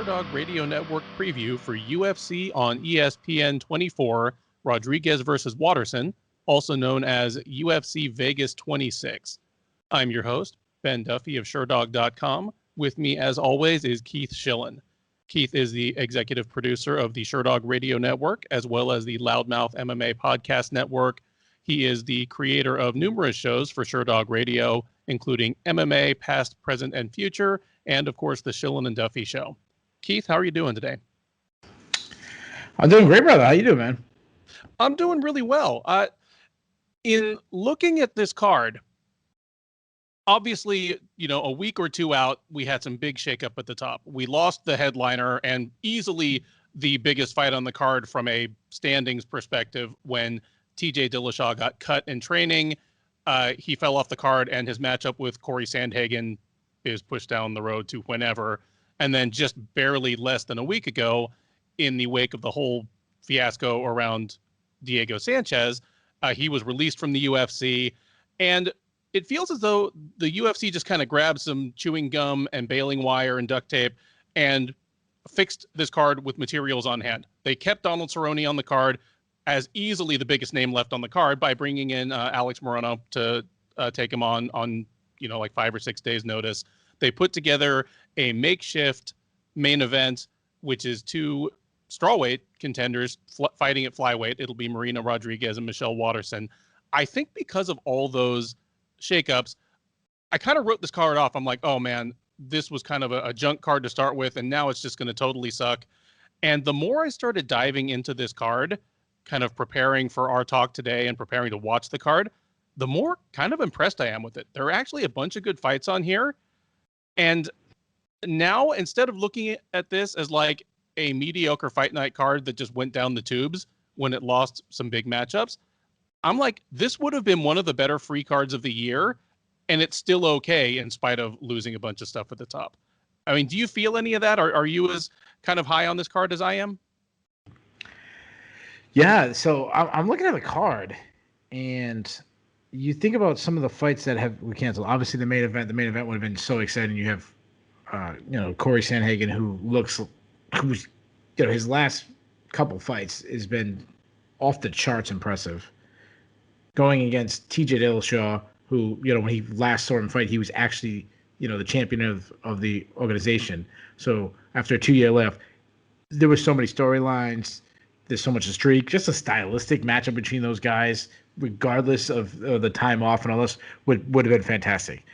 Sherdog Radio Network preview for UFC on ESPN 24, Rodriguez versus Waterson, also known as UFC Vegas 26. I'm your host, Ben Duffy of Sherdog.com. With me, as always, is Keith Schillen. Keith is the executive producer of the Sherdog Radio Network, as well as the Loudmouth MMA Podcast Network. He is the creator of numerous shows for Sherdog Radio, including MMA, Past, Present, and Future, and, of course, the Schillen and Duffy Show. Keith, how are you doing today? I'm doing great, brother. How you doing, man? I'm doing really well. In looking at this card, obviously, a week or two out, we had some big shakeup at the top. We lost the headliner and easily the biggest fight on the card from a standings perspective when TJ Dillashaw got cut in training. He fell off the card, and his matchup with Corey Sandhagen is pushed down the road to whenever. And then just barely less than a week ago, in the wake of the whole fiasco around Diego Sanchez, he was released from the UFC. And it feels as though the UFC just kind of grabbed some chewing gum and baling wire and duct tape and fixed this card with materials on hand. They kept Donald Cerrone on the card as easily the biggest name left on the card by bringing in Alex Moreno to take him on like 5 or 6 days notice. They put together a makeshift main event, which is two strawweight contenders fighting at flyweight. It'll be Marina Rodriguez and Michelle Waterson. I think because of all those shakeups, I kind of wrote this card off. I'm like, oh man, this was kind of a junk card to start with, and now it's just going to totally suck. And the more I started diving into this card, kind of preparing for our talk today and preparing to watch the card, the more kind of impressed I am with it. There are actually a bunch of good fights on here. And now, instead of looking at this as like a mediocre fight night card that just went down the tubes when it lost some big matchups, I'm like, this would have been one of the better free cards of the year, and it's still okay in spite of losing a bunch of stuff at the top. I mean, do you feel any of that? Are you as kind of high on this card as I am? Yeah, so I'm looking at the card, and you think about some of the fights that were canceled. Obviously, the main event would have been so exciting. You have, Corey Sandhagen, who's, his last couple fights has been off the charts impressive. Going against TJ Dillashaw, who, when he last saw him fight, he was actually, the champion of the organization. So after a 2-year layoff, there were so many storylines. There's so much a streak, just a stylistic matchup between those guys, regardless of the time off and all this, would have been fantastic.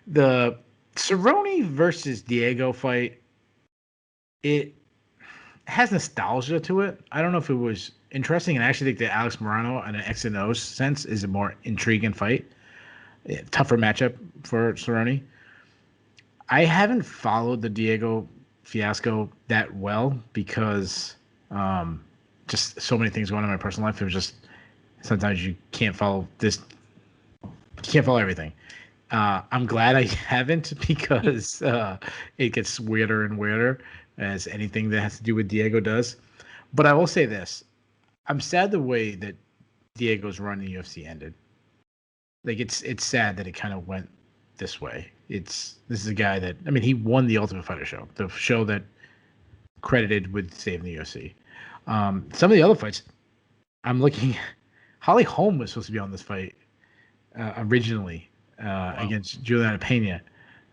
The Cerrone versus Diego fight, it has nostalgia to it. I don't know if it was interesting, and I actually think that Alex Moreno, in an X and O sense, is a more intriguing fight. Tougher matchup for Cerrone. I haven't followed the Diego fiasco that well because just so many things going on in my personal life. It was just sometimes you can't follow this. You can't follow everything. I'm glad I haven't because it gets weirder and weirder as anything that has to do with Diego does. But I will say this. I'm sad the way that Diego's run in the UFC ended. Like, it's sad that it kind of went this way. This is a guy that, he won the Ultimate Fighter show, the show that credited with saving the UFC. Some of the other fights, I'm looking. Holly Holm was supposed to be on this fight originally against Juliana Pena.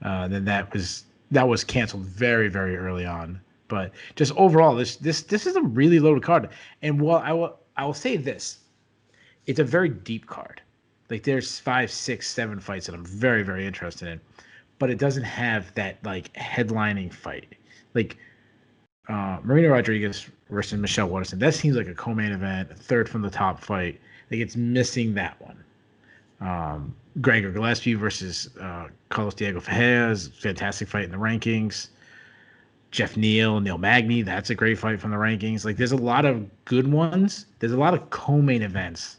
Then that was canceled very, very early on. But just overall, this is a really loaded card. And while I will say this, it's a very deep card. Like, there's 5, 6, 7 fights that I'm very, very interested in, but it doesn't have that like headlining fight. Like Marina Rodriguez versus Michelle Waterson, that seems like a co-main event, a third from the top fight. Like, it's missing that one. Gregor Gillespie versus Carlos Diego Ferreira, fantastic fight in the rankings. Jeff Neal Magny, that's a great fight from the rankings. Like, there's a lot of good ones. There's a lot of co-main events.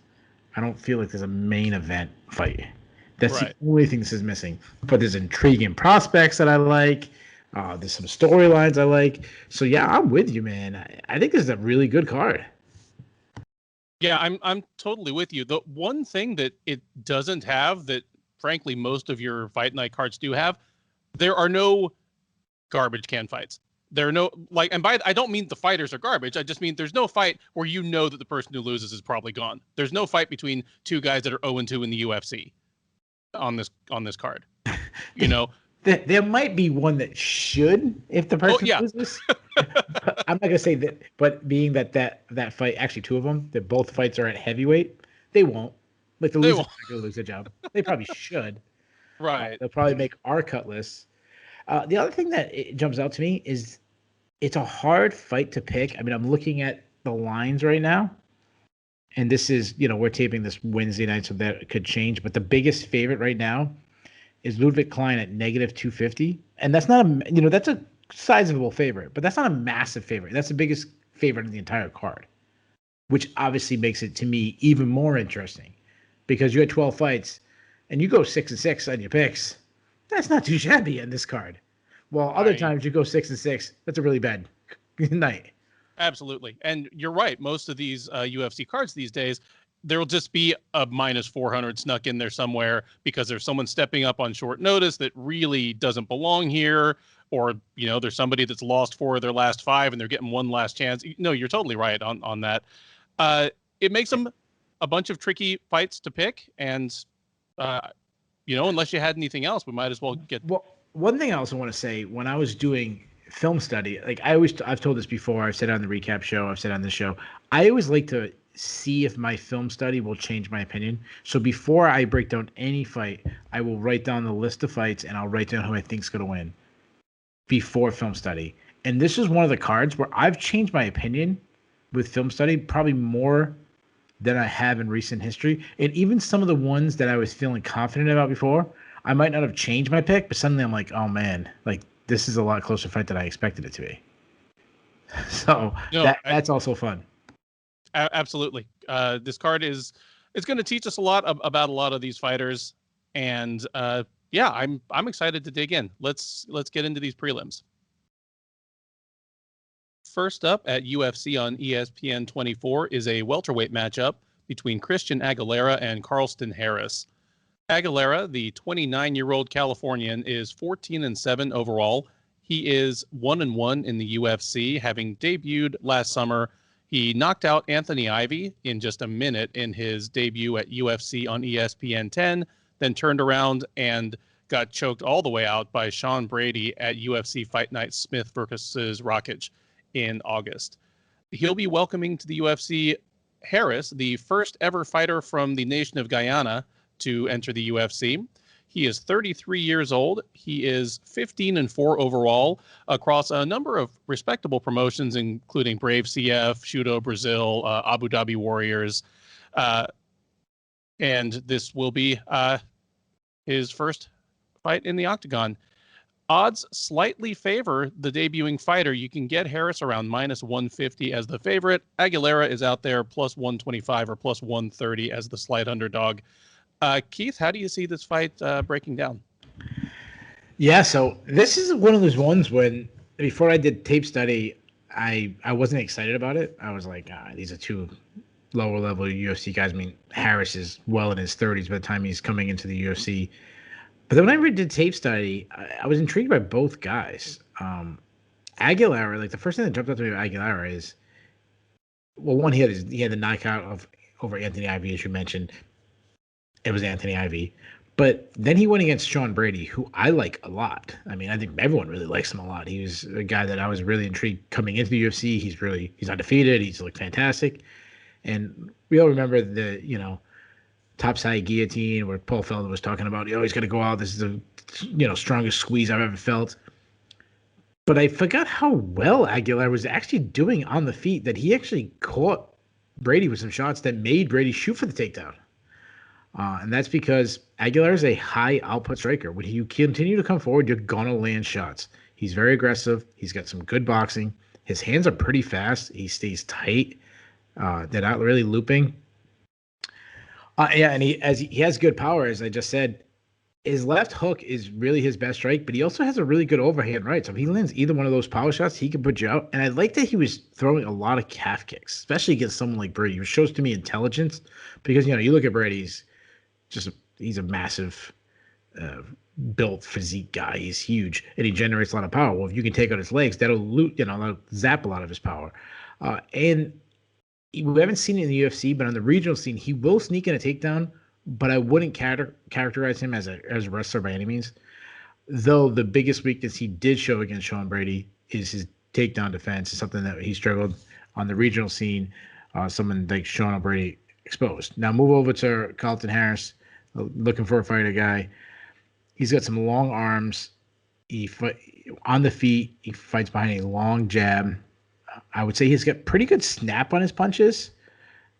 I don't feel like there's a main event fight. That's right. The only thing this is missing. But there's intriguing prospects that I like. There's some storylines I like. So yeah, I'm with you, man. I think this is a really good card. Yeah, I'm totally with you. The one thing that it doesn't have that, frankly, most of your fight night cards do have, there are no garbage can fights. There are no like, and by I don't mean the fighters are garbage. I just mean there's no fight where you know that the person who loses is probably gone. There's no fight between two guys that are 0-2 in the UFC on this card. You know, there might be one that should if the person loses. I'm not gonna say that, but being that fight, actually two of them, that both fights are at heavyweight, they won't. Like the loser's not gonna lose their job. They probably should. Right. They'll probably make our cut list. The other thing that jumps out to me is it's a hard fight to pick. I mean, I'm looking at the lines right now, and this is, we're taping this Wednesday night, so that could change. But the biggest favorite right now is Ludovit Klein at -250, and that's not that's a sizable favorite, but that's not a massive favorite. That's the biggest favorite in the entire card, which obviously makes it to me even more interesting because you had 12 fights and you go 6-6 on your picks. That's not too shabby in this card. Well, other times you go 6-6. That's a really bad night. Absolutely. And you're right. Most of these UFC cards these days, there will just be a -400 snuck in there somewhere because there's someone stepping up on short notice that really doesn't belong here. Or, there's somebody that's lost 4 of their last 5 and they're getting one last chance. No, you're totally right on that. It makes them a bunch of tricky fights to pick. And, unless you had anything else, we might as well get. Well, one thing I also want to say, when I was doing film study, like I've told this before, I've said it on the recap show, I've said it on this show, I always like to see if my film study will change my opinion. So before I break down any fight, I will write down the list of fights and I'll write down who I think is going to win before film study. And this is one of the cards where I've changed my opinion with film study probably more than I have in recent history. And even some of the ones that I was feeling confident about before, I might not have changed my pick, but suddenly I'm like, oh man, like this is a lot closer fight than I expected it to be. So that's also fun. Absolutely. This card it's going to teach us a lot about a lot of these fighters. And I'm excited to dig in. Let's get into these prelims. First up at UFC on ESPN 24 is a welterweight matchup between Christian Aguilera and Carlston Harris. Aguilera, the 29-year-old Californian, is 14-7 overall. He is 1-1 in the UFC, having debuted last summer. He knocked out Anthony Ivy in just a minute in his debut at UFC on ESPN 10, then turned around and got choked all the way out by Sean Brady at UFC Fight Night Smith versus Rockage in August. He'll be welcoming to the UFC Harris, the first ever fighter from the nation of Guyana to enter the UFC. He is 33 years old. He is 15-4 overall across a number of respectable promotions, including Brave CF, Shudo Brazil, Abu Dhabi Warriors. And this will be his first fight in the octagon. Odds slightly favor the debuting fighter. You can get Harris around -150 as the favorite. Aguilera is out there +125 or +130 as the slight underdog. Keith, how do you see this fight breaking down? Yeah, so this is one of those ones when before I did tape study, I wasn't excited about it. I was like, these are two lower level UFC guys. I mean, Harris is well in his 30s by the time he's coming into the UFC. But then when I did tape study, I was intrigued by both guys. Aguilera, like the first thing that jumped out to me about Aguilera is, well, one, he had the knockout over Anthony Ivy, as you mentioned. It was Anthony Ivy. But then he went against Sean Brady, who I like a lot. I mean, I think everyone really likes him a lot. He was a guy that I was really intrigued coming into the UFC. He's undefeated. He's looked fantastic. And we all remember the, topside guillotine where Paul Felder was talking about, he's going to go out. This is the, strongest squeeze I've ever felt. But I forgot how well Aguilera was actually doing on the feet, that he actually caught Brady with some shots that made Brady shoot for the takedown. And that's because Aguilera is a high output striker. When you continue to come forward, you're going to land shots. He's very aggressive. He's got some good boxing. His hands are pretty fast. He stays tight. They're not really looping. And he has good power, as I just said. His left hook is really his best strike, but he also has a really good overhand right. So if he lands either one of those power shots, he can put you out. And I like that he was throwing a lot of calf kicks, especially against someone like Brady, which shows to me intelligence. Because, you look at Brady, he's a massive uh, built physique guy. He's huge and he generates a lot of power. Well, if you can take out his legs, that'll zap a lot of his power. And we haven't seen it in the UFC, but on the regional scene, he will sneak in a takedown. But I wouldn't characterize him as a wrestler by any means. Though the biggest weakness he did show against Sean Brady is his takedown defense. Is something that he struggled on the regional scene. Someone like Sean Brady exposed. Now move over to Carlton Harris, looking for a fighter guy. He's got some long arms. On the feet. He fights behind a long jab. I would say he's got pretty good snap on his punches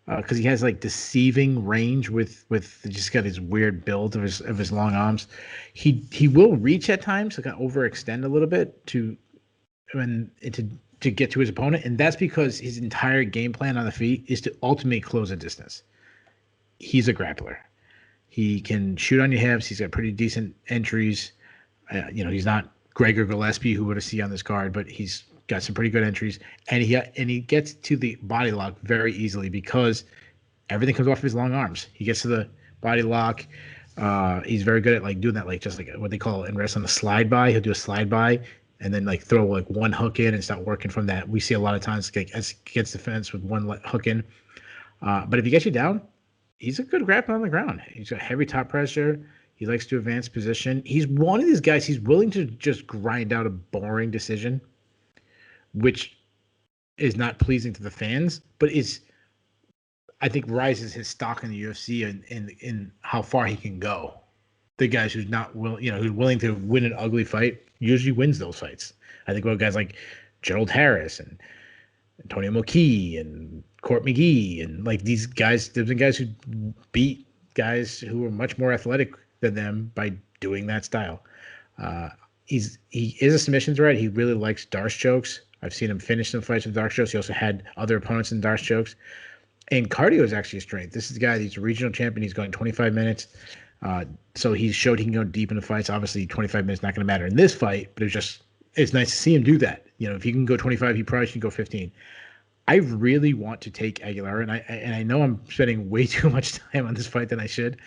because he has like deceiving range with just got his weird build of his long arms. He will reach at times, like overextend a little bit to get to his opponent, and that's because his entire game plan on the feet is to ultimately close a distance. He's a grappler. He can shoot on your hips. He's got pretty decent entries. He's not Gregor Gillespie, who would have seen on this card, but he's got some pretty good entries, and he gets to the body lock very easily because everything comes off of his long arms. He gets to the body lock. He's very good at like doing that, like just like what they call in wrestling a slide by. He'll do a slide by and then like throw like one hook in and start working from that. We see a lot of times gets the fence with one hook in. But if he gets you down, he's a good grappler on the ground. He's got heavy top pressure. He likes to advance position. He's one of these guys. He's willing to just grind out a boring decision, which is not pleasing to the fans, but I think rises his stock in the UFC in how far he can go. The guys who's willing to win an ugly fight usually wins those fights. I think about guys like Gerald Harris and Antonio Moki and Court McGee and like these guys. There's been guys who beat guys who are much more athletic than them by doing that style. He is a submission threat. He really likes Darce chokes. I've seen him finish some fights with Darce chokes. He also had other opponents in Darce chokes. And cardio is actually a strength. This is the guy, he's a regional champion. He's going 25 minutes. So he showed he can go deep into fights. Obviously, 25 minutes not going to matter in this fight, but it's nice to see him do that. If he can go 25, he probably should go 15. I really want to take Aguilera, and I know I'm spending way too much time on this fight than I should.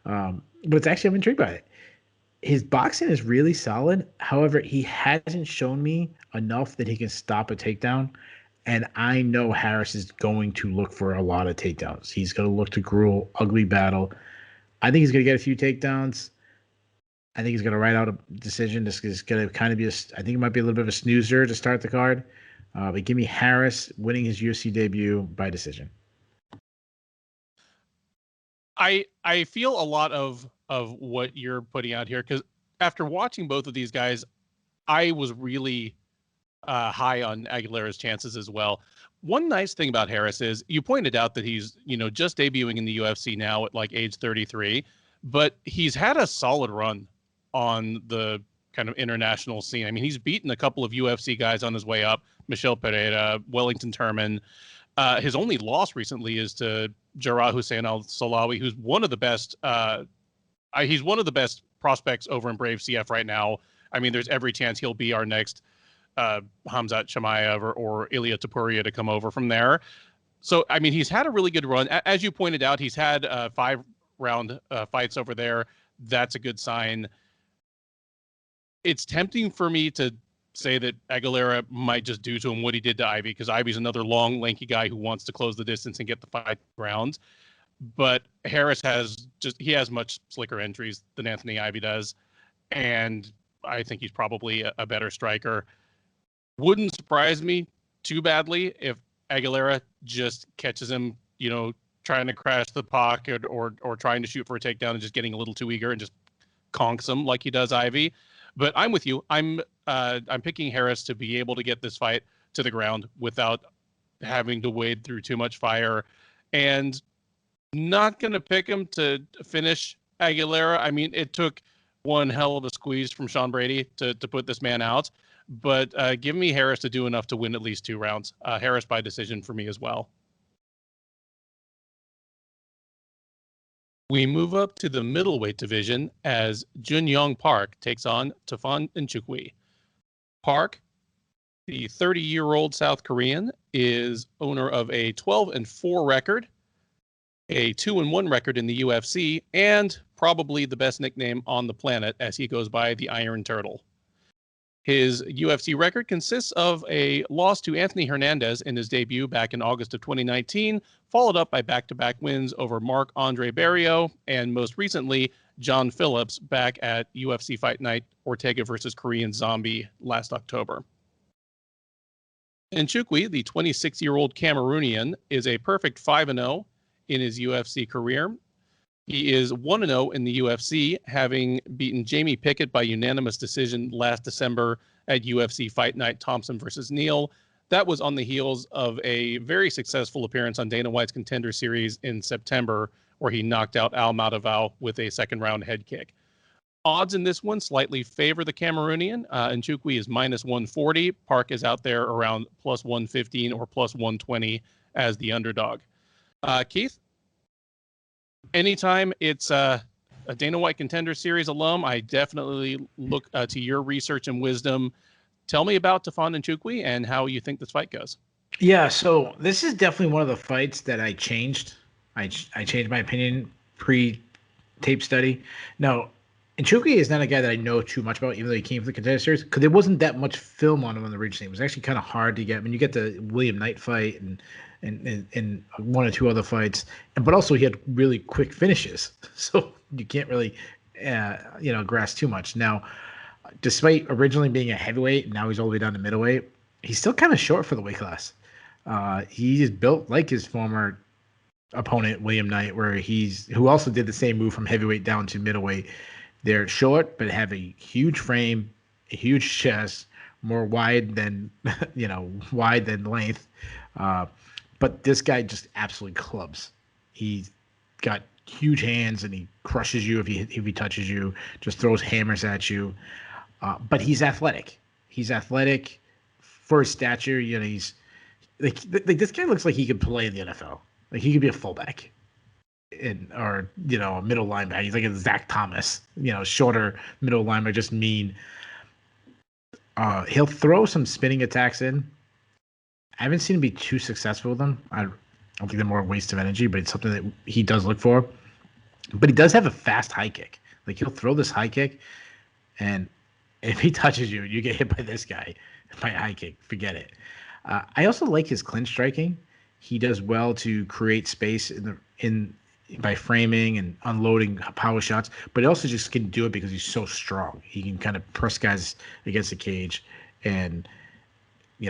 But it's actually, I'm intrigued by it. His boxing is really solid. However, he hasn't shown me enough that he can stop a takedown. And I know Harris is going to look for a lot of takedowns. He's going to look to gruel, ugly battle. I think he's going to get a few takedowns. I think he's going to write out a decision. This is going to kind of be I think it might be a little bit of a snoozer to start the card. But give me Harris winning his UFC debut by decision. I feel a lot of what you're putting out here because after watching both of these guys, I was really high on Aguilera's chances as well. One nice thing about Harris is you pointed out that he's just debuting in the UFC now at like age 33, but he's had a solid run on the kind of international scene. I mean, he's beaten a couple of UFC guys on his way up, Michel Pereira, Wellington Turman. His only loss recently is to Jarrah Hussein Al-Salawi, who's one of the best. He's one of the best prospects over in Brave CF right now. I mean, there's every chance he'll be our next Hamzat Chimaev or Ilya Topuria to come over from there. So, I mean, he's had a really good run. As you pointed out, he's had 5-round fights over there. That's a good sign. It's tempting for me to say that Aguilera might just do to him what he did to Ivy, because Ivy's another long, lanky guy who wants to close the distance and get the fight rounds. But Harris has much slicker entries than Anthony Ivy does. And I think he's probably a better striker. Wouldn't surprise me too badly if Aguilera just catches him, trying to crash the pocket or trying to shoot for a takedown and just getting a little too eager and just conks him like he does Ivy. But I'm with you. I'm picking Harris to be able to get this fight to the ground without having to wade through too much fire, and not going to pick him to finish Aguilera. I mean, it took one hell of a squeeze from Sean Brady to put this man out, but give me Harris to do enough to win at least 2 rounds. Harris by decision for me as well. We move up to the middleweight division as Jun-Yong Park takes on Tafon Nchukwi. Park, the 30-year-old South Korean, is owner of a 12-4 record. a 2-1 record in the UFC, and probably the best nickname on the planet as he goes by the Iron Turtle. His UFC record consists of a loss to Anthony Hernandez in his debut back in August of 2019, followed up by back-to-back wins over Marc-Andre Barriault and most recently John Phillips back at UFC Fight Night Ortega versus Korean Zombie last October. Nchukwi, the 26-year-old Cameroonian, is a perfect 5-0 in his UFC career. He is 1-0 in the UFC, having beaten Jamie Pickett by unanimous decision last December at UFC Fight Night Thompson versus Neal. That was on the heels of a very successful appearance on Dana White's Contender Series in September, where he knocked out Al Mataval with a second-round head kick. Odds in this one slightly favor the Cameroonian. Nchukwi is -140. Park is out there around +115 or +120 as the underdog. Keith? Anytime it's a Dana White Contender Series alum, I definitely look to your research and wisdom. Tell me about Tafon Nchukwi and how you think this fight goes. Yeah, so this is definitely one of the fights that I changed. I changed my opinion pre-tape study. Now, Nchukwi is not a guy that I know too much about, even though he came from the Contender Series, because there wasn't that much film on him on the region. It was actually kind of hard to get. I mean, you get the William Knight fight and one or two other fights, but also he had really quick finishes, so you can't really, grasp too much. Now, despite originally being a heavyweight, and now he's all the way down to middleweight, he's still kind of short for the weight class. He is built like his former opponent, William Knight, who also did the same move from heavyweight down to middleweight. They're short, but have a huge frame, a huge chest, more wide than length. But this guy just absolutely clubs. He's got huge hands and he crushes you if he touches you, just throws hammers at you. But he's athletic. He's athletic for his stature. He's like this guy looks like he could play in the NFL. Like he could be a fullback or a middle linebacker. He's like a Zach Thomas, shorter middle linebacker, just mean. He'll throw some spinning attacks in. I haven't seen him be too successful with them. I don't think they're more a waste of energy, but it's something that he does look for. But he does have a fast high kick. Like he'll throw this high kick, and if he touches you, you get hit by this guy by a high kick. Forget it. I also like his clinch striking. He does well to create space by framing and unloading power shots, but he also just can do it because he's so strong. He can kind of press guys against the cage and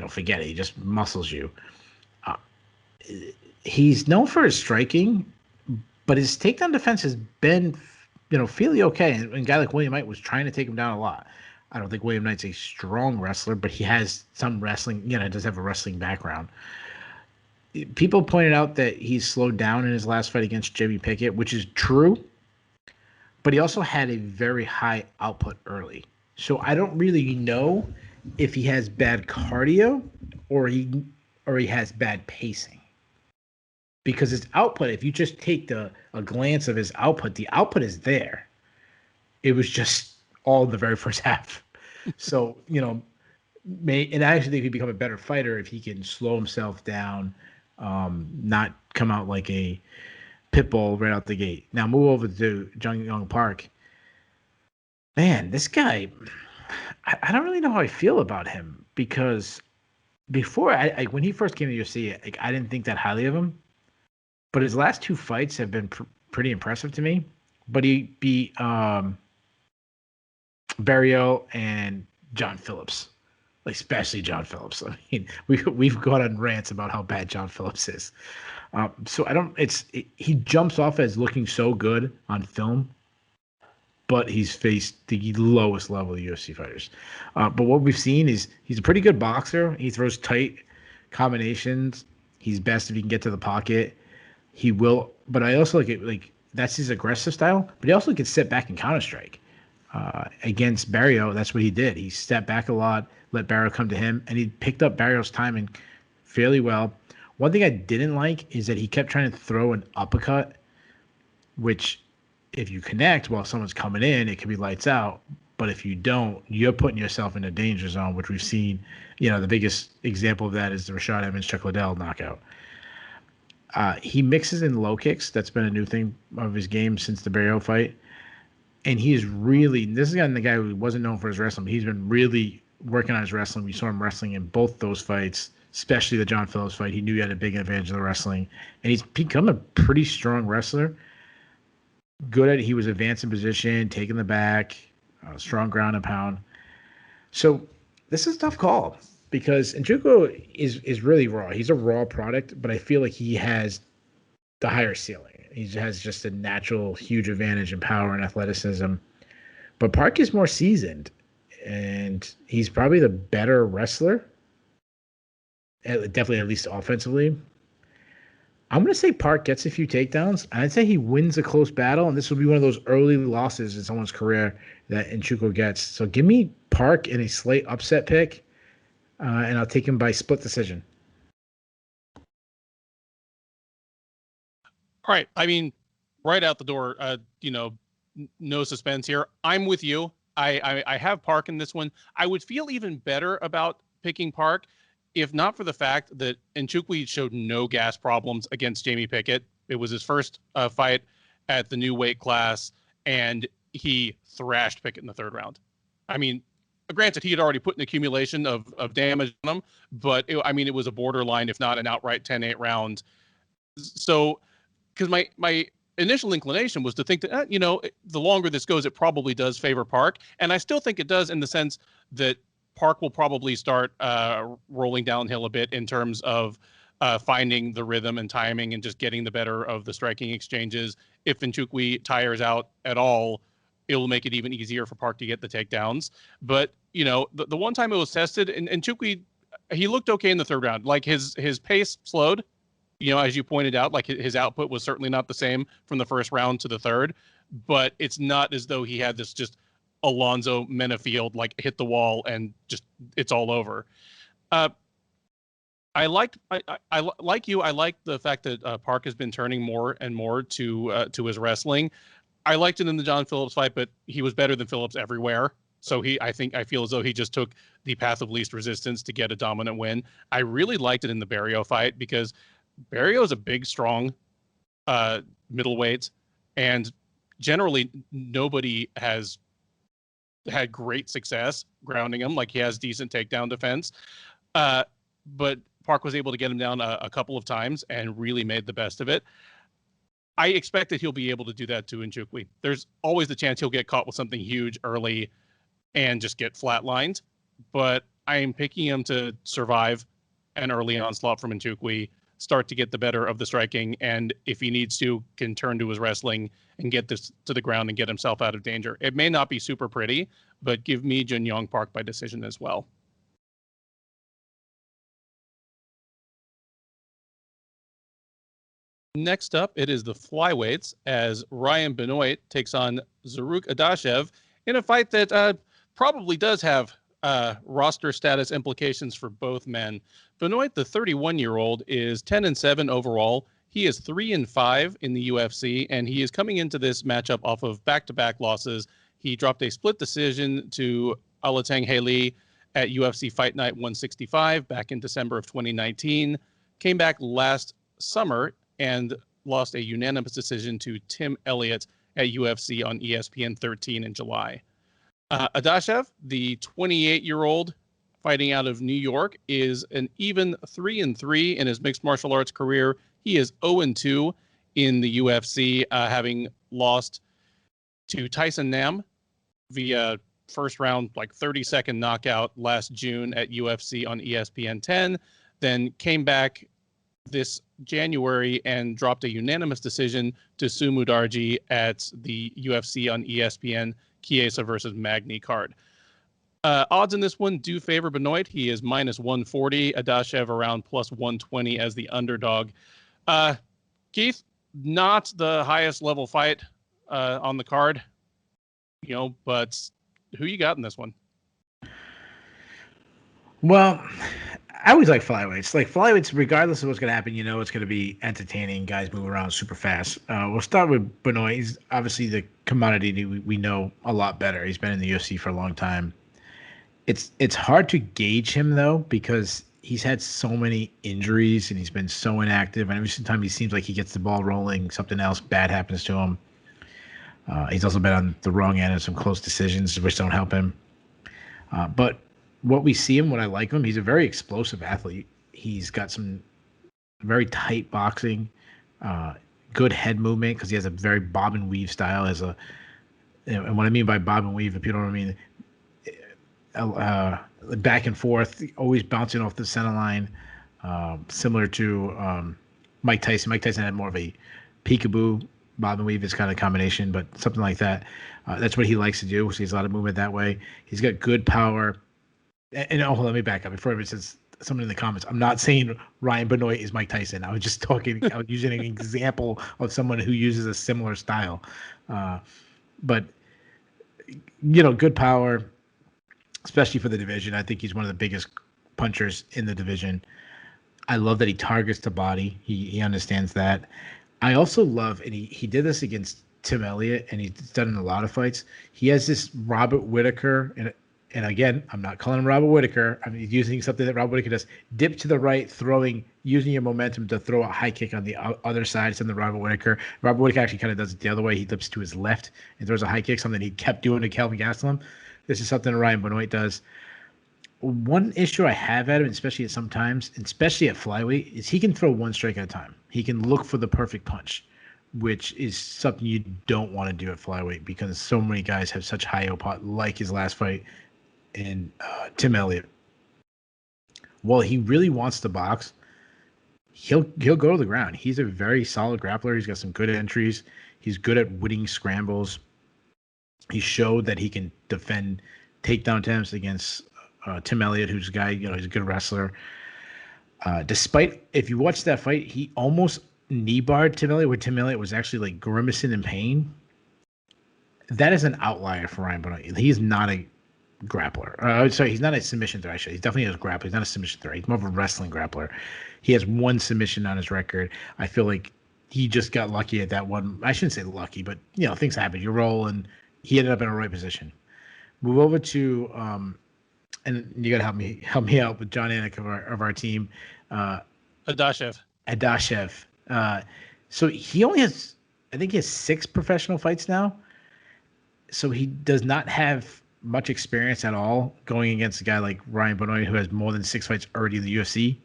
forget it. He just muscles you. He's known for his striking, but his takedown defense has been, fairly okay. And a guy like William Knight was trying to take him down a lot. I don't think William Knight's a strong wrestler, but he has some wrestling, does have a wrestling background. People pointed out that he's slowed down in his last fight against Jamie Pickett, which is true, but he also had a very high output early. So I don't really know if he has bad cardio or he has bad pacing, because his output, if you just take a glance of his output, the output is there. It was just all in the very first half. So and I actually think he'd become a better fighter if he can slow himself down, not come out like a pit bull right out the gate. Now move over to Jung Park. Man, this guy, I don't really know how I feel about him, because before, when he first came to UFC, I didn't think that highly of him. But his last two fights have been pretty impressive to me. But he beat Barriault and John Phillips, especially John Phillips. I mean, we've gone on rants about how bad John Phillips is. So he jumps off as looking so good on film, but he's faced the lowest level of UFC fighters. But what we've seen is he's a pretty good boxer. He throws tight combinations. He's best if he can get to the pocket. He will, but I also like that's his aggressive style. But he also can sit back and counter strike. Against Barriault, that's what he did. He stepped back a lot, let Barriault come to him, and he picked up Barriault's timing fairly well. One thing I didn't like is that he kept trying to throw an uppercut, which, if you connect while someone's coming in, it can be lights out. But if you don't, you're putting yourself in a danger zone, which we've seen. The biggest example of that is the Rashad Evans Chuck Liddell knockout. He mixes in low kicks. That's been a new thing of his game since the Barrio fight. And he is really, this is the guy who wasn't known for his wrestling, but he's been really working on his wrestling. We saw him wrestling in both those fights, especially the John Phillips fight. He knew he had a big advantage of the wrestling. And he's become a pretty strong wrestler. Good at it. He was advancing position, taking the back, strong ground and pound. So this is a tough call because Nchukwi is really raw. He's a raw product, but I feel like he has the higher ceiling. He has just a natural huge advantage in power and athleticism. But Park is more seasoned, and he's probably the better wrestler, definitely at least offensively. I'm going to say Park gets a few takedowns. I'd say he wins a close battle, and this will be one of those early losses in someone's career that Nchukwi gets. So give me Park in a slight upset pick, and I'll take him by split decision. All right. I mean, right out the door, no suspense here. I'm with you. I have Park in this one. I would feel even better about picking Park if not for the fact that Nchukwi showed no gas problems against Jamie Pickett. It was his first fight at the new weight class, and he thrashed Pickett in the third round. I mean, granted, he had already put an accumulation of damage on him, but it was a borderline, if not an outright 10-8 round. So, because my initial inclination was to think that, the longer this goes, it probably does favor Park. And I still think it does in the sense that Park will probably start rolling downhill a bit in terms of finding the rhythm and timing and just getting the better of the striking exchanges. If Nchukwi tires out at all, it will make it even easier for Park to get the takedowns. But, the one time it was tested, and Nchukwi, he looked okay in the third round. Like his pace slowed. As you pointed out, like his output was certainly not the same from the first round to the third, but it's not as though he had this just Alonzo Menafield, like hit the wall and just it's all over. I like the fact that Park has been turning more and more to his wrestling. I liked it in the John Phillips fight, but he was better than Phillips everywhere. So I feel as though he just took the path of least resistance to get a dominant win. I really liked it in the Barrio fight because Barrio is a big, strong middleweight, and generally nobody has had great success grounding him. Like he has decent takedown defense, but Park was able to get him down a couple of times and really made the best of it. I expect that he'll be able to do that to Nchukwi. There's always the chance he'll get caught with something huge early and just get flatlined, but I am picking him to survive an early onslaught from Nchukwi, start to get the better of the striking, and if he needs to, can turn to his wrestling and get this to the ground and get himself out of danger. It may not be super pretty, but give me Jun Yong Park by decision as well. Next up, it is the flyweights as Ryan Benoit takes on Zarrukh Adashev in a fight that probably does have roster status implications for both men. Benoit, the 31-year-old, is 10-7 overall. He is 3-5 in the UFC, and he is coming into this matchup off of back-to-back losses. He dropped a split decision to Alateng Haley at UFC Fight Night 165 back in December of 2019. Came back last summer and lost a unanimous decision to Tim Elliott at UFC on ESPN 13 in July. Adashev, the 28-year-old fighting out of New York, is an even 3-3 in his mixed martial arts career. He is 0-2 in the UFC, having lost to Tyson Nam via first round, 30-second knockout last June at UFC on ESPN 10, then came back this January and dropped a unanimous decision to Sumu Darji at the UFC on ESPN Chiesa versus Magny card. Odds in this one do favor Benoit. He is -140. Adashev around +120 as the underdog. Keith, not the highest level fight on the card, but who you got in this one? Well, I always like flyweights. Flyweights, regardless of what's going to happen, it's going to be entertaining. Guys move around super fast. We'll start with Benoit. He's obviously the commodity we know a lot better. He's been in the UFC for a long time. It's hard to gauge him, though, because he's had so many injuries and he's been so inactive. And every time he seems like he gets the ball rolling, something else bad happens to him. He's also been on the wrong end of some close decisions, which don't help him. But what we see him, what I like him, he's a very explosive athlete. He's got some very tight boxing, good head movement because he has a very bob and weave style. And what I mean by bob and weave, if you know what I mean, back and forth, always bouncing off the center line, similar to Mike Tyson. Mike Tyson had more of a peekaboo, bob and weave is kind of combination, but something like that. That's what he likes to do. So he has a lot of movement that way. He's got good power. And oh, let me back up before it says someone in the comments. I'm not saying Ryan Benoit is Mike Tyson. I was just talking. I was using an example of someone who uses a similar style. But good power, especially for the division. I think he's one of the biggest punchers in the division. I love that he targets the body. He understands that. I also love, and he did this against Tim Elliott, and he's done in a lot of fights. He has this Robert Whitaker, and again, I'm not calling him Robert Whitaker. I'm using something that Robert Whitaker does. Dip to the right, using your momentum to throw a high kick on the other side, something Robert Whitaker. Robert Whitaker actually kind of does it the other way. He dips to his left and throws a high kick, something he kept doing to Kelvin Gastelum. This is something Ryan Benoit does. One issue I have at him, especially at flyweight, is he can throw one strike at a time. He can look for the perfect punch, which is something you don't want to do at flyweight because so many guys have such high OPOT, like his last fight in Tim Elliott. While he really wants to box, he'll go to the ground. He's a very solid grappler. He's got some good entries. He's good at winning scrambles. He showed that he can defend takedown attempts against Tim Elliott, who's a guy, he's a good wrestler. Despite, if you watch that fight, he almost knee barred Tim Elliott, where Tim Elliott was actually like grimacing in pain. That is an outlier for Ryan Benoit. He's not a grappler. Sorry, he's not a submission threat. Actually, he's definitely a grappler. He's not a submission threat. He's more of a wrestling grappler. He has one submission on his record. I feel like he just got lucky at that one. I shouldn't say lucky, but things happen. You roll, and he ended up in a right position. Move over to and you gotta help me out with John Anik of our team. Adashev. So he only has, I think he has 6 professional fights now. So he does not have much experience at all going against a guy like Ryan Benoit, who has more than 6 fights already in the UFC.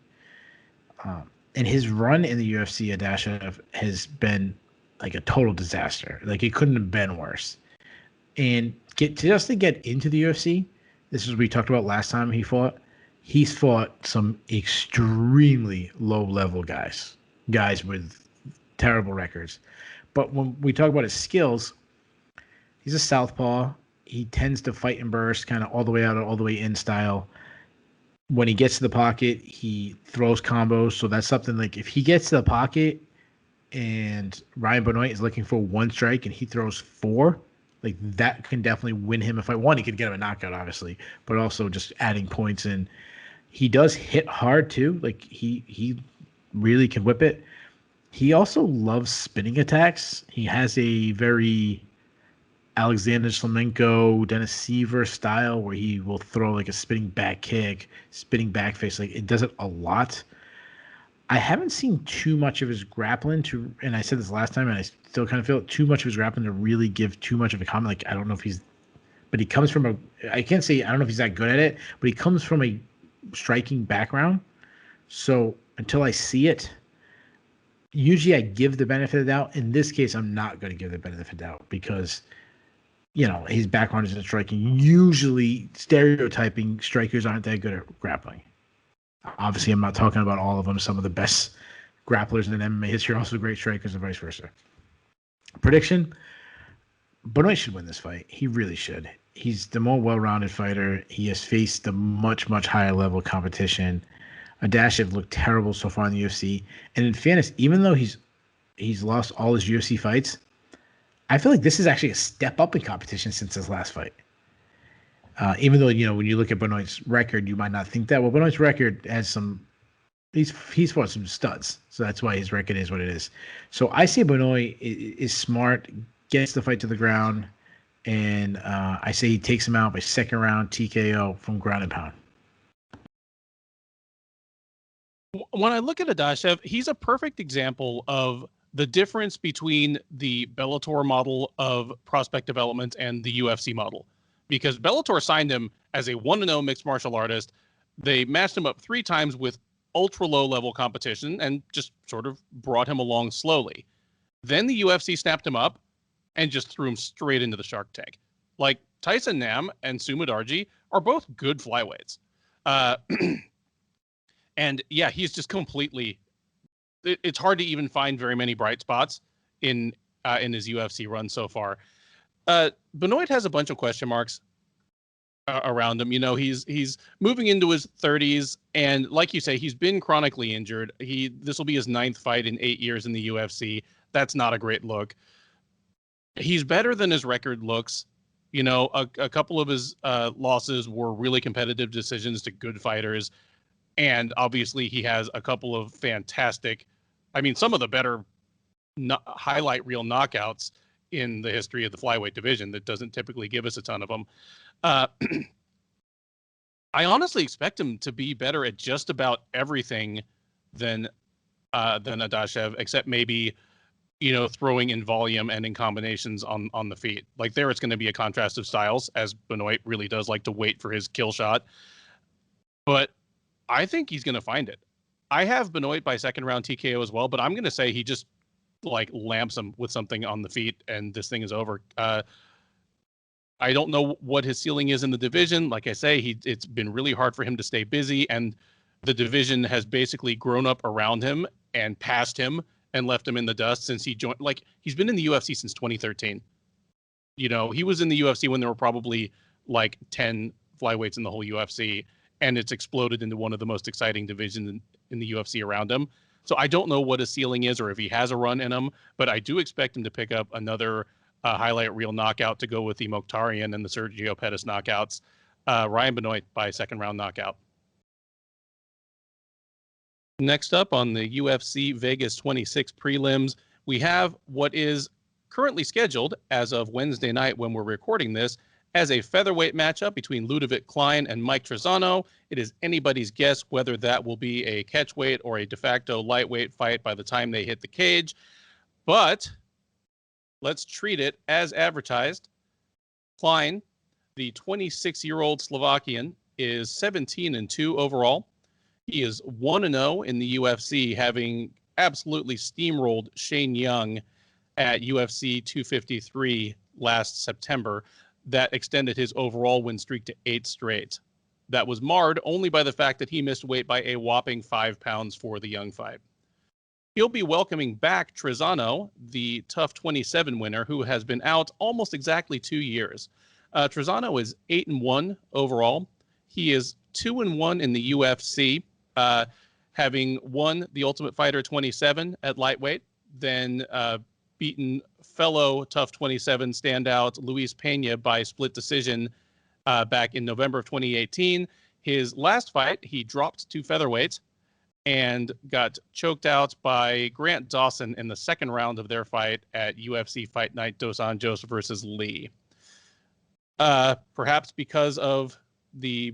And his run in the UFC, Adashev, has been like a total disaster. Like, it couldn't have been worse. And to get into the UFC, this is what we talked about last time he fought. He's fought some extremely low-level guys with terrible records. But when we talk about his skills, he's a southpaw. He tends to fight and burst, kind of all the way out, all the way in style. When he gets to the pocket, he throws combos. So that's something like, if he gets to the pocket and Ryan Benoit is looking for one strike and he throws 4, like, that can definitely win him a fight. One, he could get him a knockout, obviously, but also just adding points in. He does hit hard too. Like, he really can whip it. He also loves spinning attacks. He has a very Alexander Slamenko, Dennis Seaver style where he will throw like a spinning back kick, spinning back face. Like, it does it a lot. I haven't seen too much of his grappling and I said this last time, and I still kind of feel too much of his grappling to really give too much of a comment. Like, I don't know if but he comes from I can't say, I don't know if he's that good at it, but he comes from a striking background. So until I see it, usually I give the benefit of the doubt. In this case, I'm not going to give the benefit of the doubt because, his background is in striking. Usually stereotyping strikers aren't that good at grappling. Obviously, I'm not talking about all of them. Some of the best grapplers in MMA history are also great strikers and vice versa. Prediction: Benoit should win this fight. He really should. He's the more well-rounded fighter. He has faced the much, much higher level competition. Adashev looked terrible so far in the UFC. And in fairness, even though he's lost all his UFC fights, I feel like this is actually a step up in competition since his last fight. Even though, when you look at Benoit's record, you might not think that. Well, Benoit's record has he's fought some studs. So that's why his record is what it is. So I say Benoit is smart, gets the fight to the ground, and I say he takes him out by second round TKO from ground and pound. When I look at Adashev, he's a perfect example of the difference between the Bellator model of prospect development and the UFC model. Because Bellator signed him as a 1-0 mixed martial artist. They matched him up 3 times with ultra low level competition and just sort of brought him along slowly. Then the UFC snapped him up and just threw him straight into the shark tank. Like Tyson Nam and Sumadarji are both good flyweights. And yeah, he's just completely. It's hard to even find very many bright spots in his UFC run so far. Benoit has a bunch of question marks around him. You know, he's moving into his 30s, and like you say, he's been chronically injured. This will be his 9th fight in 8 years in the UFC. That's not a great look. He's better than his record looks. You know, a couple of his losses were really competitive decisions to good fighters. And obviously he has a couple of fantastic, I mean, some of the better highlight reel knockouts in the history of the flyweight division that doesn't typically give us a ton of them. I honestly expect him to be better at just about everything than Adashev, except maybe, you know, throwing in volume and in combinations on the feet. Like there, it's going to be a contrast of styles, as Benoit really does like to wait for his kill shot. But I think he's going to find it. I have Benoit by 2nd round TKO as well, but I'm going to say he just like lamps him with something on the feet and this thing is over. I don't know what his ceiling is in the division. Like I say, it's been really hard for him to stay busy, and the division has basically grown up around him and passed him and left him in the dust since he joined. Like he's been in the UFC since 2013. You know, he was in the UFC when there were probably like 10 flyweights in the whole UFC, and it's exploded into one of the most exciting divisions in the UFC around him. So I don't know what his ceiling is or if he has a run in him, but I do expect him to pick up another highlight reel knockout to go with the Mokhtarian and the Sergio Pettis knockouts. Ryan Benoit by 2nd round knockout. Next up on the UFC Vegas 26 prelims, we have what is currently scheduled as of Wednesday night when we're recording this as a featherweight matchup between Ludovit Klein and Mike Trizano. It is anybody's guess whether that will be a catchweight or a de facto lightweight fight by the time they hit the cage. But let's treat it as advertised. Klein, the 26-year-old Slovakian, is 17-2 overall. He is 1-0 in the UFC, having absolutely steamrolled Shane Young at UFC 253 last September. That extended his overall win streak to 8 straight. That was marred only by the fact that he missed weight by a whopping 5 pounds for the Young fight. He'll be welcoming back Trizano, the TUF 27 winner, who has been out almost exactly 2 years. Trizano is 8-1 overall. He is 2-1 in the UFC, having won the Ultimate Fighter 27 at lightweight, then beaten fellow TUF 27 standout Luis Pena by split decision back in November of 2018. His last fight, he dropped to featherweight and got choked out by Grant Dawson in the 2nd round of their fight at UFC Fight Night Dos Anjos versus Lee. Perhaps because of the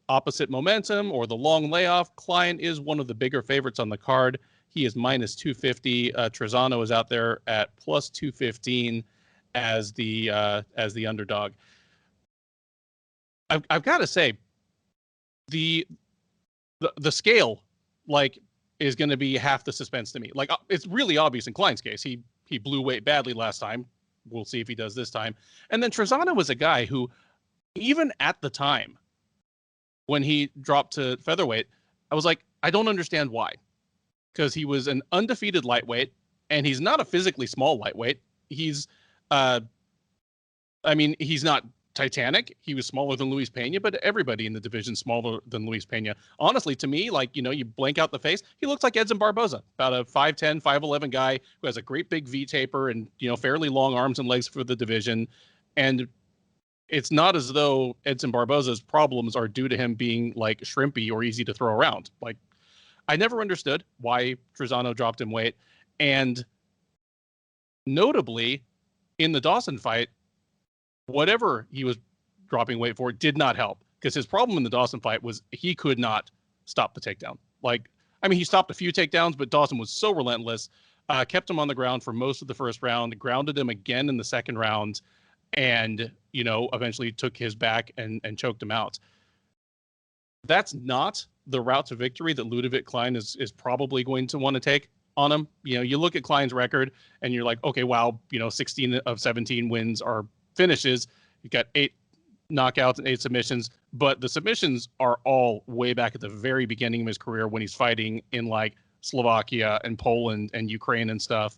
opposite momentum or the long layoff, Klein is one of the bigger favorites on the card. He is minus 250. Trizano is out there at plus 215 as the underdog. I've got to say, the scale like is going to be half the suspense to me. Like it's really obvious in Klein's case. He blew weight badly last time. We'll see if he does this time. And then Trizano was a guy who, even at the time when he dropped to featherweight, I was like, I don't understand why. Because he was an undefeated lightweight, and he's not a physically small lightweight. He's not Titanic. He was smaller than Luis Pena, but everybody in the division smaller than Luis Pena. Honestly, to me, like, you know, you blank out the face, he looks like Edson Barboza, about a 5'10", 5'11" guy who has a great big V taper and, you know, fairly long arms and legs for the division. And it's not as though Edson Barboza's problems are due to him being like shrimpy or easy to throw around. Like, I never understood why Trizano dropped him weight. And notably, in the Dawson fight, whatever he was dropping weight for did not help, because his problem in the Dawson fight was he could not stop the takedown. Like, I mean, he stopped a few takedowns, but Dawson was so relentless, kept him on the ground for most of the first round, grounded him again in the second round, and, eventually took his back and choked him out. That's not the route to victory that Ludovit Klein is probably going to want to take on him. You look at Klein's record and you're like, okay, wow, 16 of 17 wins are finishes. You've got 8 knockouts and 8 submissions, but the submissions are all way back at the very beginning of his career when he's fighting in like Slovakia and Poland and Ukraine and stuff.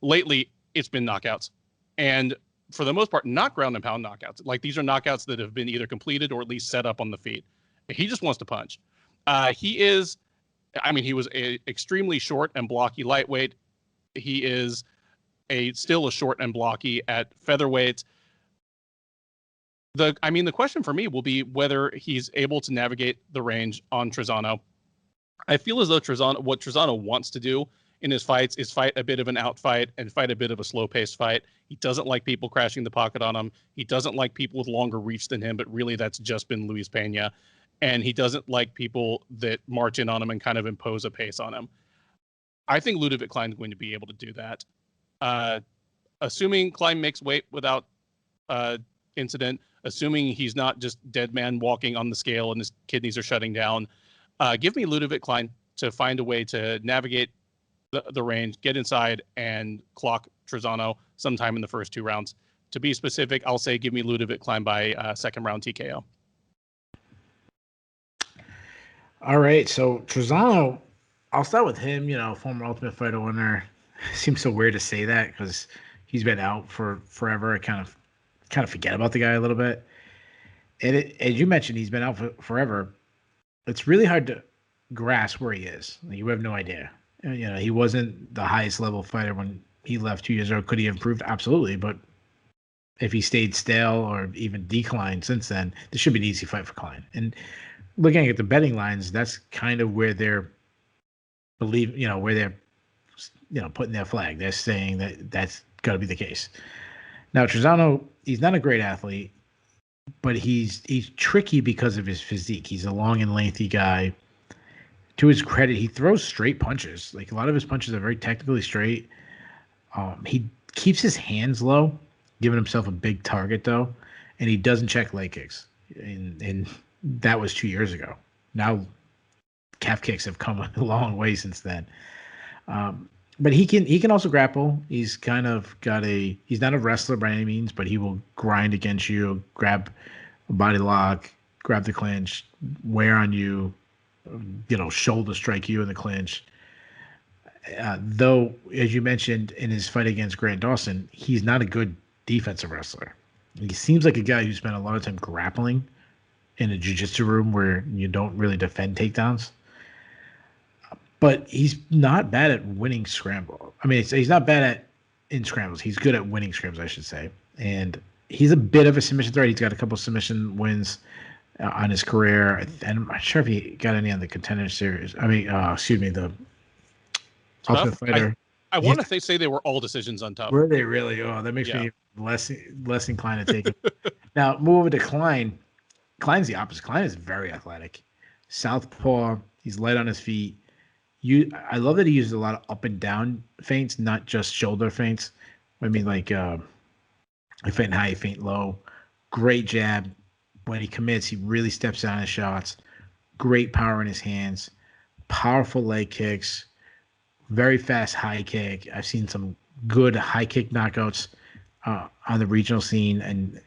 Lately, it's been knockouts. And for the most part, not ground and pound knockouts. Like, these are knockouts that have been either completed or at least set up on the feet. He just wants to punch. He was a extremely short and blocky lightweight. He is still a short and blocky at featherweight. The question for me will be whether he's able to navigate the range on Trizano. I feel as though what Trizano wants to do in his fights is fight a bit of an outfight and fight a bit of a slow-paced fight. He doesn't like people crashing the pocket on him. He doesn't like people with longer reach than him, but really that's just been Luis Pena. And he doesn't like people that march in on him and kind of impose a pace on him. I think Ludovit Klein is going to be able to do that. Assuming Klein makes weight without incident, assuming he's not just dead man walking on the scale and his kidneys are shutting down, give me Ludovit Klein to find a way to navigate the range, get inside, and clock Trizano sometime in the first 2 rounds. To be specific, I'll say give me Ludovit Klein by second round TKO. All right, so Trizano, I'll start with him. Former Ultimate Fighter winner. Seems so weird to say that because he's been out for forever. I kind of forget about the guy a little bit. And as you mentioned, he's been out for forever. It's really hard to grasp where he is. You have no idea. He wasn't the highest level fighter when he left 2 years ago. Could he have improved? Absolutely. But if he stayed stale or even declined since then, this should be an easy fight for Klein. And looking at the betting lines, that's kind of where they're putting their flag. They're saying that that's got to be the case. Now, Trizano, he's not a great athlete, but he's tricky because of his physique. He's a long and lengthy guy. To his credit, he throws straight punches. Like, a lot of his punches are very technically straight. He keeps his hands low, giving himself a big target, though, and he doesn't check leg kicks. And that was 2 years ago. Now, calf kicks have come a long way since then. But he can also grapple. He's kind of he's not a wrestler by any means, but he will grind against you, grab a body lock, grab the clinch, wear on you, shoulder strike you in the clinch. Though, as you mentioned in his fight against Grant Dawson, he's not a good defensive wrestler. He seems like a guy who spent a lot of time grappling in a jiu-jitsu room where you don't really defend takedowns. But he's not bad at winning scramble. I mean, he's not bad in scrambles. He's good at winning scrambles, I should say. And he's a bit of a submission threat. He's got a couple submission wins on his career. And I'm not sure if he got any on the Contender Series. The Ultimate Fighter. I want to say they were all decisions on top. Were they really? Oh, that makes me less inclined to take him. Now, move over to Klein. Klein's the opposite. Klein is very athletic. Southpaw. He's light on his feet. I love that he uses a lot of up and down feints, not just shoulder feints. I mean, like, I feint high, feint low. Great jab. When he commits, he really steps down his shots. Great power in his hands. Powerful leg kicks. Very fast high kick. I've seen some good high kick knockouts on the regional scene. And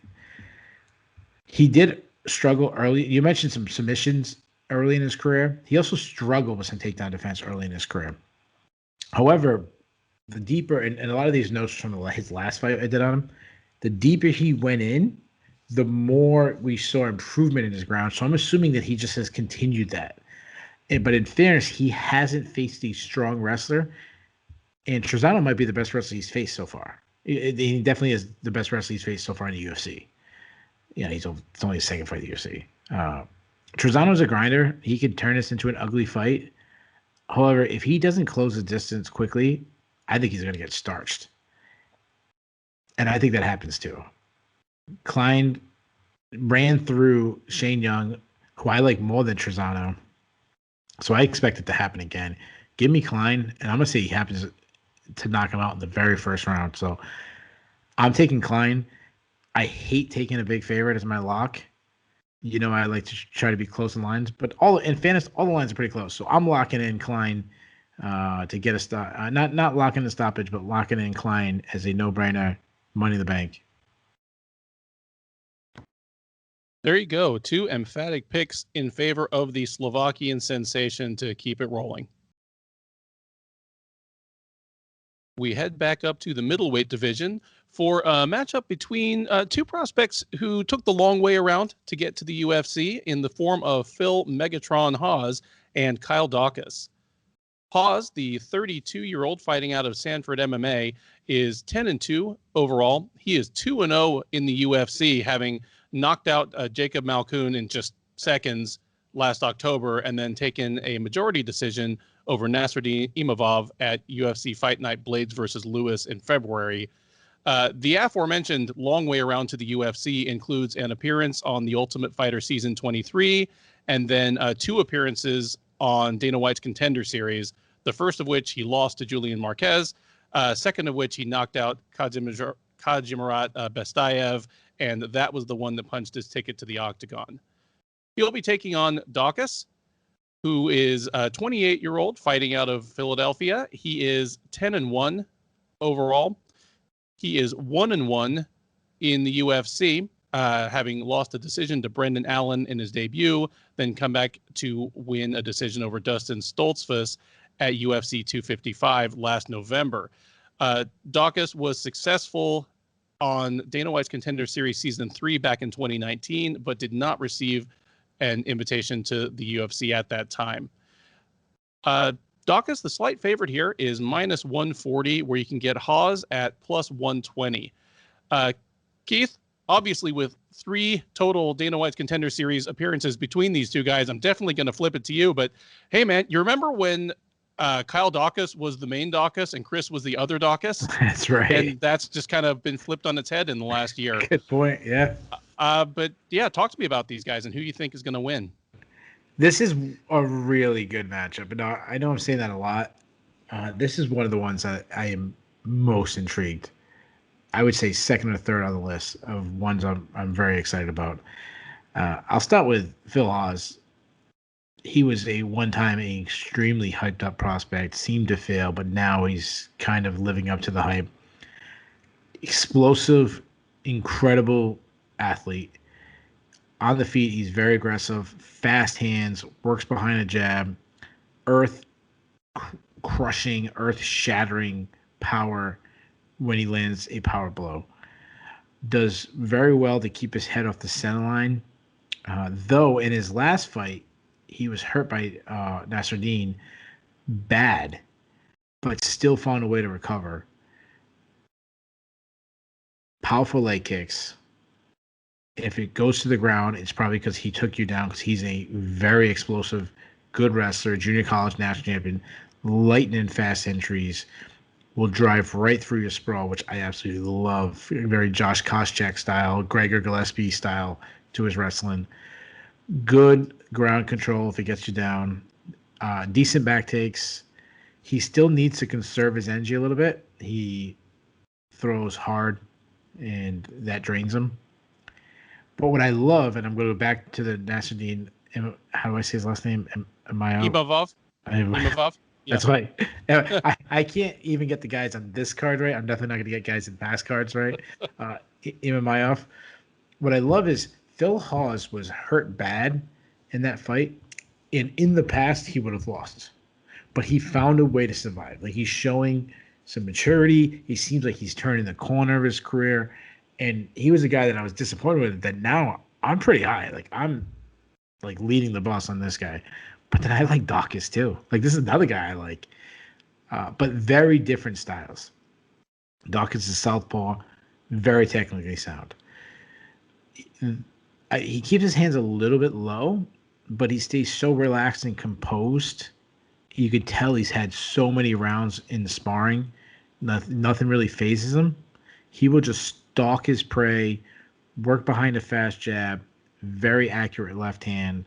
he did struggle early. You mentioned some submissions early in his career. He also struggled with some takedown defense early in his career. However, the deeper, and a lot of these notes from his last fight I did on him, the deeper he went in, the more we saw improvement in his ground. So I'm assuming that he just has continued that. But in fairness, he hasn't faced a strong wrestler, and Trizano might be the best wrestler he's faced so far. He definitely is the best wrestler he's faced so far in the UFC. It's only his second fight in the UFC. Trizano's a grinder. He could turn this into an ugly fight. However, if he doesn't close the distance quickly, I think he's going to get starched. And I think that happens too. Klein ran through Shane Young, who I like more than Trizano. So I expect it to happen again. Give me Klein, and I'm gonna say he happens to knock him out in the very first round. So I'm taking Klein. I hate taking a big favorite as my lock. I like to try to be close in lines, but in fairness, all the lines are pretty close. So I'm locking in Klein to get a stop. Not locking the stoppage, but locking in Klein as a no-brainer, money in the bank. There you go. 2 emphatic picks in favor of the Slovakian sensation to keep it rolling. We head back up to the middleweight division for a matchup between two prospects who took the long way around to get to the UFC in the form of Phil Megatron Hawes and Kyle Daukaus. Hawes, the 32-year-old fighting out of Sanford MMA, is 10-2 overall. He is 2-0 in the UFC, having knocked out Jacob Malkoun in just seconds last October and then taken a majority decision over Nasruddin Imavov at UFC Fight Night Blades versus Lewis in February. The aforementioned long way around to the UFC includes an appearance on The Ultimate Fighter Season 23 and then 2 appearances on Dana White's Contender Series, the first of which he lost to Julian Marquez, second of which he knocked out Kadzimierat Bestayev, and that was the one that punched his ticket to the octagon. He'll be taking on Daukaus, who is a 28-year-old fighting out of Philadelphia. He is 10-1 overall. He is 1-1 in the UFC, having lost a decision to Brendan Allen in his debut, then come back to win a decision over Dustin Stoltzfus at UFC 255 last November. Daukaus was successful on Dana White's Contender Series Season 3 back in 2019, but did not receive an invitation to the UFC at that time. Daukaus, the slight favorite here, is minus 140, where you can get Hawes at plus 120. Keith, obviously with 3 total Dana White's Contender Series appearances between these two guys, I'm definitely going to flip it to you. But hey, man, you remember when Kyle Daukaus was the main Daukaus and Chris was the other Daukaus? That's right. And that's just kind of been flipped on its head in the last year. Good point. Yeah. But yeah, talk to me about these guys and who you think is going to win. This is a really good matchup. And I know I'm saying that a lot. This is one of the ones that I am most intrigued. I would say second or third on the list of ones I'm very excited about. I'll start with Phil Hawes. He was a one-time extremely hyped up prospect, seemed to fail, but now he's kind of living up to the hype. Explosive, incredible athlete. On the feet, he's very aggressive, fast hands, works behind a jab, earth-crushing, earth-shattering power when he lands a power blow. Does very well to keep his head off the center line. Though in his last fight, he was hurt by Nasruddin bad, but still found a way to recover. Powerful leg kicks. If it goes to the ground, it's probably because he took you down, because he's a very explosive, good wrestler, junior college national champion, lightning fast entries, will drive right through your sprawl, which I absolutely love. Very Josh Koscheck style, Gregor Gillespie style to his wrestling. Good ground control if he gets you down. Decent back takes. He still needs to conserve his energy a little bit. He throws hard, and that drains him. But what I love, and I'm going to go back to the Nasruddin, how do I say his last name? Imavov? Imavov? That's right. I can't even get the guys on this card right. I'm definitely not going to get guys in past cards right. Imavov. What I love is Phil Hawes was hurt bad in that fight, and in the past he would have lost, but he found a way to survive. Like, he's showing some maturity. He seems like he's turning the corner of his career, and he was a guy that I was disappointed with. That now I'm pretty high. Like, I'm like leading the bus on this guy, but then I like Daukaus too. Like, this is another guy I like, but very different styles. Daukaus is southpaw, very technically sound. He keeps his hands a little bit low, but he stays so relaxed and composed. You could tell he's had so many rounds in the sparring. Nothing really phases him. He will just stalk his prey, work behind a fast jab, very accurate left hand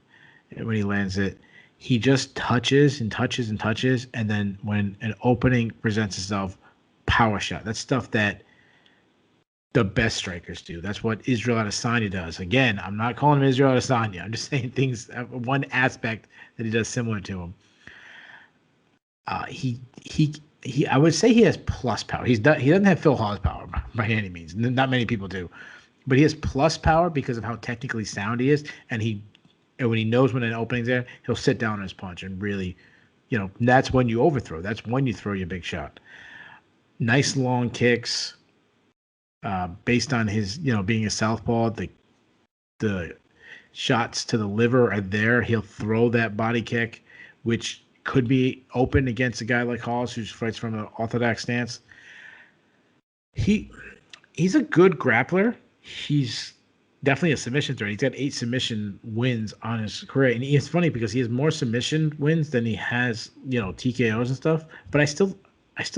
when he lands it. he just touches and touches and touches, and then when an opening presents itself, power shot. That's stuff that the best strikers do. That's what Israel Adesanya does. Again, I'm not calling him Israel Adesanya. I'm just saying things, one aspect that he does similar to him. He. I would say he has plus power. He doesn't have Phil Hawes power by any means. Not many people do, but he has plus power because of how technically sound he is, and when he knows when an opening's there, he'll sit down on his punch and really, that's when you overthrow. That's when you throw your big shot. Nice long kicks, based on his, being a southpaw. The shots to the liver are there. He'll throw that body kick, which could be open against a guy like Hawes who fights from an orthodox stance. He's a good grappler. He's definitely a submission threat. He's got 8 submission wins on his career. And it's funny because he has more submission wins than he has, TKOs and stuff. But I still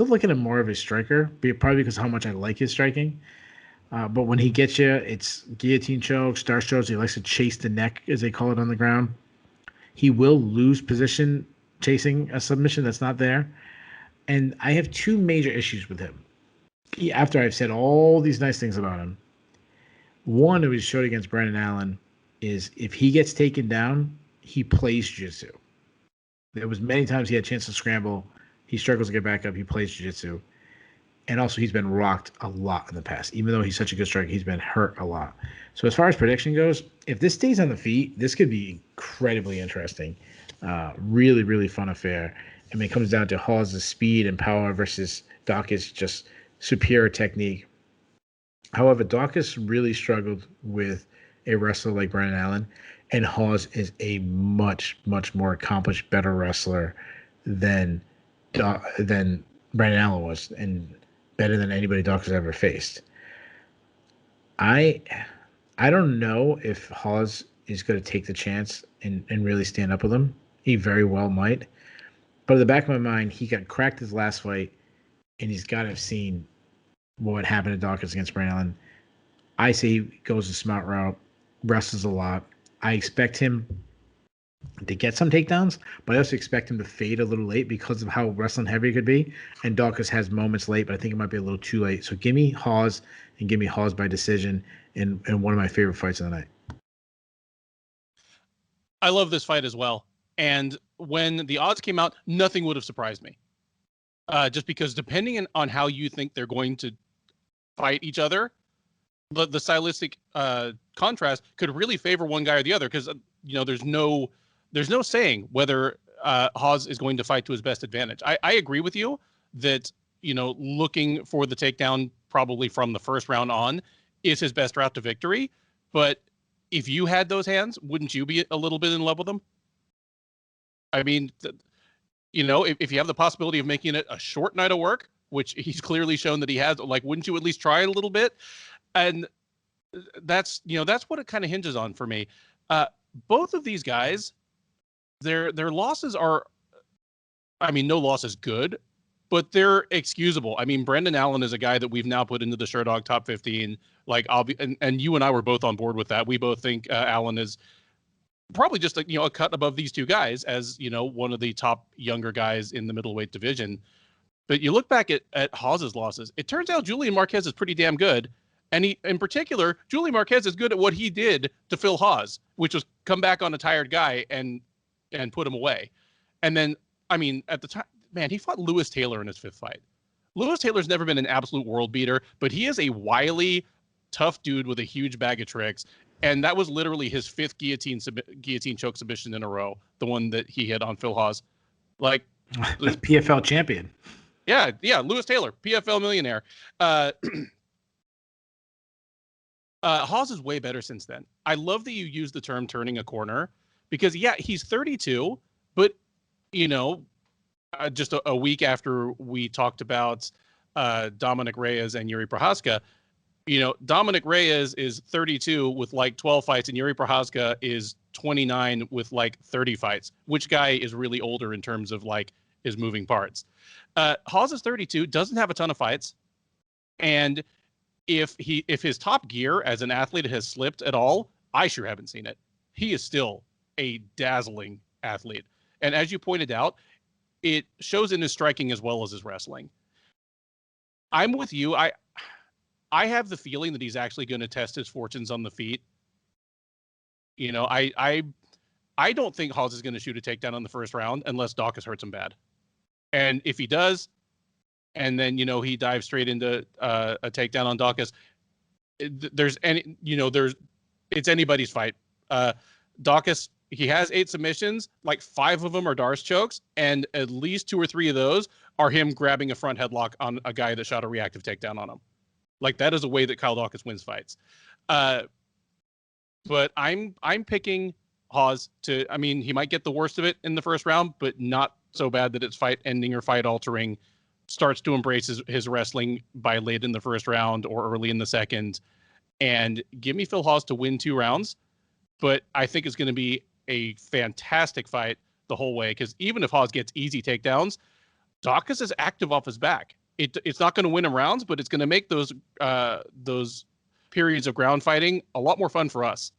look at him more of a striker, probably because of how much I like his striking. But when he gets you, it's guillotine choke, star strokes. He likes to chase the neck, as they call it on the ground. He will lose position chasing a submission that's not there. And I have 2 major issues with him. After I've said all these nice things about him, one, it was showed against Brandon Allen, is if he gets taken down, he plays jiu-jitsu. There was many times he had a chance to scramble. He struggles to get back up. He plays jiu-jitsu. And also, he's been rocked a lot in the past. Even though he's such a good striker, he's been hurt a lot. So as far as prediction goes, if this stays on the feet, this could be incredibly interesting. Really, really fun affair. I mean, it comes down to Hawes' speed and power versus Daukaus' just superior technique. However, Daukaus really struggled with a wrestler like Brandon Allen, and Hawes is a much, much more accomplished, better wrestler than Brandon Allen was, and better than anybody Daukaus ever faced. I don't know if Hawes is going to take the chance and really stand up with him. He very well might. But in the back of my mind, he got cracked his last fight, and he's got to have seen what happened to Daukaus against Brandon Allen. I say he goes the smart route, wrestles a lot. I expect him to get some takedowns, but I also expect him to fade a little late because of how wrestling heavy it could be. And Daukaus has moments late, but I think it might be a little too late. So give me Hawes, and give me Hawes by decision in one of my favorite fights of the night. I love this fight as well. And when the odds came out, nothing would have surprised me. Just because depending on how you think they're going to fight each other, the stylistic contrast could really favor one guy or the other. Because there's no saying whether Hawes is going to fight to his best advantage. I agree with you that looking for the takedown probably from the first round on is his best route to victory. But if you had those hands, wouldn't you be a little bit in love with them? I mean, if you have the possibility of making it a short night of work, which he's clearly shown that he has, wouldn't you at least try it a little bit? And that's what it kind of hinges on for me. Both of these guys, their losses are, no loss is good, but they're excusable. I mean, Brandon Allen is a guy that we've now put into the Sherdog top 15. And you and I were both on board with that. We both think Allen is probably just a cut above these 2 guys as, one of the top younger guys in the middleweight division. But you look back at Hawes' losses, it turns out Julian Marquez is pretty damn good. And in particular, Julian Marquez is good at what he did to Phil Hawes, which was come back on a tired guy and put him away. And then, at the time, man, he fought Lewis Taylor in his 5th fight. Lewis Taylor's never been an absolute world beater, but he is a wily, tough dude with a huge bag of tricks. And that was literally his 5th guillotine choke submission in a row, the one that he had on Phil Hawes. That's PFL champion. Yeah, Lewis Taylor, PFL millionaire. Hawes is way better since then. I love that you use the term turning a corner because, he's 32, but, just a week after we talked about Dominic Reyes and Yuri Prochazka, Dominic Reyes is 32 with 12 fights, and Yuri Prochazka is 29 with 30 fights. Which guy is really older in terms of his moving parts? Hawes is 32, doesn't have a ton of fights, and if his top gear as an athlete has slipped at all, I sure haven't seen it. He is still a dazzling athlete. And as you pointed out, it shows in his striking as well as his wrestling. I'm with you. I have the feeling that he's actually going to test his fortunes on the feet. You know, I don't think Hawes is going to shoot a takedown on the first round unless Daukaus hurts him bad. And if he does, and then, you know, he dives straight into a takedown on Daukaus, it's anybody's fight. Daukaus, he has 8 submissions, like 5 of them are Darce chokes, and at least 2 or 3 of those are him grabbing a front headlock on a guy that shot a reactive takedown on him. Like, that is a way that Kyle Daukaus wins fights. But I'm picking Hawes to, I mean, he might get the worst of it in the first round, but not so bad that it's fight ending or fight altering. Starts to embrace his wrestling by late in the first round or early in the second. And give me Phil Hawes to win 2 rounds. But I think it's going to be a fantastic fight the whole way, because even if Hawes gets easy takedowns, Daukaus is active off his back. It's not going to win him rounds, but it's going to make those periods of ground fighting a lot more fun for us.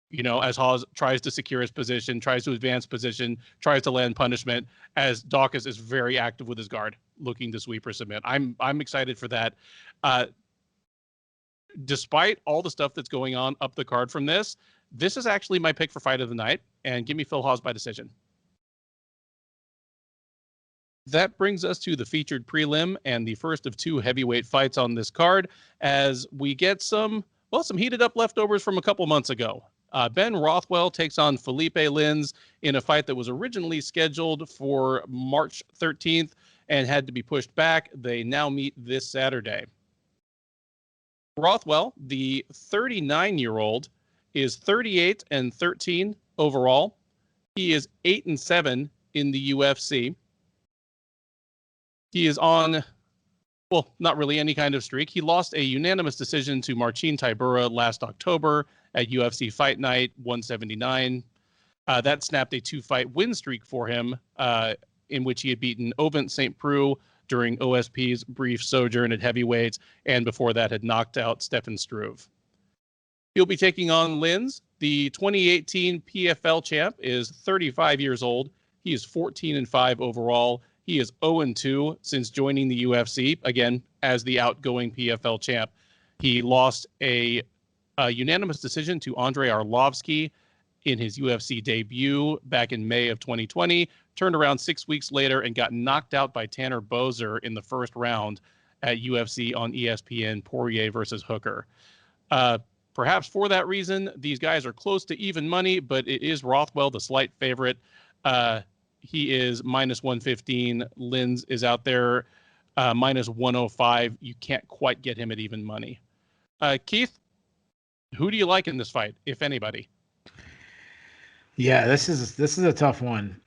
You know, as Hawes tries to secure his position, tries to advance position, tries to land punishment, as Daukaus is very active with his guard, looking to sweep or submit. I'm excited for that. Despite all the stuff that's going on up the card from this is actually my pick for fight of the night, and give me Phil Hawes by decision. That brings us to the featured prelim and the first of 2 heavyweight fights on this card, as we get some heated up leftovers from a couple months ago. Ben Rothwell takes on Philipe Lins in a fight that was originally scheduled for March 13th and had to be pushed back. They now meet this Saturday. Rothwell, the 39-year-old, is 38-13 overall. He is 8-7 in the UFC. He is on, well, not really any kind of streak. He lost a unanimous decision to Marcin Tybura last October at UFC Fight Night 179. That snapped a 2-fight win streak for him, in which he had beaten Ovent St. Preux during OSP's brief sojourn at heavyweights, and before that had knocked out Stefan Struve. He'll be taking on Lins. The 2018 PFL champ is 35 years old. He is 14-5 overall. He is 0-2 since joining the UFC, again, as the outgoing PFL champ. He lost a unanimous decision to Andrei Arlovsky in his UFC debut back in May of 2020, turned around 6 weeks later and got knocked out by Tanner Boser in the first round at UFC on ESPN, Poirier versus Hooker. Perhaps for that reason, these guys are close to even money, but it is Rothwell, the slight favorite. He is -115. Lins is out there -105. You can't quite get him at even money. Keith, who do you like in this fight, if anybody? Yeah, this is a tough one.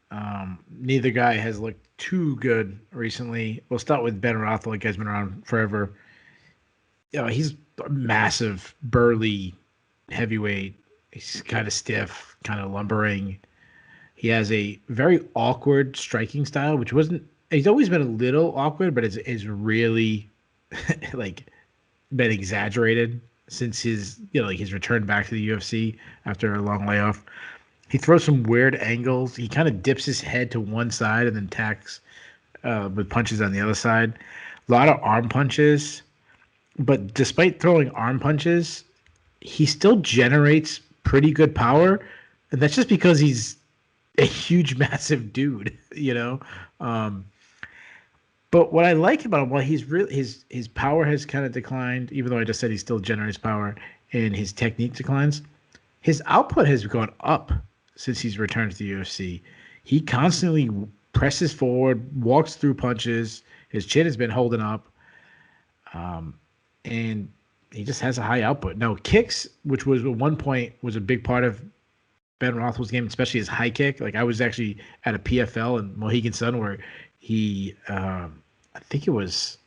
Neither guy has looked too good recently. We'll start with Ben Rothwell. The guy's been around forever. You know, he's a massive, burly heavyweight. He's kind of stiff, kind of lumbering. He has a very awkward striking style, which wasn't. He's always been a little awkward, but it's really like been exaggerated since his return back to the UFC after a long layoff. He throws some weird angles. He kind of dips his head to one side and then attacks with punches on the other side. A lot of arm punches. But despite throwing arm punches, he still generates pretty good power. And that's just because he's a huge, massive dude, you know? But what I like about him, while he's really his power has kind of declined, even though I just said he still generates power, and his technique declines, his output has gone up since he's returned to the UFC. He constantly presses forward, walks through punches. His chin has been holding up. And he just has a high output. Now, kicks, which was at one point was a big part of Ben Rothwell's game, especially his high kick. Like, I was actually at a PFL in Mohegan Sun where he, I think it was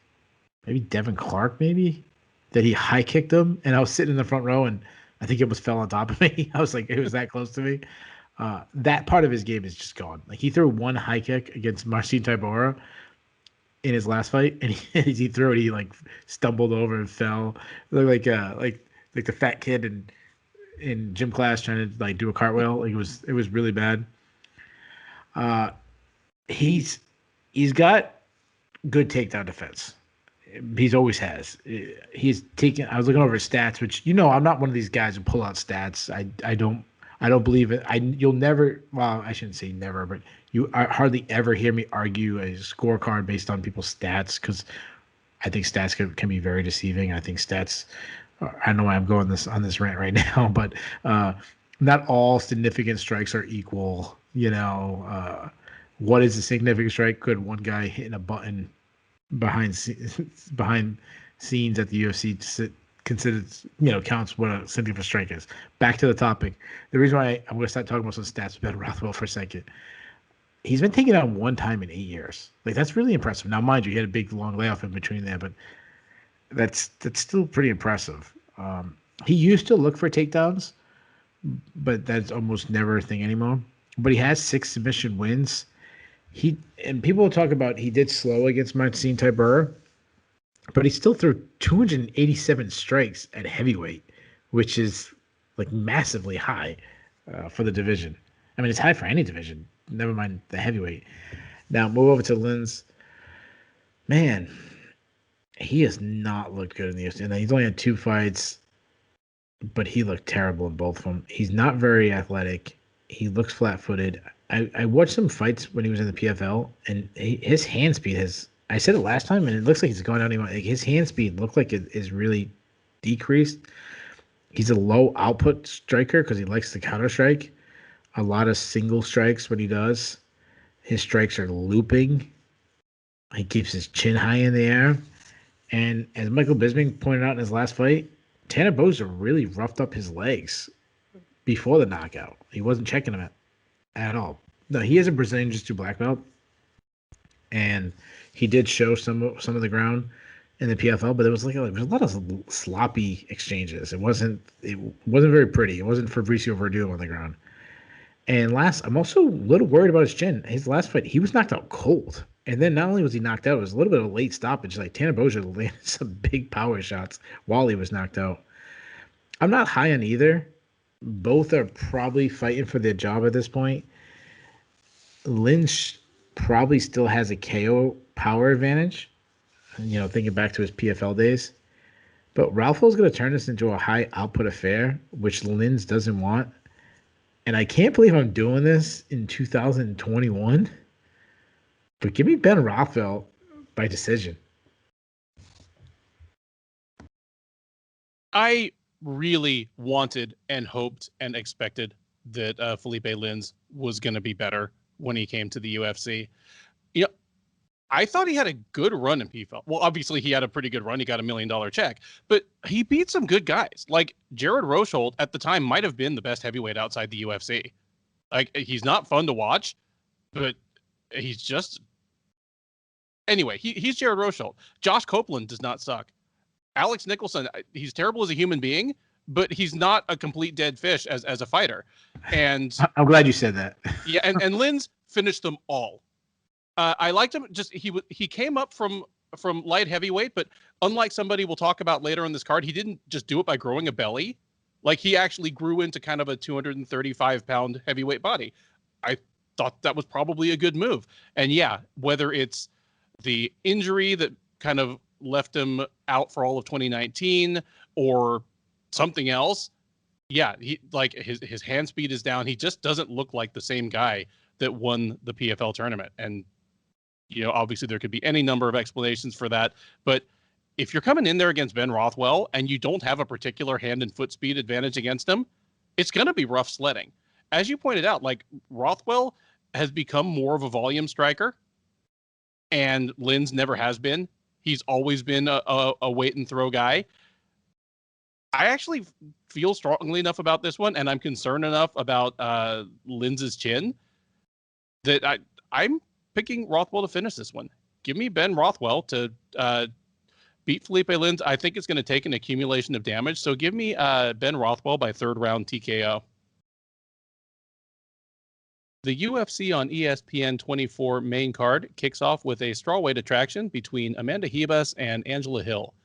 maybe Devin Clark, that he high kicked him. And I was sitting in the front row, and I think it almost fell on top of me. I was like, it was that close to me. That part of his game is just gone. Like, he threw one high kick against Marcin Tybura in his last fight, and he threw it. He like stumbled over and fell. It looked like the fat kid in gym class trying to like do a cartwheel. Like, it was really bad. Uh, he's got good takedown defense. He's always has. He's taken. I was looking over his stats, which I'm not one of these guys who pull out stats. I don't believe it. You'll never. Well, I shouldn't say never, but you hardly ever hear me argue a scorecard based on people's stats because I think stats can be very deceiving. I think stats. I don't know why I'm going on this rant right now, but not all significant strikes are equal. What is a significant strike? Could one guy hitting a button behind scenes at the UFC considered counts what a significant strike is. Back to the topic. The reason why I'm going to start talking about some stats with Ben Rothwell for a second. He's been taken out one time in 8 years. Like that's really impressive. Now, mind you, he had a big long layoff in between there, but that's still pretty impressive. He used to look for takedowns, but that's almost never a thing anymore. But he has 6 submission wins. And people will talk about he did slow against Marcin Tybura, but he still threw 287 strikes at heavyweight, which is like massively high for the division. I mean, it's high for any division. Never mind the heavyweight. Now move over to Linz. Man, he has not looked good in the UFC. And he's only had 2 fights, but he looked terrible in both of them. He's not very athletic. He looks flat-footed. I watched some fights when he was in the PFL, and his hand speed has. I said it last time, and it looks like he's going down. Like his hand speed looked like it is really decreased. He's a low output striker because he likes to counter strike. A lot of single strikes when he does. His strikes are looping. He keeps his chin high in the air. And as Michael Bisping pointed out in his last fight, Tanner Boser really roughed up his legs before the knockout. He wasn't checking him at all. No, he is a Brazilian Jiu-Jitsu black belt, and he did show some of the ground in the PFL, but there was a lot of sloppy exchanges. It wasn't very pretty. It wasn't Fabricio Verdum on the ground. And I'm also a little worried about his chin. His last fight, he was knocked out cold. And then not only was he knocked out, it was a little bit of a late stoppage. Like Tanner Boser landed some big power shots while he was knocked out. I'm not high on either. Both are probably fighting for their job at this point. Lynch probably still has a KO power advantage, thinking back to his PFL days. But Ralpho's going to turn this into a high output affair, which Linz doesn't want. And I can't believe I'm doing this in 2021. But give me Ben Rothwell by decision. I really wanted and hoped and expected that Philipe Linz was going to be better when he came to the UFC. I thought he had a good run in PFL. Well, obviously he had a pretty good run. He got $1 million check, but he beat some good guys. Like Jared Rosholt at the time might have been the best heavyweight outside the UFC. Like he's not fun to watch, but he's just anyway. He's Jared Rosholt. Josh Copeland does not suck. Alex Nicholson, he's terrible as a human being, but he's not a complete dead fish as a fighter. And I'm glad you said that. Yeah, and Linz finished them all. I liked him. Just he came up from light heavyweight, but unlike somebody we'll talk about later on this card, he didn't just do it by growing a belly. Like he actually grew into kind of a 235-pound heavyweight body. I thought that was probably a good move. And yeah, whether it's the injury that kind of left him out for all of 2019 or something else, yeah, his hand speed is down. He just doesn't look like the same guy that won the PFL tournament. And obviously there could be any number of explanations for that, but if you're coming in there against Ben Rothwell and you don't have a particular hand and foot speed advantage against him, it's going to be rough sledding. As you pointed out, like Rothwell has become more of a volume striker, and Linz never has been. He's always been a wait and throw guy. I actually feel strongly enough about this one, and I'm concerned enough about Linz's chin that I'm picking Rothwell to finish this one. Give me Ben Rothwell to beat Philipe Linz. I think it's going to take an accumulation of damage, so give me Ben Rothwell by 3rd round TKO. The UFC on ESPN 24 main card kicks off with a strawweight attraction between Amanda Ribas and Angela Hill.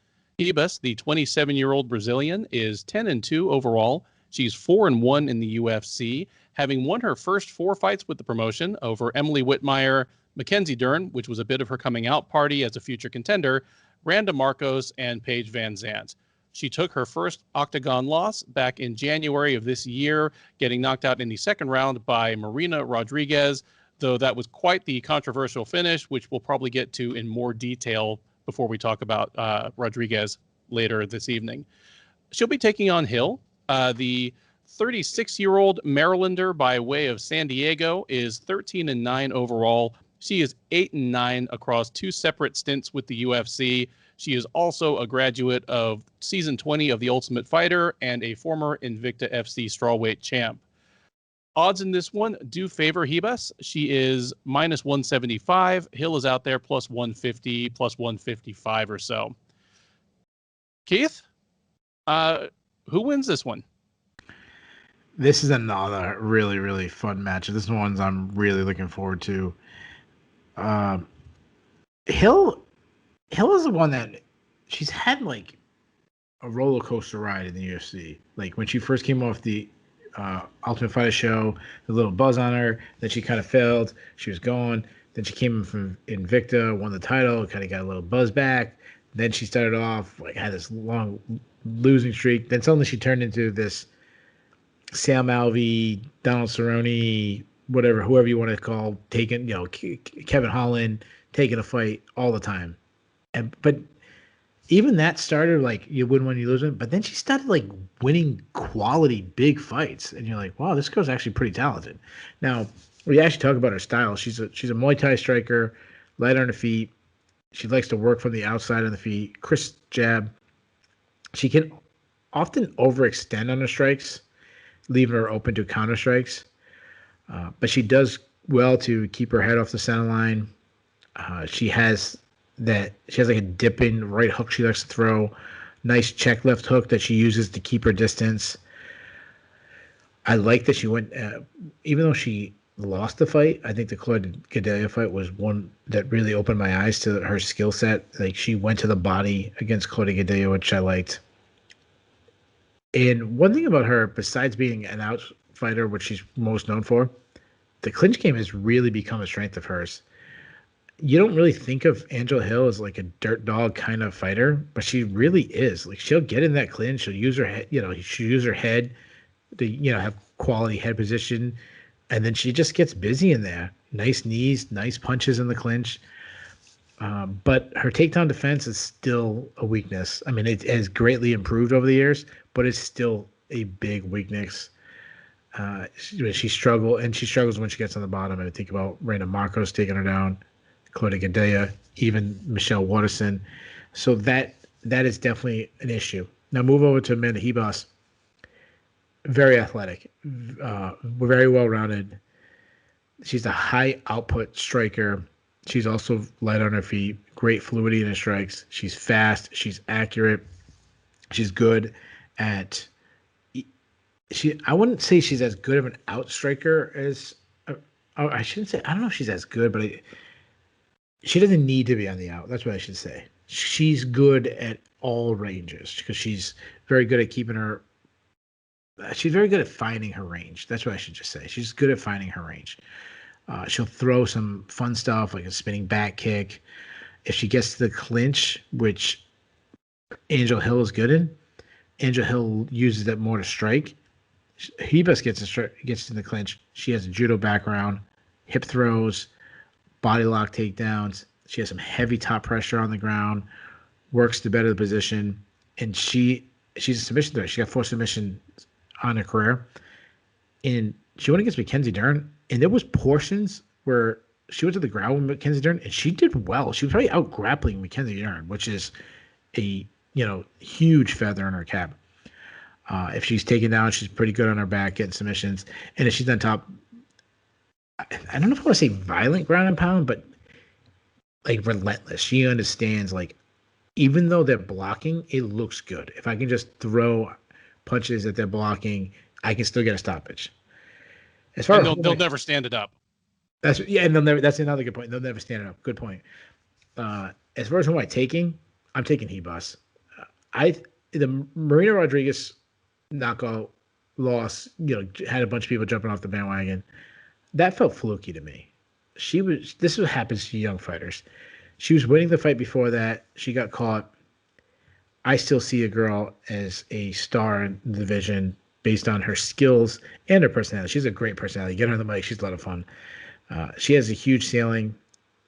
Ribas, the 27-year-old Brazilian, is 10-2 overall She's 4-1 in the UFC, having won her first 4 fights with the promotion over Emily Whitmire, Mackenzie Dern, which was a bit of her coming out party as a future contender, Randa Marcos, and Paige Van Zandt. She took her first octagon loss back in January of this year, getting knocked out in the second round by Marina Rodriguez, though that was quite the controversial finish, which we'll probably get to in more detail before we talk about Rodriguez later this evening. She'll be taking on Hill. The 36-year-old Marylander by way of San Diego is 13-9 overall. She is 8-9 across 2 separate stints with the UFC. She is also a graduate of season 20 of The Ultimate Fighter and a former Invicta FC strawweight champ. Odds in this one do favor Ribas. She is minus 175. Hill is out there plus 150, plus 155 or so. Keith, who wins this one? This is another really, really fun match. This is one I'm really looking forward to. Hill is the one that she's had like a roller coaster ride in the UFC. Like when she first came off the Ultimate Fighter show, the little buzz on her, then she kind of failed. She was gone. Then she came in from Invicta, won the title, kind of got a little buzz back. Then she started off like had this long losing streak. Then suddenly she turned into this Sam Alvey, Donald Cerrone, whatever, whoever you want to call, taking, Kevin Holland, taking a fight all the time. But even that started like you win when you lose it, but then she started like winning quality big fights, and you're like, wow, this girl's actually pretty talented. Now we actually talk about her style. She's a Muay Thai striker, light on her feet. She likes to work from the outside of the feet, crisp jab. She can often overextend on her strikes, leaving her open to counter strikes. But she does well to keep her head off the center line. She has like a dipping right hook she likes to throw. Nice check left hook that she uses to keep her distance. I like that she went, even though she lost the fight, I think the Claudia Gadelha fight was one that really opened my eyes to her skill set. Like she went to the body against Claudia Gadelha, which I liked. And one thing about her, besides being an out fighter, which she's most known for, the clinch game has really become a strength of hers. You don't really think of Angela Hill as like a dirt dog kind of fighter, but she really is. Like she'll get in that clinch, she'll use her head, she'll use her head to, have quality head position, and then she just gets busy in there. Nice knees, nice punches in the clinch. But her takedown defense is still a weakness. I mean, it has greatly improved over the years, but it's still a big weakness. She struggles when she gets on the bottom. And I think about Randa Marcos taking her down, Claudia Gadelha, even Michelle Waterson. So that is definitely an issue. Now move over to Amanda Ribas. Very athletic, very well-rounded. She's a high output striker. She's also light on her feet, great fluidity in her strikes. She's fast. She's accurate. She's good at. I wouldn't say she's as good of an out striker as. I shouldn't say. I don't know if she's as good, but she doesn't need to be on the out. That's what I should say. She's good at all ranges because she's very good at keeping her. She's very good at finding her range. That's what I should just say. She's good at finding her range. She'll throw some fun stuff like a spinning back kick. If she gets to the clinch, which Angel Hill is good in, Angel Hill uses that more to strike. Ribas gets in the clinch. She has a judo background, hip throws, body lock takedowns. She has some heavy top pressure on the ground, works to better the position, and she's a submission threat. She got 4 submissions on her career, and she went against Mackenzie Dern, and there was portions where she went to the ground with Mackenzie Dern, and she did well. She was probably out grappling Mackenzie Dern, which is a huge feather in her cap. If she's taken down, she's pretty good on her back, getting submissions, and if she's on top, I don't know if I want to say violent ground and pound, but like relentless. She understands, like, even though they're blocking, it looks good. If I can just throw punches that they're blocking, I can still get a stoppage. As far as they'll never stand it up. That's another good point. They'll never stand it up. Good point. As far as who I'm taking Ribas. The Marina Rodriguez knockout loss, had a bunch of people jumping off the bandwagon. That felt fluky to me. This is what happens to young fighters. She was winning the fight before that. She got caught. I still see a girl as a star in the division based on her skills and her personality. She's a great personality. Get her on the mic. She's a lot of fun. She has a huge ceiling.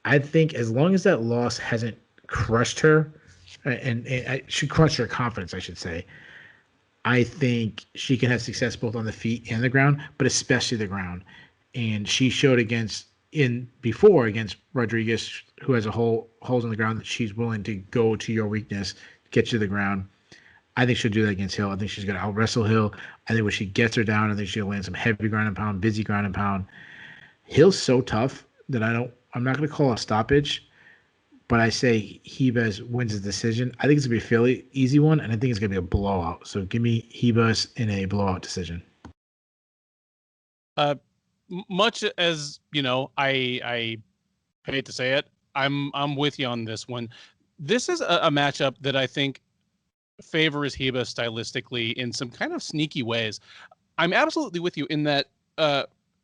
I think as long as that loss hasn't crushed her, and it should crush her confidence, I should say, I think she can have success both on the feet and the ground, but especially the ground. And she showed against Rodriguez, who has holes in the ground, that she's willing to go to your weakness, get you to the ground. I think she'll do that against Hill. I think she's going to out wrestle Hill. I think when she gets her down, I think she'll land some heavy ground and pound, busy ground and pound. Hill's so tough that I'm not going to call a stoppage, but I say Ribas wins the decision. I think it's going to be a fairly easy one, and I think it's going to be a blowout. So give me Ribas in a blowout decision. Much as I hate to say it, I'm with you on this one. This is a matchup that I think favors Ribas stylistically in some kind of sneaky ways. I'm absolutely with you in that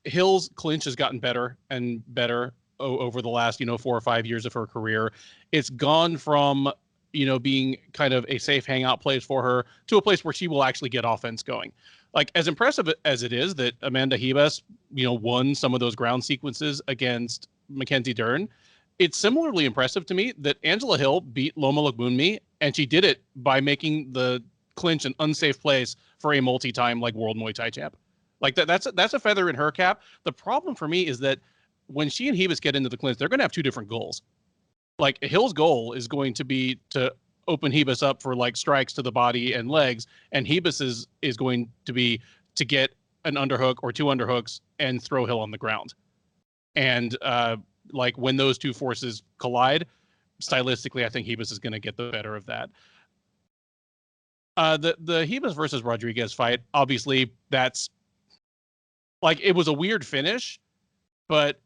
Hill's clinch has gotten better and better over the last 4 or 5 years of her career. It's gone from being kind of a safe hangout place for her to a place where she will actually get offense going. Like, as impressive as it is that Amanda Ribas won some of those ground sequences against Mackenzie Dern, it's similarly impressive to me that Angela Hill beat Loma Lookboonmee, and she did it by making the clinch an unsafe place for a multi-time world Muay Thai champ. Like that's a feather in her cap. The problem for me is that when she and Ribas get into the clinch, they're going to have two different goals. Like, Hill's goal is going to be to open Ribas up for strikes to the body and legs, and Ribas is going to be to get an underhook or two underhooks and throw Hill on the ground. And when those two forces collide, stylistically, I think Ribas is going to get the better of that. The Ribas versus Rodriguez fight, obviously, that's it was a weird finish, but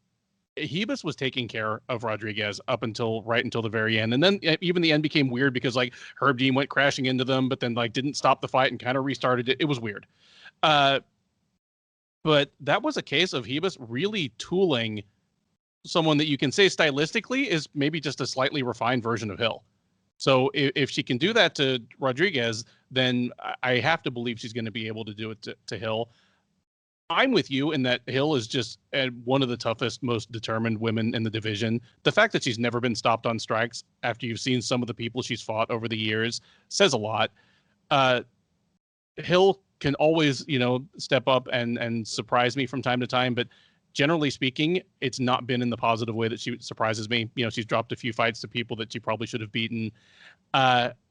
Ribas was taking care of Rodriguez right until the very end. And then even the end became weird because Herb Dean went crashing into them, but then didn't stop the fight and kind of restarted it. It was weird. But that was a case of Ribas really tooling someone that you can say stylistically is maybe just a slightly refined version of Hill. So if she can do that to Rodriguez, then I have to believe she's going to be able to do it to Hill. I'm with you in that Hill is just one of the toughest, most determined women in the division. The fact that she's never been stopped on strikes after you've seen some of the people she's fought over the years says a lot. Hill can always, step up and surprise me from time to time, but generally speaking, it's not been in the positive way that she surprises me. She's dropped a few fights to people that she probably should have beaten.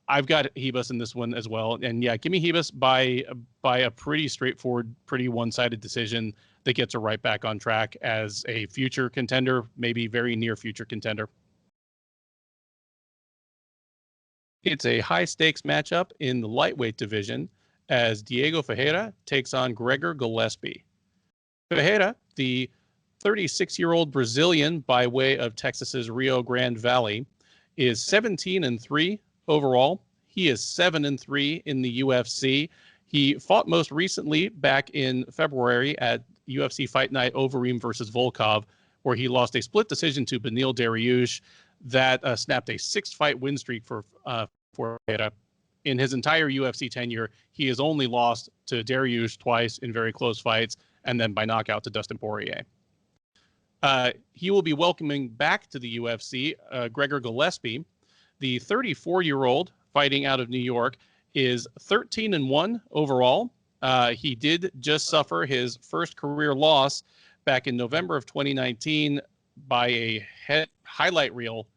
I've got Ribas in this one as well. And yeah, give me Ribas by a pretty straightforward, pretty one-sided decision that gets her right back on track as a future contender, maybe very near future contender. It's a high-stakes matchup in the lightweight division as Diego Ferreira takes on Gregor Gillespie. Ferreira, the 36-year-old Brazilian by way of Texas's Rio Grande Valley, is 17-3 overall. He is 7-3 in the UFC. He fought most recently back in February at UFC Fight Night Overeem versus Volkov, where he lost a split decision to Beneil Dariush that snapped a 6-fight win streak for Ferreira. In his entire UFC tenure, he has only lost to Dariush twice in very close fights, and then by knockout to Dustin Poirier. He will be welcoming back to the UFC Gregor Gillespie. The 34-year-old fighting out of New York is 13-1 overall. He did just suffer his first career loss back in November of 2019 by a highlight reel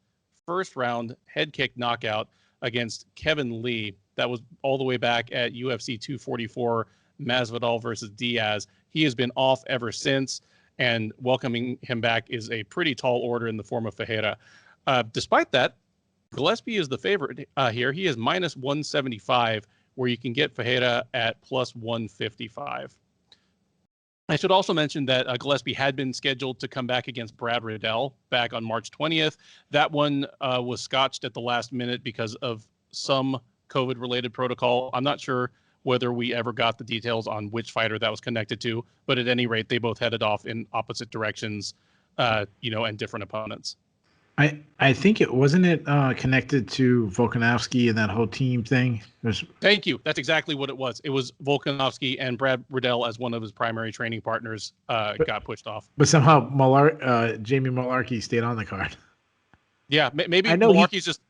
first round head kick knockout against Kevin Lee. That was all the way back at UFC 244, Masvidal versus Diaz. He has been off ever since, and welcoming him back is a pretty tall order in the form of Ferreira. Despite that, Gillespie is the favorite here. He is minus 175, where you can get Ferreira at plus 155. I should also mention that Gillespie had been scheduled to come back against Brad Riddell back on March 20th. That one was scotched at the last minute because of some COVID-related protocol. I'm not sure whether we ever got the details on which fighter that was connected to. But at any rate, they both headed off in opposite directions, and different opponents. I think it wasn't connected to Volkanovski and that whole team thing. Thank you. That's exactly what it was. It was Volkanovski and Brad Riddell as one of his primary training partners got pushed off. But somehow Jamie Malarkey stayed on the card. Yeah, maybe Malarkey's just.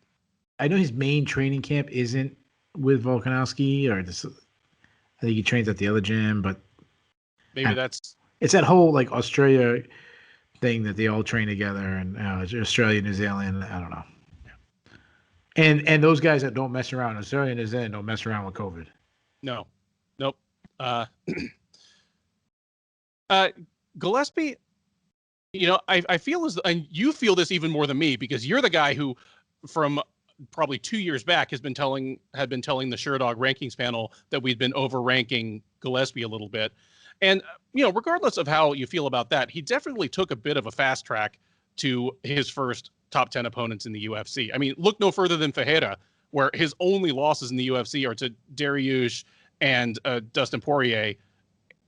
I know his main training camp isn't with Volkanovski, or this. I think he trains at the other gym, but maybe it's that whole like Australia thing that they all train together, and Australia, New Zealand. I don't know. And those guys that don't mess around, Australia and New Zealand don't mess around with COVID. No, nope. Gillespie, I feel and you feel this even more than me, because you're the guy who, from probably 2 years back, had been telling the SureDog rankings panel that we'd been over-ranking Gillespie a little bit. And, regardless of how you feel about that, he definitely took a bit of a fast track to his first top 10 opponents in the UFC. I mean, look no further than Ferreira, where his only losses in the UFC are to Dariush and Dustin Poirier.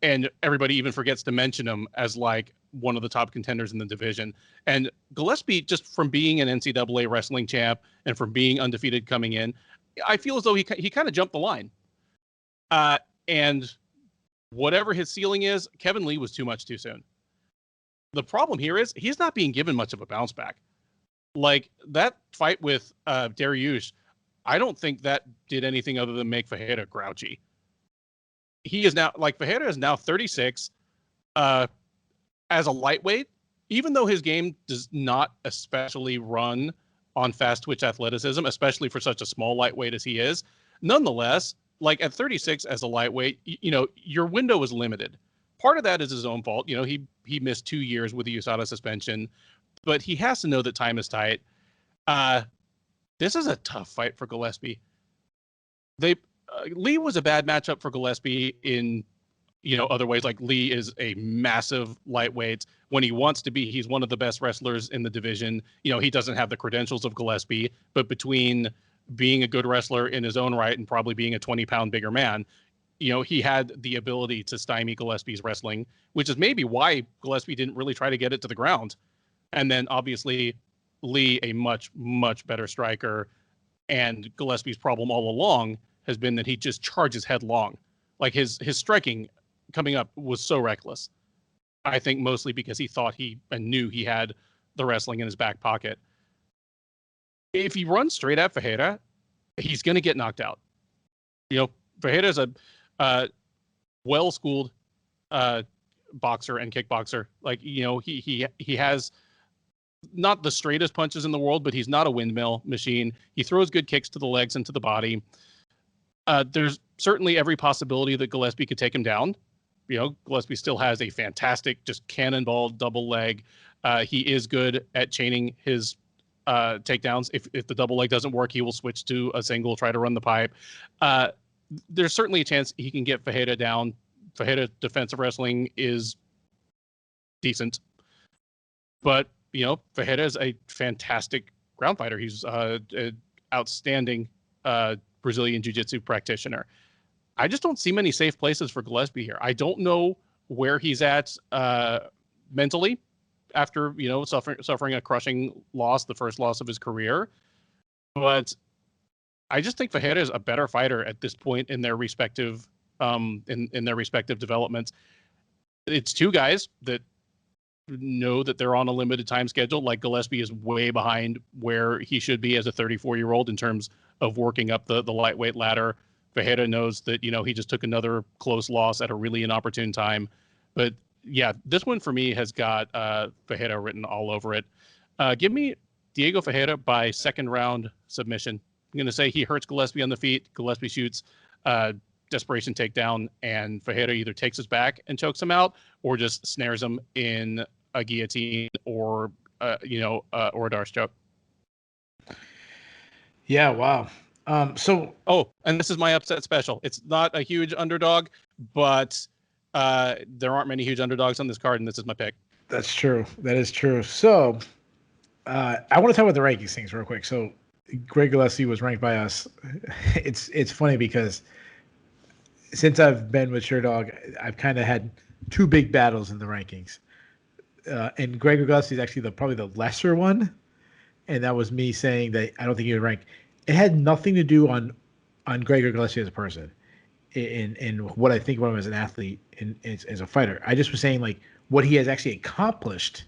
And everybody even forgets to mention him as like one of the top contenders in the division. And Gillespie, just from being an NCAA wrestling champ and from being undefeated coming in, I feel as though he kind of jumped the line. And whatever his ceiling is, Kevin Lee was too much too soon. The problem here is he's not being given much of a bounce back. Like that fight with Dariush, I don't think that did anything other than make Ferreira grouchy. He is now, Ferreira is now 36 as a lightweight, even though his game does not especially run on fast twitch athleticism, especially for such a small lightweight as he is. Nonetheless, at 36 as a lightweight, your window is limited. Part of that is his own fault. He missed 2 years with the USADA suspension, but he has to know that time is tight. This is a tough fight for Gillespie. Lee was a bad matchup for Gillespie in, other ways. Like Lee is a massive lightweight. When he wants to be, he's one of the best wrestlers in the division. He doesn't have the credentials of Gillespie, but between being a good wrestler in his own right and probably being a 20-pound bigger man, he had the ability to stymie Gillespie's wrestling, which is maybe why Gillespie didn't really try to get it to the ground. And then obviously Lee, a much, much better striker, and Gillespie's problem all along has been that he just charges headlong. Like his striking coming up was so reckless. I think mostly because he thought and knew he had the wrestling in his back pocket. If he runs straight at Ferreira, he's going to get knocked out. Ferreira's a well-schooled boxer and kickboxer. He has not the straightest punches in the world, but he's not a windmill machine. He throws good kicks to the legs and to the body. There's certainly every possibility that Gillespie could take him down. Gillespie still has a fantastic, just cannonball double leg. He is good at chaining his takedowns. If the double leg doesn't work, he will switch to a single, try to run the pipe. There's certainly a chance he can get Ferreira down. Ferreira's defensive wrestling is decent. But, Ferreira is a fantastic ground fighter. He's an outstanding Brazilian Jiu-Jitsu practitioner. I just don't see many safe places for Gillespie here. I don't know where he's at mentally after, suffering a crushing loss, the first loss of his career. But I just think Ferreira is a better fighter at this point in their respective in their respective developments. It's two guys that know that they're on a limited time schedule. Like Gillespie is way behind where he should be as a 34-year-old in terms of working up the lightweight ladder. Ferreira knows that, he just took another close loss at a really inopportune time. But yeah, this one for me has got Ferreira written all over it. Give me Diego Ferreira by second round submission. I'm going to say he hurts Gillespie on the feet. Gillespie shoots desperation takedown, and Ferreira either takes his back and chokes him out, or just snares him in a guillotine or a Darce choke. Yeah, wow. And this is my upset special. It's not a huge underdog, but there aren't many huge underdogs on this card, and this is my pick. That's true. That is true. So I want to talk about the rankings things real quick. So Greg Gillespie was ranked by us. It's funny because since I've been with Sherdog, I've kind of had two big battles in the rankings. And Gregor Gillespie is actually probably the lesser one. And that was me saying that I don't think he would rank. It had nothing to do on Gregor Gillespie as a person in what I think of him as an athlete and as a fighter. I just was saying like what he has actually accomplished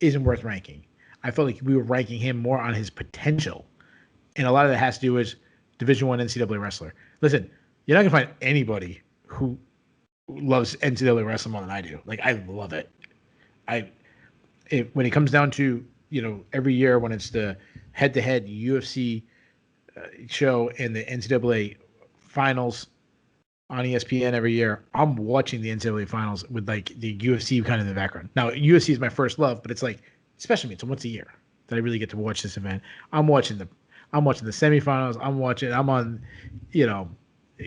isn't worth ranking. I felt like we were ranking him more on his potential. And a lot of that has to do with Division I NCAA wrestler. Listen, you're not going to find anybody who loves NCAA wrestling more than I do. Like, I love it. When it comes down to, every year when it's the head-to-head UFC show and the NCAA finals on ESPN every year, I'm watching the NCAA finals with, like, the UFC kind of in the background. Now, UFC is my first love, but it's like, especially me, it's once a year that I really get to watch this event. I'm watching the semifinals. I'm on,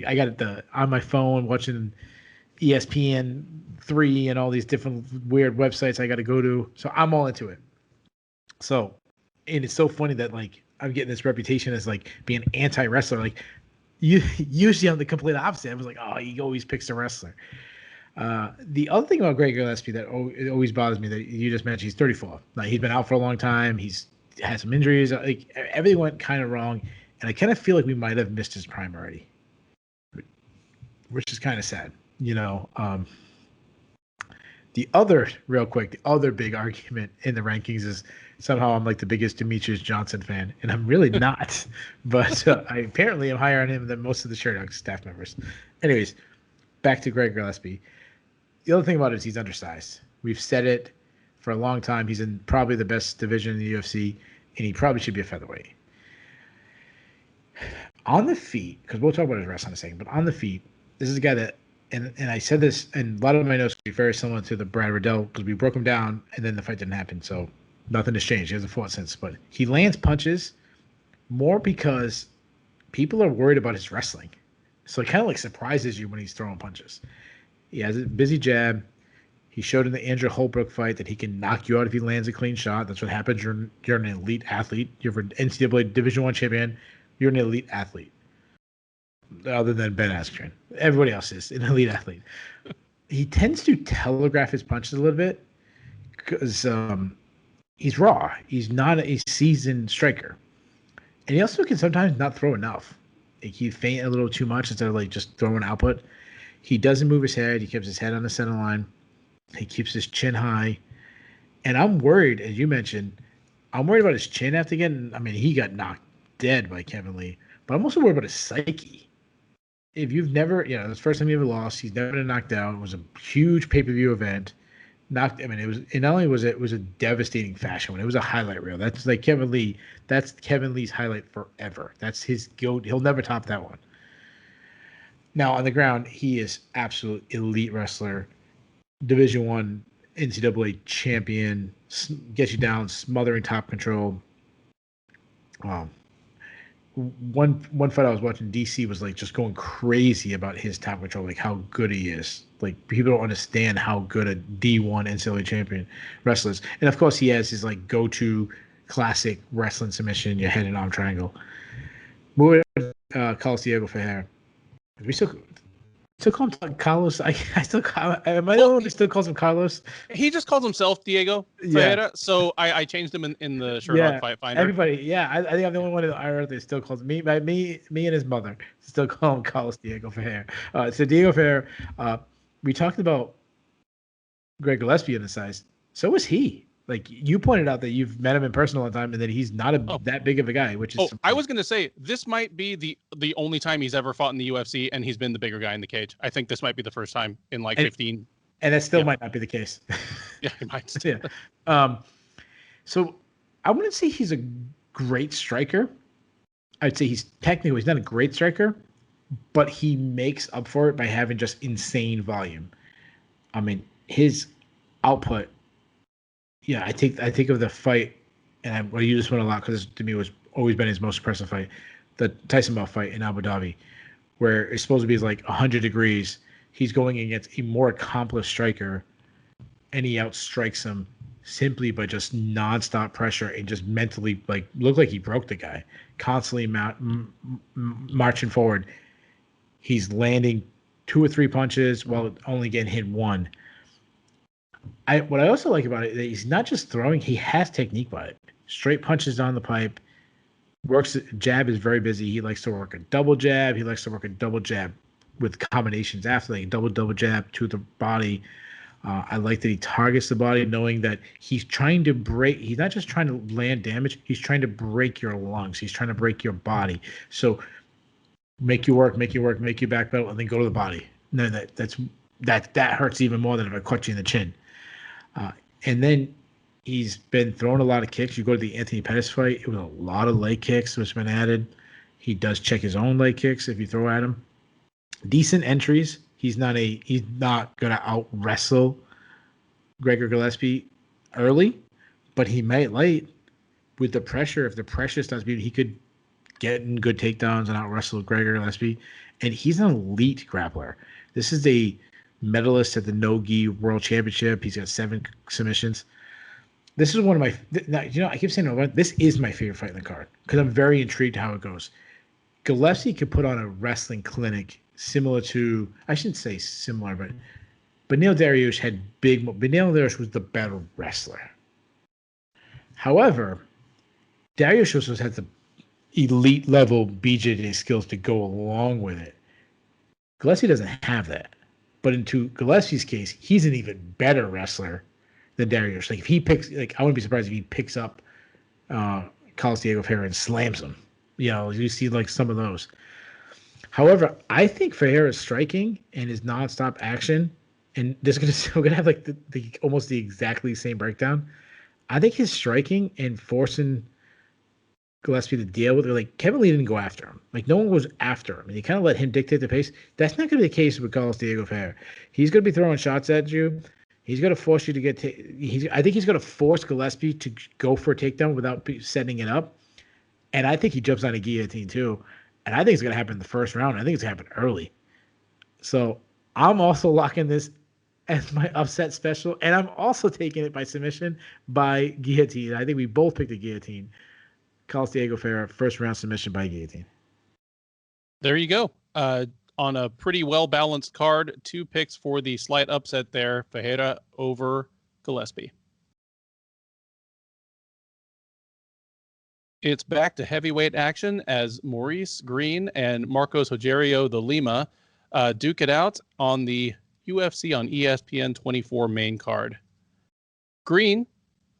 I got it on my phone watching ESPN 3 and all these different weird websites I got to go to. So I'm all into it. So, and it's so funny that like I'm getting this reputation as like being anti-wrestler. Like usually I'm the complete opposite. I was like, oh, he always picks a wrestler. The other thing about Gregor Gillespie that it always bothers me that you just mentioned, he's 34. Like he's been out for a long time. He's had some injuries. Like everything went kind of wrong, and I kind of feel like we might have missed his prime already, which is kind of sad. The other big argument in the rankings is somehow I'm like the biggest Demetrius Johnson fan, and I'm really not. But I apparently am higher on him than most of the Sherdog staff members. Anyways, back to Gregor Gillespie. The other thing about it is he's undersized. We've said it for a long time. He's in probably the best division in the UFC, and he probably should be a featherweight. On the feet, because we'll talk about his wrestling in a second, but on the feet, this is a guy that, and I said this, and a lot of my notes will be very similar to the Brad Riddell, because we broke him down, and then the fight didn't happen, so nothing has changed. He hasn't fought since, but he lands punches more because people are worried about his wrestling. So it kind of like surprises you when he's throwing punches. He has a busy jab. He showed in the Andrew Holbrook fight that he can knock you out if he lands a clean shot. That's what happens. You're an elite athlete. You're an NCAA Division I champion. You're an elite athlete. Other than Ben Askren. Everybody else is an elite athlete. He tends to telegraph his punches a little bit because he's raw. He's not a seasoned striker. And he also can sometimes not throw enough. Like he feint a little too much instead of like just throwing output. He doesn't move his head. He keeps his head on the center line. He keeps his chin high. And I'm worried, as you mentioned, I'm worried about his chin after getting, he got knocked dead by Kevin Lee. But I'm also worried about his psyche. If you've never, it's the first time he ever lost. He's never been knocked out. It was a huge pay-per-view event. It not only was it was a devastating fashion when it was a highlight reel. That's like Kevin Lee. That's Kevin Lee's highlight forever. That's his GOAT. He'll never top that one. Now on the ground, he is absolute elite wrestler, Division I NCAA champion. Gets you down, smothering top control. One fight I was watching, DC was like just going crazy about his top control, like how good he is. Like people don't understand how good a D1 NCAA champion wrestler is. And of course he has his like go-to classic wrestling submission, your head and arm triangle. Moving on, Carlos Diego Ferreira. We still call him Carlos. Am I the one who still calls him Carlos? He just calls himself Diego Ferreira, yeah. So I changed him in the Sherdog Fight Finder. Everybody, I think I'm the only one in the IR that still calls me and his mother still call him Carlos Diego Ferreira. So Diego Ferreira, we talked about Greg Gillespie in the size. So was he. Like you pointed out that you've met him in person all the time, and that he's not that big of a guy. Which is I was going to say this might be the only time he's ever fought in the UFC, and he's been the bigger guy in the cage. I think this might be the first time in 15. And that still might not be the case. Yeah, he might. Yeah. So I wouldn't say he's a great striker. I'd say he's not a great striker, but he makes up for it by having just insane volume. His output. Yeah, I think of the fight, and I use this one a lot because to me was always been his most impressive fight, the Tyson Bell fight in Abu Dhabi, where it's supposed to be like 100 degrees. He's going against a more accomplished striker, and he outstrikes him simply by just nonstop pressure and just mentally looked like he broke the guy, constantly marching forward. He's landing 2 or 3 punches while only getting hit 1. What I also like about it is he's not just throwing; he has technique by it. Straight punches down the pipe. Jab is very busy. He likes to work a double jab. He likes to work a double jab with combinations after, like double jab to the body. I like that he targets the body, knowing that he's trying to break. He's not just trying to land damage. He's trying to break your lungs. He's trying to break your body. So make you work, make you back pedal, and then go to the body. No, that hurts even more than if I caught you in the chin. And then he's been throwing a lot of kicks. You go to the Anthony Pettis fight, it was a lot of leg kicks which been added. He does check his own leg kicks if you throw at him. Decent entries. He's not gonna out wrestle Gregor Gillespie early, but he might late with the pressure. If the pressure starts being, he could get in good takedowns and out wrestle Gregor Gillespie. And he's an elite grappler. This is a medalist at the No-Gi World Championship. He's got 7 submissions. This is one of my, I keep saying this is my favorite fight in the card because I'm very intrigued how it goes. Gillespie could put on a wrestling clinic similar to, I shouldn't say similar, but Neal Dariush had Neal Dariush was the better wrestler. However, Dariush also has the elite level BJJ skills to go along with it. Gillespie doesn't have that. But into Gillespie's case, he's an even better wrestler than Dariush. Like if he picks, I wouldn't be surprised if he picks up Carlos Diego Ferreira and slams him. You see like some of those. However, I think Ferreira's striking and his nonstop action, and we're gonna have like the almost the exactly same breakdown. I think his striking and forcing Gillespie to deal with it, like Kevin Lee didn't go after him. Like no one goes after him, and you kind of let him dictate the pace. That's not going to be the case with Carlos Diego Ferreira. He's going to be throwing shots at you. He's going to force you to get. I think he's going to force Gillespie to go for a takedown without setting it up. And I think he jumps on a guillotine too. And I think it's going to happen in the first round. I think it's going to happen early. So I'm also locking this as my upset special, and I'm also taking it by submission by guillotine. I think we both picked a guillotine. Carlos Diego Ferreira, first round submission by guillotine. There you go. On a pretty well-balanced card, 2 picks for the slight upset there. Ferreira over Gillespie. It's back to heavyweight action as Maurice, Greene, and Marcos Rogerio, the Lima, duke it out on the UFC on ESPN 24 main card. Greene,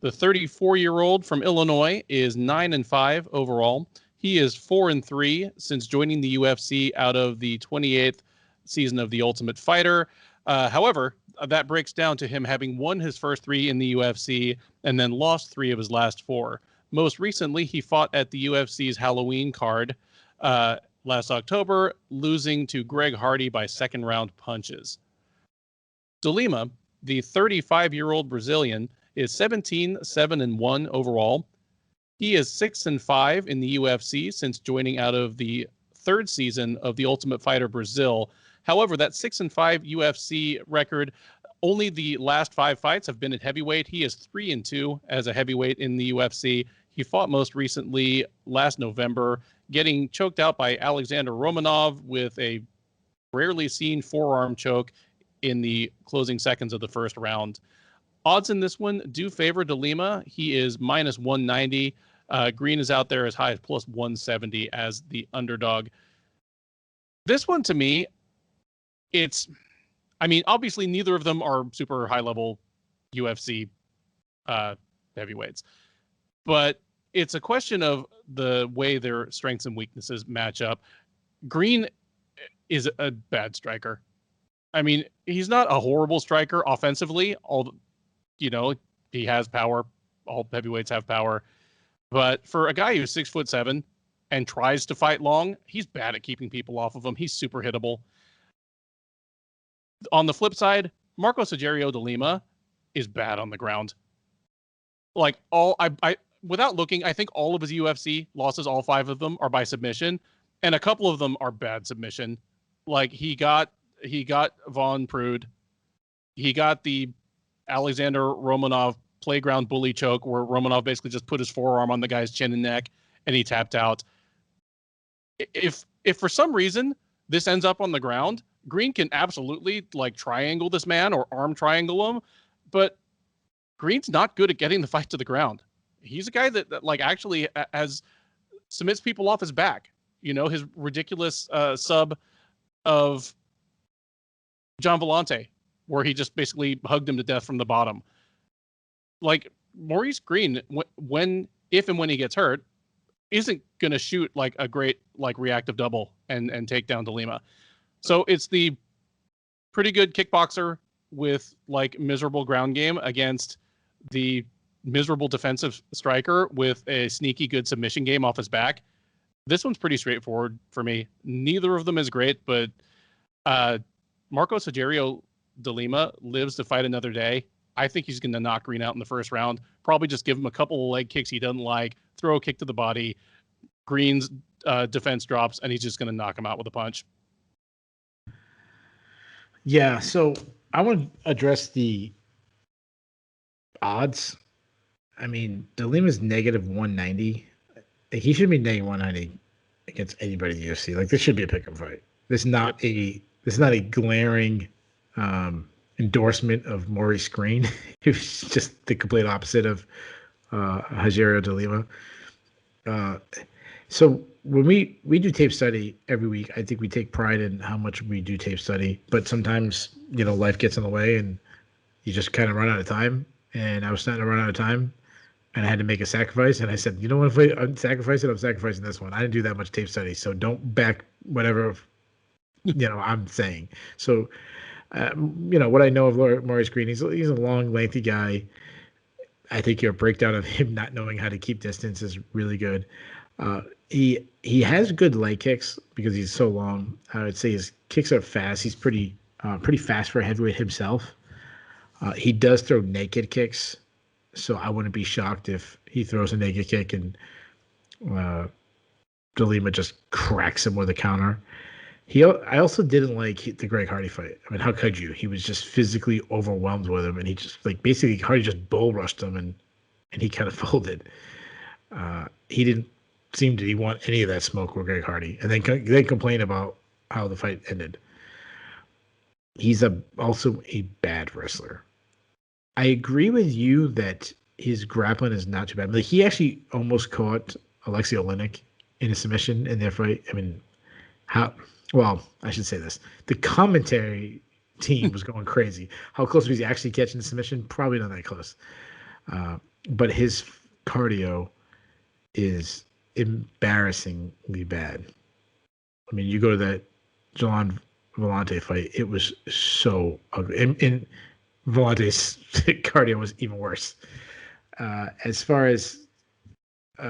the 34-year-old from Illinois, is 9-5 overall. He is 4-3 since joining the UFC out of the 28th season of The Ultimate Fighter. However, that breaks down to him having won his first 3 in the UFC and then lost 3 of his last 4. Most recently, he fought at the UFC's Halloween card last October, losing to Greg Hardy by second-round punches. De Lima, the 35-year-old Brazilian, is 17-7-1 overall. He is 6-5 in the UFC since joining out of the 3rd season of The Ultimate Fighter Brazil. However, that 6-5 UFC record, only the last 5 fights have been at heavyweight. He is 3-2 as a heavyweight in the UFC. He fought most recently last November, getting choked out by Alexander Romanov with a rarely seen forearm choke in the closing seconds of the first round. Odds in this one do favor De Lima. He is minus 190. Greene is out there as high as plus 170 as the underdog. This one, to me, obviously neither of them are super high-level UFC heavyweights. But it's a question of the way their strengths and weaknesses match up. Greene is a bad striker. I mean, he's not a horrible striker offensively, he has power. All heavyweights have power. But for a guy who's 6'7" and tries to fight long, he's bad at keeping people off of him. He's super hittable. On the flip side, Marcos Rogerio de Lima is bad on the ground. Like without looking, I think all of his UFC losses, all 5 of them, are by submission, and a couple of them are bad submission. Like he got Von Prude, he got the Alexander Romanov playground bully choke where Romanov basically just put his forearm on the guy's chin and neck and he tapped out. If for some reason this ends up on the ground, Greene can absolutely like triangle this man or arm triangle him, but Greene's not good at getting the fight to the ground. He's a guy that like actually has submits people off his back. You know, his ridiculous sub of John Vellante, where he just basically hugged him to death from the bottom. Like Maurice Greene, if and when he gets hurt, isn't going to shoot like a great like reactive double and take down Lima. So it's the pretty good kickboxer with like miserable ground game against the miserable defensive striker with a sneaky good submission game off his back. This one's pretty straightforward for me. Neither of them is great, but Marcos Rogerio de Lima lives to fight another day. I think he's going to knock Greene out in the first round. Probably just give him a couple of leg kicks he doesn't like, throw a kick to the body. Greene's defense drops, and he's just going to knock him out with a punch. Yeah, so I want to address the odds. I mean, de Lima's negative 190. He should be negative 190 against anybody in the UFC. Like, this should be a pick'em fight. This is not a glaring endorsement of Maurice Greene. It was just the complete opposite of Rogerio de Lima. So when we do tape study every week, I think we take pride in how much we do tape study. But sometimes, you know, life gets in the way and you just kind of run out of time. And I was starting to run out of time. And I had to make a sacrifice. And I said, you know what, if I'm sacrificing, I'm sacrificing this one. I didn't do that much tape study. So don't back whatever, you know, I'm saying. So, you know, what I know of Maurice Greene, he's a long, lengthy guy. I think your breakdown of him not knowing how to keep distance is really good. He has good leg kicks because he's so long. I would say his kicks are fast. He's pretty fast for a heavyweight himself. He does throw naked kicks. So I wouldn't be shocked if he throws a naked kick and de Lima just cracks him with a counter. I also didn't like the Greg Hardy fight. I mean, how could you? He was just physically overwhelmed with him, and he just like basically Hardy just bull rushed him, and he kind of folded. He didn't seem to want any of that smoke with Greg Hardy, and then complain about how the fight ended. He's also a bad wrestler. I agree with you that his grappling is not too bad. Like, he actually almost caught Alexei Oleinik in a submission in their fight. I mean, well, I should say this. The commentary team was going crazy. How close was he actually catching the submission? Probably not that close. But his cardio is embarrassingly bad. I mean, you go to that John Vellante fight, it was so ugly. And Vellante's cardio was even worse. As far as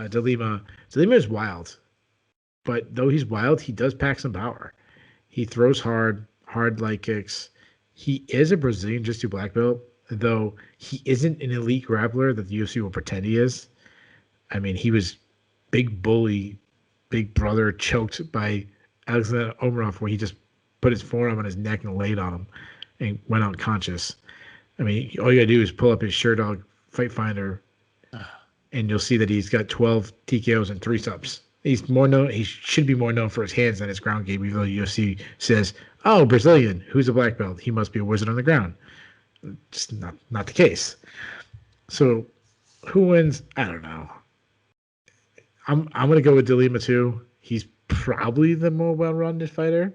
de Lima is wild. But though he's wild, he does pack some power. He throws hard leg kicks. He is a Brazilian Jiu-Jitsu black belt, though he isn't an elite grappler that the UFC will pretend he is. I mean, he was big bully, big brother choked by Alexander Omarov, where he just put his forearm on his neck and laid on him and went unconscious. I mean, all you got to do is pull up his Sherdog Fight Finder, and you'll see that he's got 12 TKOs and 3 subs. He's more known. He should be more known for his hands than his ground game. Even though the UFC says, "Oh, Brazilian, who's a black belt? He must be a wizard on the ground." Just not the case. So, who wins? I don't know. I'm gonna go with de Lima too. He's probably the more well-rounded fighter.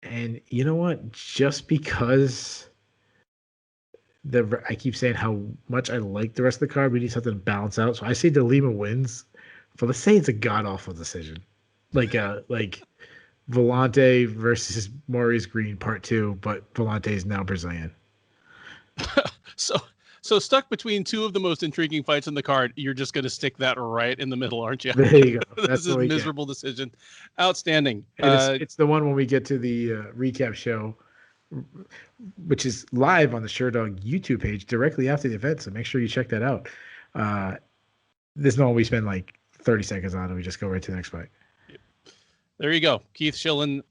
And you know what? Just because I keep saying how much I like the rest of the card, we need something to balance out. So I say de Lima wins. But let's say it's a god-awful decision. Like Vellante versus Maurice Greene Part 2, but Vellante is now Brazilian. So stuck between two of the most intriguing fights in the card, you're just going to stick that right in the middle, aren't you? There you go. This is a miserable decision. Outstanding. And it's the one when we get to the recap show, which is live on the Sherdog YouTube page directly after the event, so make sure you check that out. This is the one we spend like 30 seconds on, and we just go right to the next fight. There you go. Keith Schillen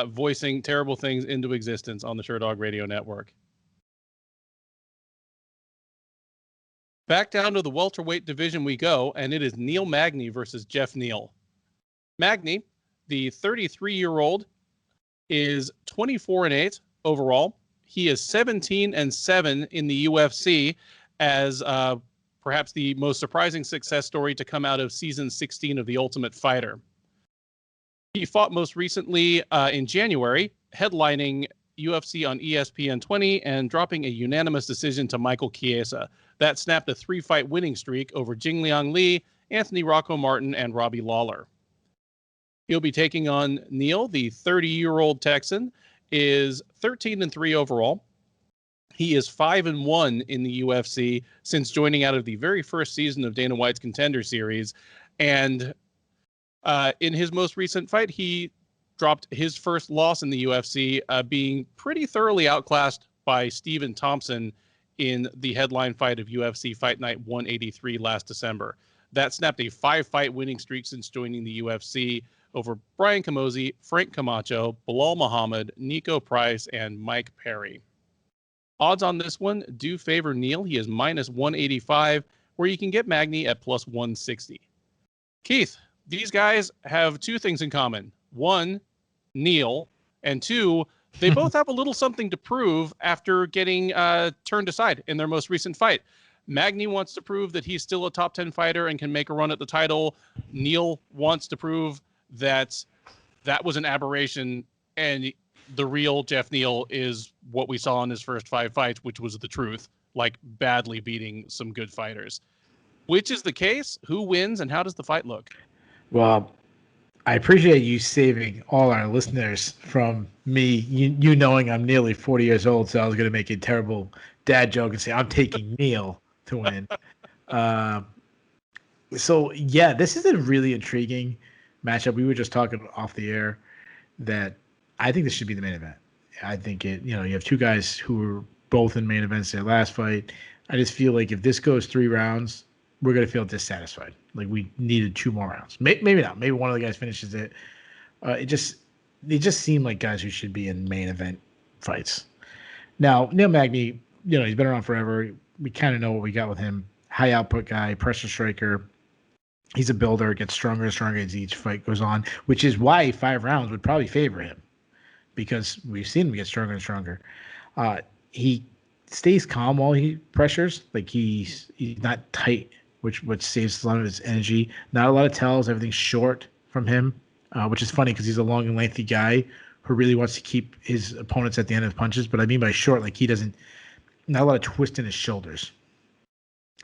voicing terrible things into existence on the Sherdog Radio Network. Back down to the welterweight division we go, and it is Neal Magny versus Geoff Neal. Magny, The 33-year-old is 24-8 overall. He is 17-7 in the UFC as perhaps the most surprising success story to come out of season 16 of The Ultimate Fighter. He fought most recently in January, headlining UFC on ESPN 20 and dropping a unanimous decision to Michael Chiesa. That snapped a 3-fight winning streak over Jingliang Li, Anthony Rocco Martin, and Robbie Lawler. He'll be taking on Neal. The 30-year-old Texan is 13-3 overall. He is 5-1 in the UFC since joining out of the very first season of Dana White's Contender Series. And in his most recent fight, he dropped his first loss in the UFC, being pretty thoroughly outclassed by Stephen Thompson in the headline fight of UFC Fight Night 183 last December. That snapped a 5-fight winning streak since joining the UFC over Brian Camozzi, Frank Camacho, Bilal Muhammad, Nico Price, and Mike Perry. Odds on this one do favor Neal. He is -185, where you can get Magny at +160. Keith, these guys have two things in common. One, Neal, and two, they both have a little something to prove after getting turned aside in their most recent fight. Magny wants to prove that he's still a top 10 fighter and can make a run at the title. Neal wants to prove that that was an aberration and the real Geoff Neal is what we saw in his first 5 fights, which was the truth, like badly beating some good fighters. Which is the case? Who wins and how does the fight look? Well, I appreciate you saving all our listeners from me, you knowing I'm nearly 40 years old, so I was going to make a terrible dad joke and say I'm taking Neal to win. So, yeah, this is a really intriguing matchup. We were just talking off the air that I think this should be the main event. I think you have two guys who were both in main events their last fight. I just feel like if this goes 3 rounds, we're going to feel dissatisfied. Like we needed 2 more rounds. Maybe not. Maybe one of the guys finishes it. They just seem like guys who should be in main event fights. Now, Neal Magny, he's been around forever. We kind of know what we got with him. High output guy, pressure striker. He's a builder, gets stronger and stronger as each fight goes on, which is why 5 rounds would probably favor him because we've seen him get stronger and stronger. He stays calm while he pressures. Like he's not tight, which saves a lot of his energy. Not a lot of tells. Everything's short from him, which is funny because he's a long and lengthy guy who really wants to keep his opponents at the end of punches. But I mean by short, like not a lot of twist in his shoulders.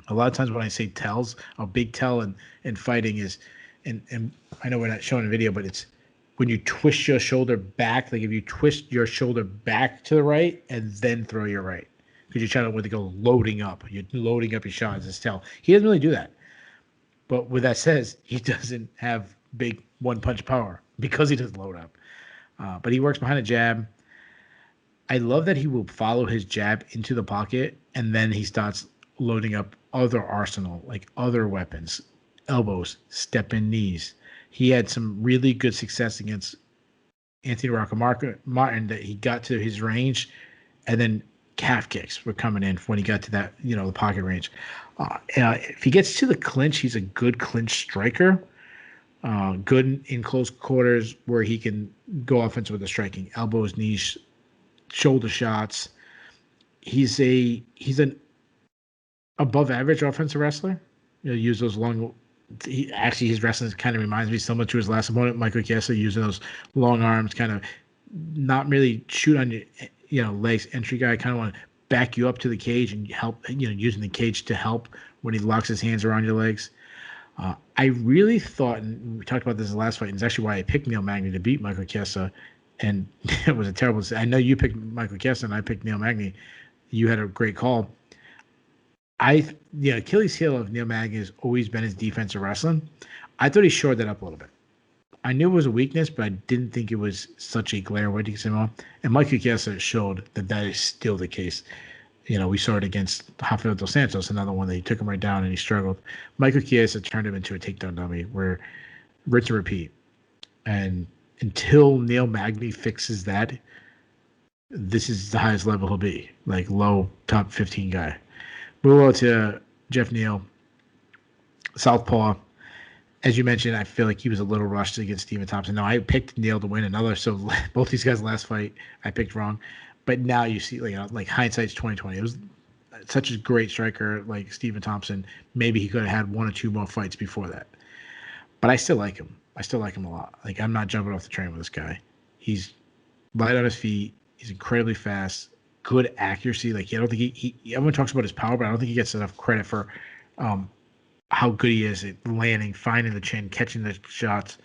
A lot of times when I say tells, a big tell in fighting is, and I know we're not showing a video, but it's when you twist your shoulder back, like if you twist your shoulder back to the right and then throw your right. Because you're trying to go loading up. You're loading up your shots as tell. He doesn't really do that. But with that says, he doesn't have big one-punch power because he doesn't load up. But he works behind a jab. I love that he will follow his jab into the pocket, and then he starts loading up other arsenal, like other weapons, elbows, step-in knees. He had some really good success against Anthony Rocco Martin that he got to his range, and then calf kicks were coming in when he got to that, the pocket range. If he gets to the clinch, he's a good clinch striker. Good in close quarters where he can go offensive with the striking, elbows, knees, shoulder shots. He's an above average offensive wrestler. Use those long. His wrestling kind of reminds me so much to his last opponent, Michael Chiesa, using those long arms, kind of not really shoot on your legs. Entry guy, kind of want to back you up to the cage and help. Using the cage to help when he locks his hands around your legs. I really thought, and we talked about this in the last fight, and it's actually why I picked Neal Magny to beat Michael Chiesa, and it was a terrible. I know you picked Michael Chiesa, and I picked Neal Magny. You had a great call. The Achilles heel of Neal Magny has always been his defensive wrestling. I thought he shored that up a little bit. I knew it was a weakness, but I didn't think it was such a glaring weakness anymore. And Michael Chiesa showed that is still the case. We saw it against Rafael dos Santos, another one that he took him right down and he struggled. Michael Chiesa turned him into a takedown dummy where rinse and repeat. And until Neal Magny fixes that, this is the highest level he'll be, like low top 15 guy. Move on to Geoff Neal, southpaw, as you mentioned, I feel like he was a little rushed against Stephen Thompson. No, I picked Neal to win another. So both these guys last fight, I picked wrong. But now you see, like hindsight's 2020. It was such a great striker like Stephen Thompson. Maybe he could have had one or two more fights before that. But I still like him. I still like him a lot. Like, I'm not jumping off the train with this guy. He's light on his feet. He's incredibly fast. Good accuracy. Like, I don't think he everyone talks about his power, but I don't think he gets enough credit for how good he is at landing, finding the chin, catching the shots.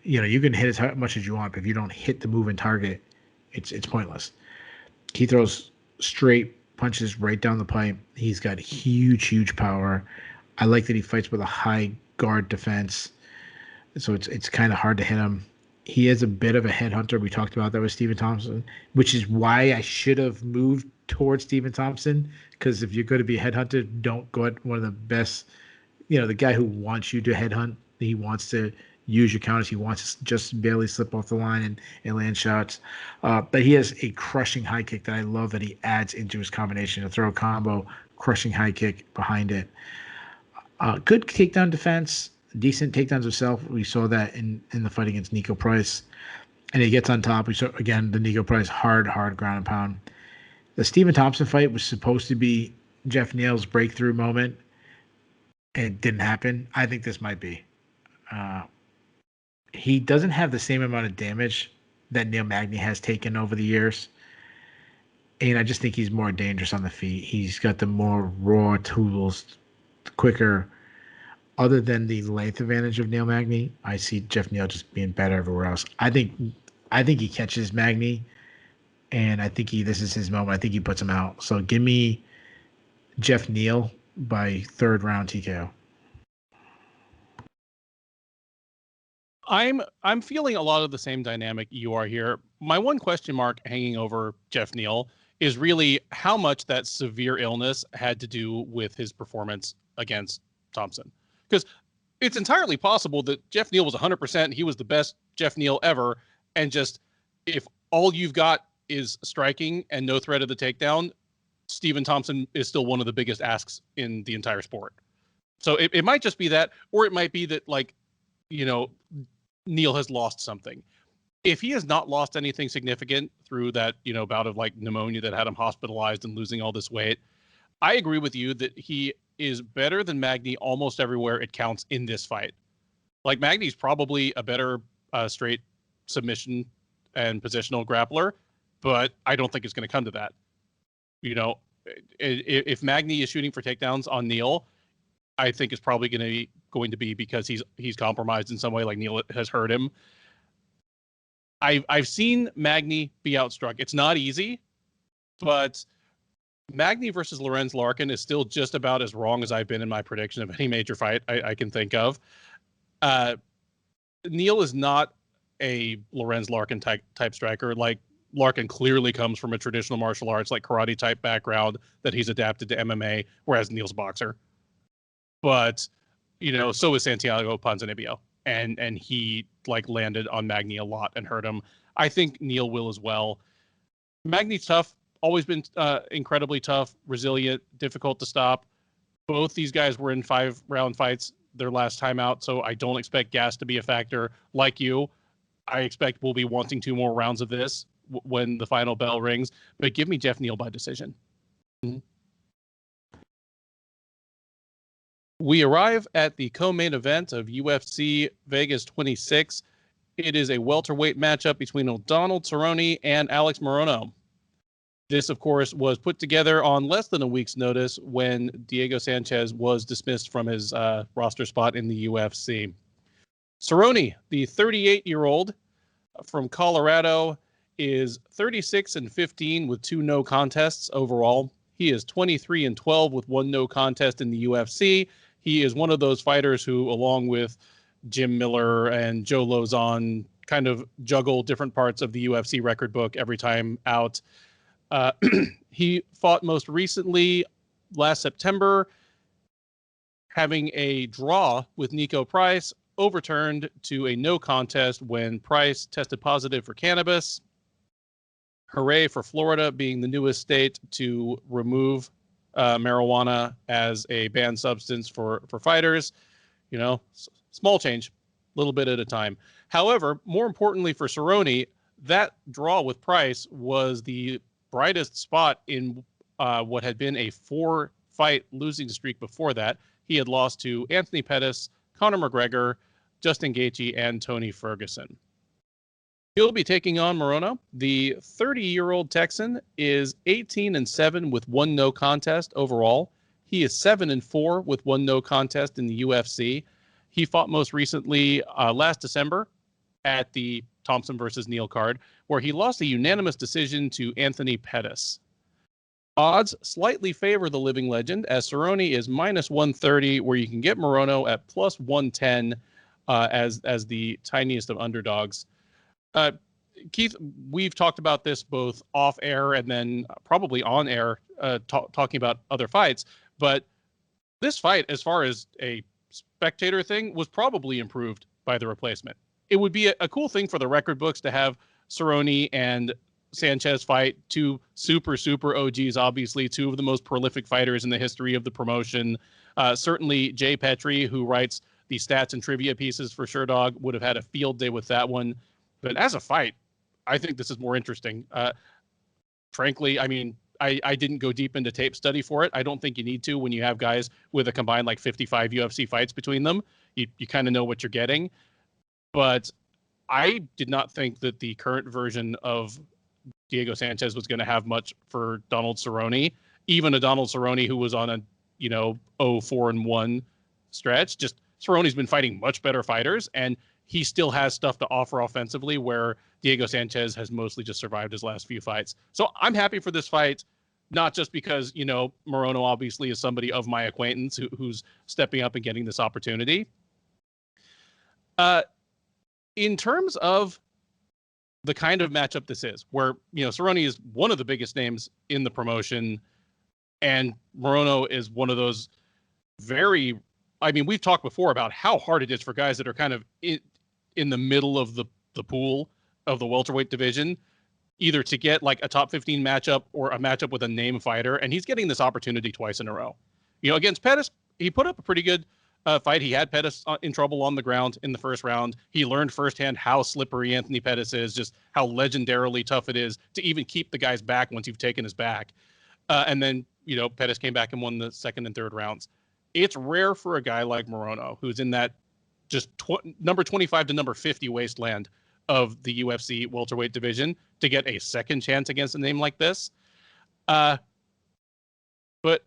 You can hit as much as you want, but if you don't hit the moving target, it's pointless. He throws straight punches right down the pipe. He's got huge power. I like that he fights with a high guard defense, so it's kind of hard to hit him. He is a bit of a headhunter. We talked about that with Stephen Thompson, which is why I should have moved towards Stephen Thompson, because if you're going to be a headhunter, don't go at one of the best, the guy who wants you to headhunt. He wants to use your counters. He wants to just barely slip off the line and land shots. But he has a crushing high kick that I love that he adds into his combination. A throw combo, crushing high kick behind it. Good takedown defense, decent takedowns himself. We saw that in the fight against Nico Price. And he gets on top. We saw, again, the Nico Price hard ground and pound. The Stephen Thompson fight was supposed to be Geoff Neal's breakthrough moment. And it didn't happen. I think this might be. He doesn't have the same amount of damage that Neal Magny has taken over the years. And I just think he's more dangerous on the feet. He's got the more raw tools, quicker. Other than the length advantage of Neal Magny, I see Geoff Neal just being better everywhere else. I think he catches Magny, and I think this is his moment. I think he puts him out. So give me Geoff Neal by third round TKO. I'm feeling a lot of the same dynamic you are here. My one question mark hanging over Geoff Neal is really how much that severe illness had to do with his performance against Thompson. Because it's entirely possible that Geoff Neal was 100%. He was the best Geoff Neal ever. And just if all you've got is striking and no threat of the takedown, Stephen Thompson is still one of the biggest asks in the entire sport. So it might just be that, or it might be that, Neal has lost something. If he has not lost anything significant through that, bout of pneumonia that had him hospitalized and losing all this weight, I agree with you that he is better than Magny almost everywhere it counts in this fight. Like, Magny's probably a better straight submission and positional grappler, but I don't think it's going to come to that. If Magny is shooting for takedowns on Neal, I think it's probably going to be because he's compromised in some way, like Neal has hurt him. I've seen Magny be outstruck. It's not easy, but Magny versus Lorenz Larkin is still just about as wrong as I've been in my prediction of any major fight I can think of. Neal is not a Lorenz Larkin type striker. Like, Larkin clearly comes from a traditional martial arts, like karate type background that he's adapted to MMA, whereas Neal's a boxer. But, so is Santiago Ponzinibbio. And he landed on Magny a lot and hurt him. I think Neal will as well. Magny's tough. Always been incredibly tough, resilient, difficult to stop. Both these guys were in 5-round fights their last time out, so I don't expect gas to be a factor. Like you, I expect we'll be wanting 2 more rounds of this when the final bell rings. But give me Geoff Neal by decision. Mm-hmm. We arrive at the co-main event of UFC Vegas 26. It is a welterweight matchup between Donald Cerrone and Alex Morono. This, of course, was put together on less than a week's notice when Diego Sanchez was dismissed from his roster spot in the UFC. Cerrone, the 38-year-old from Colorado, is 36-15 with 2 no contests overall. He is 23-12 with 1 no contest in the UFC. He is one of those fighters who, along with Jim Miller and Joe Lozon, kind of juggle different parts of the UFC record book every time out. He fought most recently last September, having a draw with Nico Price, overturned to a no contest when Price tested positive for cannabis. Hooray for Florida being the newest state to remove marijuana as a banned substance for fighters. Small change, a little bit at a time. However, more importantly for Cerrone, that draw with Price was the brightest spot in what had been a 4-fight losing streak before that. He had lost to Anthony Pettis, Conor McGregor, Justin Gaethje, and Tony Ferguson. He'll be taking on Morono. The 30-year-old Texan is 18-7 with 1 no contest overall. He is 7-4 with 1 no contest in the UFC. He fought most recently last December at the Thompson versus Neal card, where he lost a unanimous decision to Anthony Pettis. Odds slightly favor the living legend, as Cerrone is -130, where you can get Morono at +110 as the tiniest of underdogs. Keith, we've talked about this both off air and then probably on air, talking about other fights. But this fight, as far as a spectator thing, was probably improved by the replacement. It would be a cool thing for the record books to have Cerrone and Sanchez fight, 2 super OGs, obviously 2 of the most prolific fighters in the history of the promotion. Certainly Jay Petrie, who writes the stats and trivia pieces for Sherdog, would have had a field day with that one. But as a fight, I think this is more interesting. Frankly, I mean, I didn't go deep into tape study for it. I don't think you need to when you have guys with a combined like 55 UFC fights between them. You kind of know what you're getting. But I did not think that the current version of Diego Sanchez was going to have much for Donald Cerrone. Even a Donald Cerrone who was on a 0-4-1 stretch. Just Cerrone's been fighting much better fighters, and he still has stuff to offer offensively, where Diego Sanchez has mostly just survived his last few fights. So I'm happy for this fight, not just because, Morono obviously is somebody of my acquaintance who's stepping up and getting this opportunity. In terms of the kind of matchup this is, where, Cerrone is one of the biggest names in the promotion, and Morono is one of those we've talked before about how hard it is for guys that are kind of in the middle of the pool of the welterweight division, either to get like a top 15 matchup or a matchup with a name fighter. And he's getting this opportunity twice in a row. Against Pettis, he put up a pretty good fight. He had Pettis in trouble on the ground in the first round. He learned firsthand how slippery Anthony Pettis is, just how legendarily tough it is to even keep the guy's back once you've taken his back. And then, Pettis came back and won the second and third rounds. It's rare for a guy like Morono, who's in that just number 25 to number 50 wasteland of the UFC welterweight division, to get a second chance against a name like this. But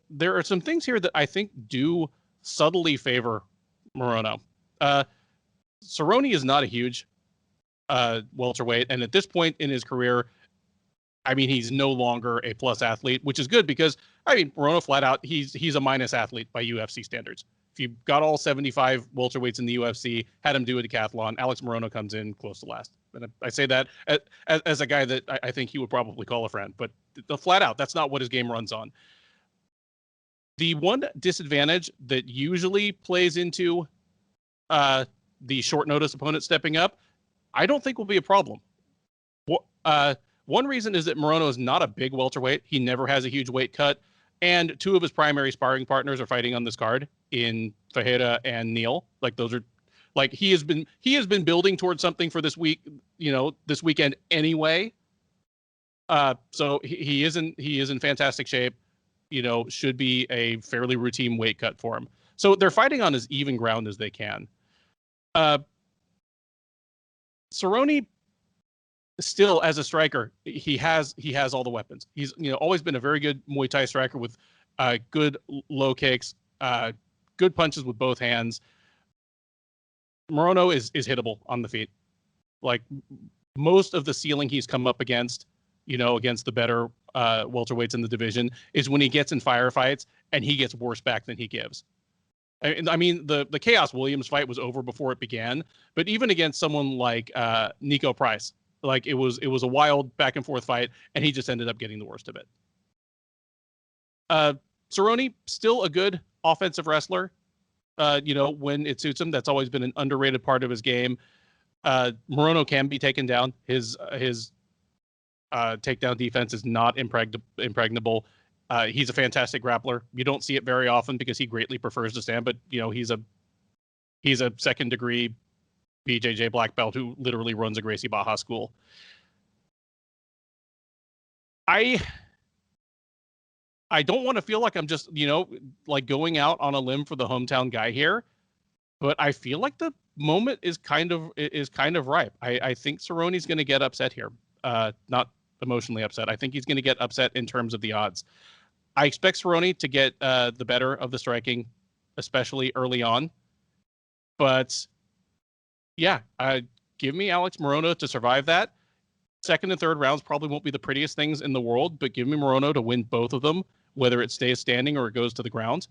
there are some things here that I think do subtly favor Morono. Cerrone is not a huge welterweight, and at this point in his career, he's no longer a plus athlete, which is good because, Morono flat out, he's a minus athlete by UFC standards. If you got all 75 welterweights in the UFC, had him do a decathlon, Alex Morono comes in close to last. And I say that as a guy that I think he would probably call a friend, but flat out, that's not what his game runs on. The one disadvantage that usually plays into the short notice opponent stepping up, I don't think will be a problem. One reason is that Morono is not a big welterweight. He never has a huge weight cut. And 2 of his primary sparring partners are fighting on this card in Ferreira and Neal. He has been building towards something for this week, this weekend anyway. So he is in fantastic shape, should be a fairly routine weight cut for him. So they're fighting on as even ground as they can. Cerrone, still, as a striker, he has all the weapons. He's always been a very good Muay Thai striker with good low kicks, good punches with both hands. Morono is hittable on the feet. Like most of the ceiling he's come up against, against the better welterweights in the division, is when he gets in firefights and he gets worse back than he gives. The Chaos Williams fight was over before it began, but even against someone like Nico Price, it was a wild back and forth fight, and he just ended up getting the worst of it. Cerrone, still a good offensive wrestler. When it suits him, that's always been an underrated part of his game. Morono can be taken down. His takedown defense is not impregnable. He's a fantastic grappler. You don't see it very often because he greatly prefers to stand, but he's a He's a second degree BJJ black belt who literally runs a Gracie Baja school. I don't want to feel like I'm just, like going out on a limb for the hometown guy here, but I feel like the moment is kind of ripe. I think Cerrone's going to get upset here. Not emotionally upset. I think he's going to get upset in terms of the odds. I expect Cerrone to get the better of the striking, especially early on. But yeah, give me Alex Morono to survive that. Second and third rounds probably won't be the prettiest things in the world, but give me Morono to win both of them, whether it stays standing or it goes to the ground.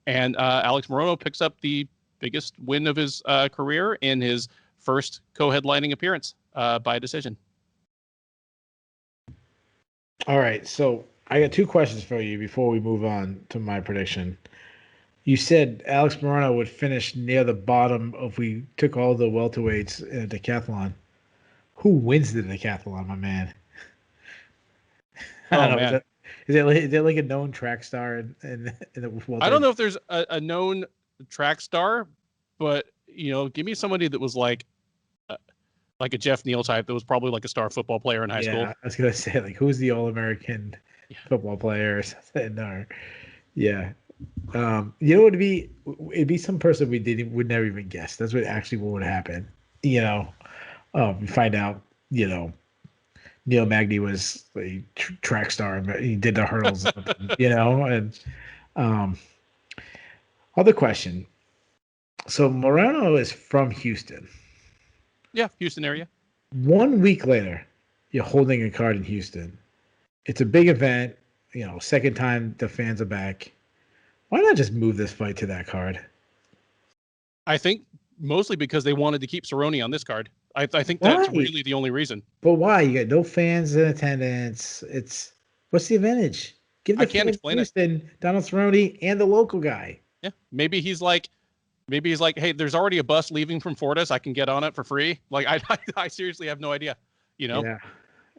And Alex Morono picks up the biggest win of his career in his first co-headlining appearance by decision. All right, so I got two questions for you before we move on to my prediction. You said Alex Morono would finish near the bottom if we took all the welterweights in a decathlon. Who wins the decathlon, my man? I don't know. Man. Is it like a known track star in the welterweight? I don't know if there's a known track star, but give me somebody that was like a Jeff Neal type that was probably like a star football player in high school. I was gonna say, like, who's the All-American football player or something? Or, yeah. It'd be some person would never even guess. That's what would happen. You find out, Neal Magny was a track star and he did the hurdles, and other question. So Moreno is from Houston. Yeah, Houston area. 1 week later, you're holding a card in Houston. It's a big event, second time the fans are back. Why not just move this fight to that card? I think mostly because they wanted to keep Cerrone on this card. I think that's really the only reason. But why? You got no fans in attendance. What's the advantage? Give the fans Houston, Donald Cerrone, and the local guy. Yeah, maybe he's like, hey, there's already a bus leaving from Fortis. I can get on it for free. Like, I seriously have no idea. Yeah.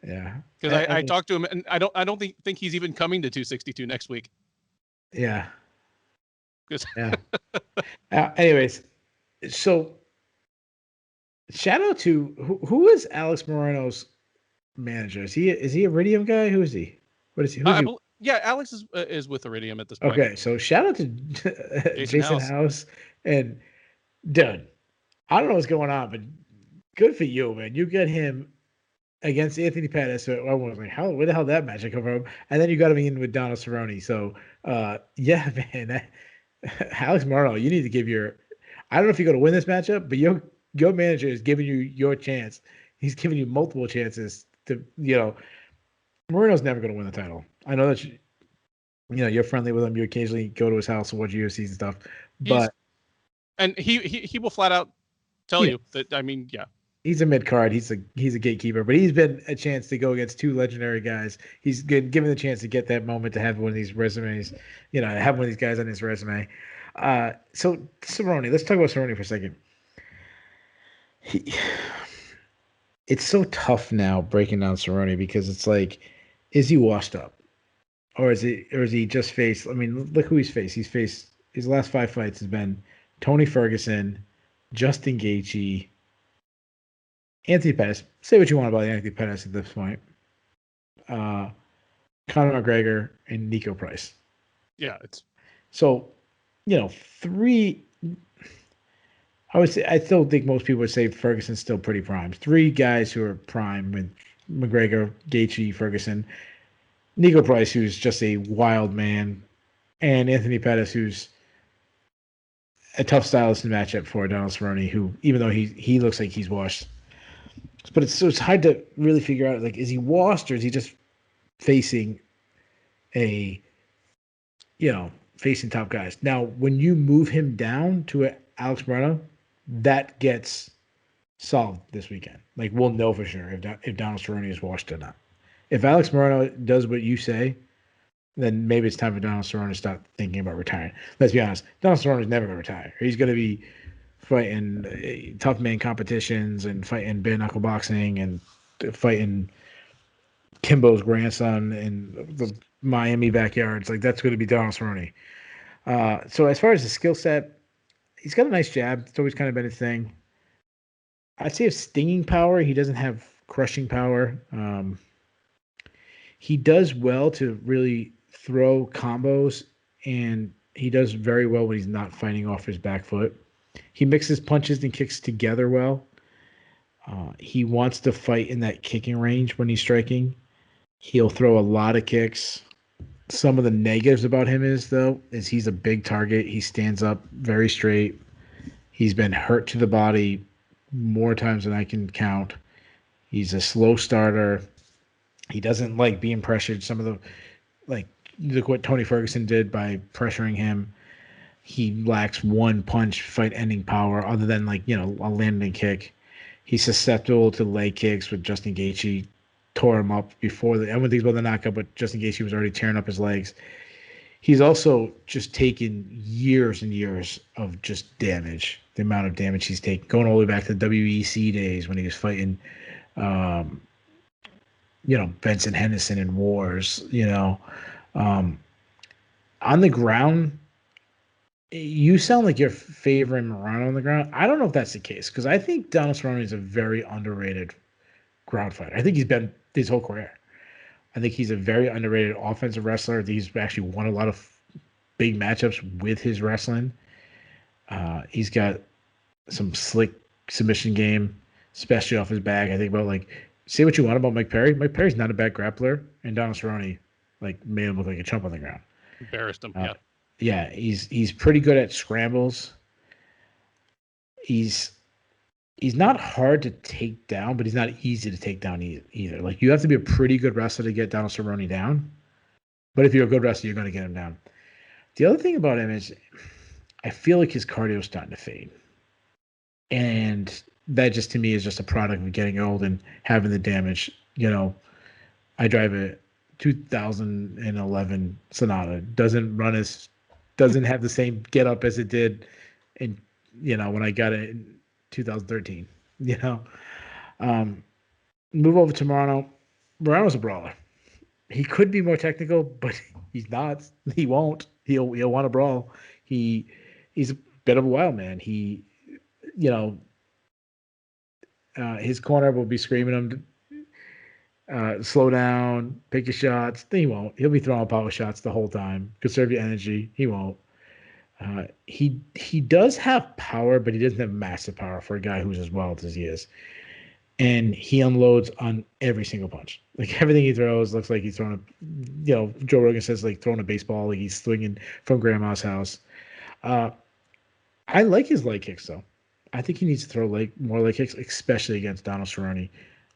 Because I talked to him, and I don't think he's even coming to 262 next week. Yeah. Yeah. Anyways, so shout out to who is Alex Moreno's manager? Is he Iridium guy? Who is he? What is he? Yeah, Alex is with Iridium at this point. Okay, so shout out to Jason Hawes. And dude, I don't know what's going on, but good for you, man. You get him against Anthony Pettis. So I was like, where the hell did that match come from? And then you got him in with Donald Cerrone. So yeah, man. Alex Moreno, you need to give I don't know if you're going to win this matchup, but your manager is giving you your chance. He's giving you multiple chances to, Moreno's never going to win the title. I know that you're friendly with him. You occasionally go to his house and watch UFCs and stuff, but he will flat out tell you that. I mean, yeah, he's a mid card. He's a gatekeeper, but he's been a chance to go against two legendary guys. He's given the chance to get that moment to have one of these resumes, have one of these guys on his resume. So Cerrone, let's talk about Cerrone for a second. It's so tough now breaking down Cerrone because it's like, is he washed up, or is he just faced? I mean, look who he's faced. He's faced his last 5 fights has been Tony Ferguson, Justin Gaethje, Anthony Pettis. Say what you want about Anthony Pettis at this point. Conor McGregor and Nico Price. Yeah, it's so, 3. I still think most people would say Ferguson's still pretty prime. 3 guys who are prime with McGregor, Gaethje, Ferguson, Nico Price, who's just a wild man, and Anthony Pettis, who's a tough stylist in matchup for Donald Cerrone, who, even though he looks like he's washed. But it's hard to really figure out, like, is he washed or is he just facing facing top guys? Now, when you move him down to Alex Moreno, that gets solved this weekend. Like, we'll know for sure if Donald Cerrone is washed or not. If Alex Moreno does what you say, then maybe it's time for Donald Cerrone to start thinking about retiring. Let's be honest. Donald Cerrone is never going to retire. He's going to be fighting tough man competitions and fighting bare knuckle boxing and fighting Kimbo's grandson in the Miami backyards. Like, that's going to be Donald Cerrone. So as far as the skill set, He's got a nice jab. It's always kind of been his thing. I'd say of stinging power, he doesn't have crushing power. He does well to really throw combos, and he does very well when he's not fighting off his back foot. He mixes punches and kicks together well. He wants to fight in that kicking range when he's striking. He'll throw a lot of kicks. Some of the negatives about him is he's a big target. He stands up very straight. He's been hurt to the body more times than I can count. He's a slow starter. He doesn't like being pressured. Some of the, like, look what Tony Ferguson did by pressuring him. He lacks one punch fight ending power other than, like, a landing kick. He's susceptible to leg kicks with Justin Gaethje. Tore him up before everyone thinks about the knockout, but Justin Gaethje was already tearing up his legs. He's also just taken years and years of just damage. The amount of damage he's taken, going all the way back to the WEC days when he was fighting, Benson Henderson in wars. On the ground, you sound like you're favoring Marina on the ground. I don't know if that's the case because I think Donald Cerrone is a very underrated ground fighter. I think he's been his whole career. I think he's a very underrated offensive wrestler. He's actually won a lot of big matchups with his wrestling. He's got some slick submission game, especially off his back. I think about, say what you want about Mike Perry. Mike Perry's not a bad grappler, and Donald Cerrone made him look like a chump on the ground. Embarrassed him, Yeah, he's pretty good at scrambles. He's not hard to take down, but he's not easy to take down either. You have to be a pretty good wrestler to get Donald Cerrone down. But if you're a good wrestler, you're going to get him down. The other thing about him is I feel like his cardio is starting to fade. And that just, to me, is just a product of getting old and having the damage. I drive a 2011 Sonata. Doesn't have the same get up as it did when I got it in 2013. Move over to Marino. Marino's a brawler. He could be more technical, but he's not. He won't. He'll want to brawl. He's a bit of a wild man. His corner will be screaming him, slow down, pick your shots. He won't. He'll be throwing power shots the whole time. Conserve your energy. He won't. He does have power, but he doesn't have massive power for a guy who's as wild as he is. And he unloads on every single punch. Everything he throws looks like he's throwing Joe Rogan says throwing a baseball, like he's swinging from grandma's house. I like his leg kicks though. I think he needs to throw more leg kicks, especially against Donald Cerrone.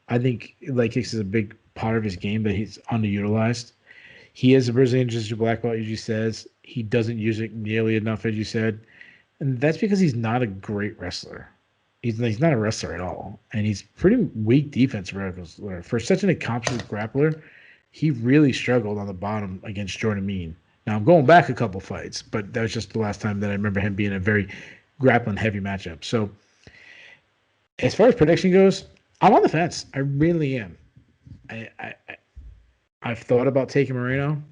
I think leg kicks is a big part of his game, but he's underutilized. He is a Brazilian Jiu-Jitsu black belt, as you says. He doesn't use it nearly enough, as you said. And that's because he's not a great wrestler. He's not a wrestler at all. And he's pretty weak defensive wrestler. For such an accomplished grappler, he really struggled on the bottom against Jordan Mean. Now, I'm going back a couple fights, but that was just the last time that I remember him being a very grappling-heavy matchup. So, as far as prediction goes, I'm on the fence. I really am. I've thought about taking Marino.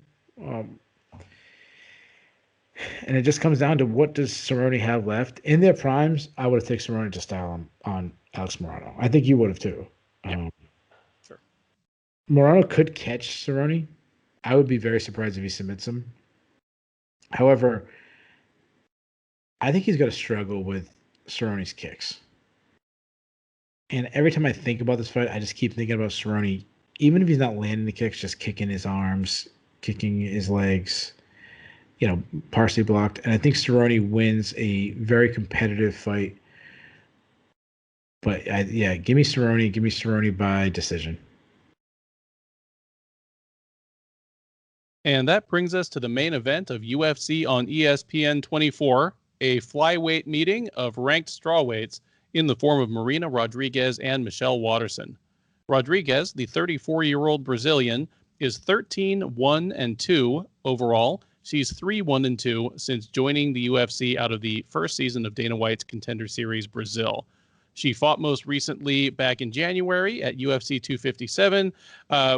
And it just comes down to what does Cerrone have left. In their primes, I would have taken Cerrone to style on Alex Marino. I think you would have too. Yeah. Sure. Marino could catch Cerrone. I would be very surprised if he submits him. However, I think he's going to struggle with Cerrone's kicks. And every time I think about this fight, I just keep thinking about Cerrone. Even if he's not landing the kicks, just kicking his arms, kicking his legs, partially blocked. And I think Cerrone wins a very competitive fight. But give me Cerrone. Give me Cerrone by decision. And that brings us to the main event of UFC on ESPN 24, a flyweight meeting of ranked strawweights in the form of Marina Rodriguez and Michelle Waterson. Rodriguez, the 34-year-old Brazilian, is 13-1-2 overall. She's 3-1-2 since joining the UFC out of the first season of Dana White's Contender Series Brazil. She fought most recently back in January at UFC 257,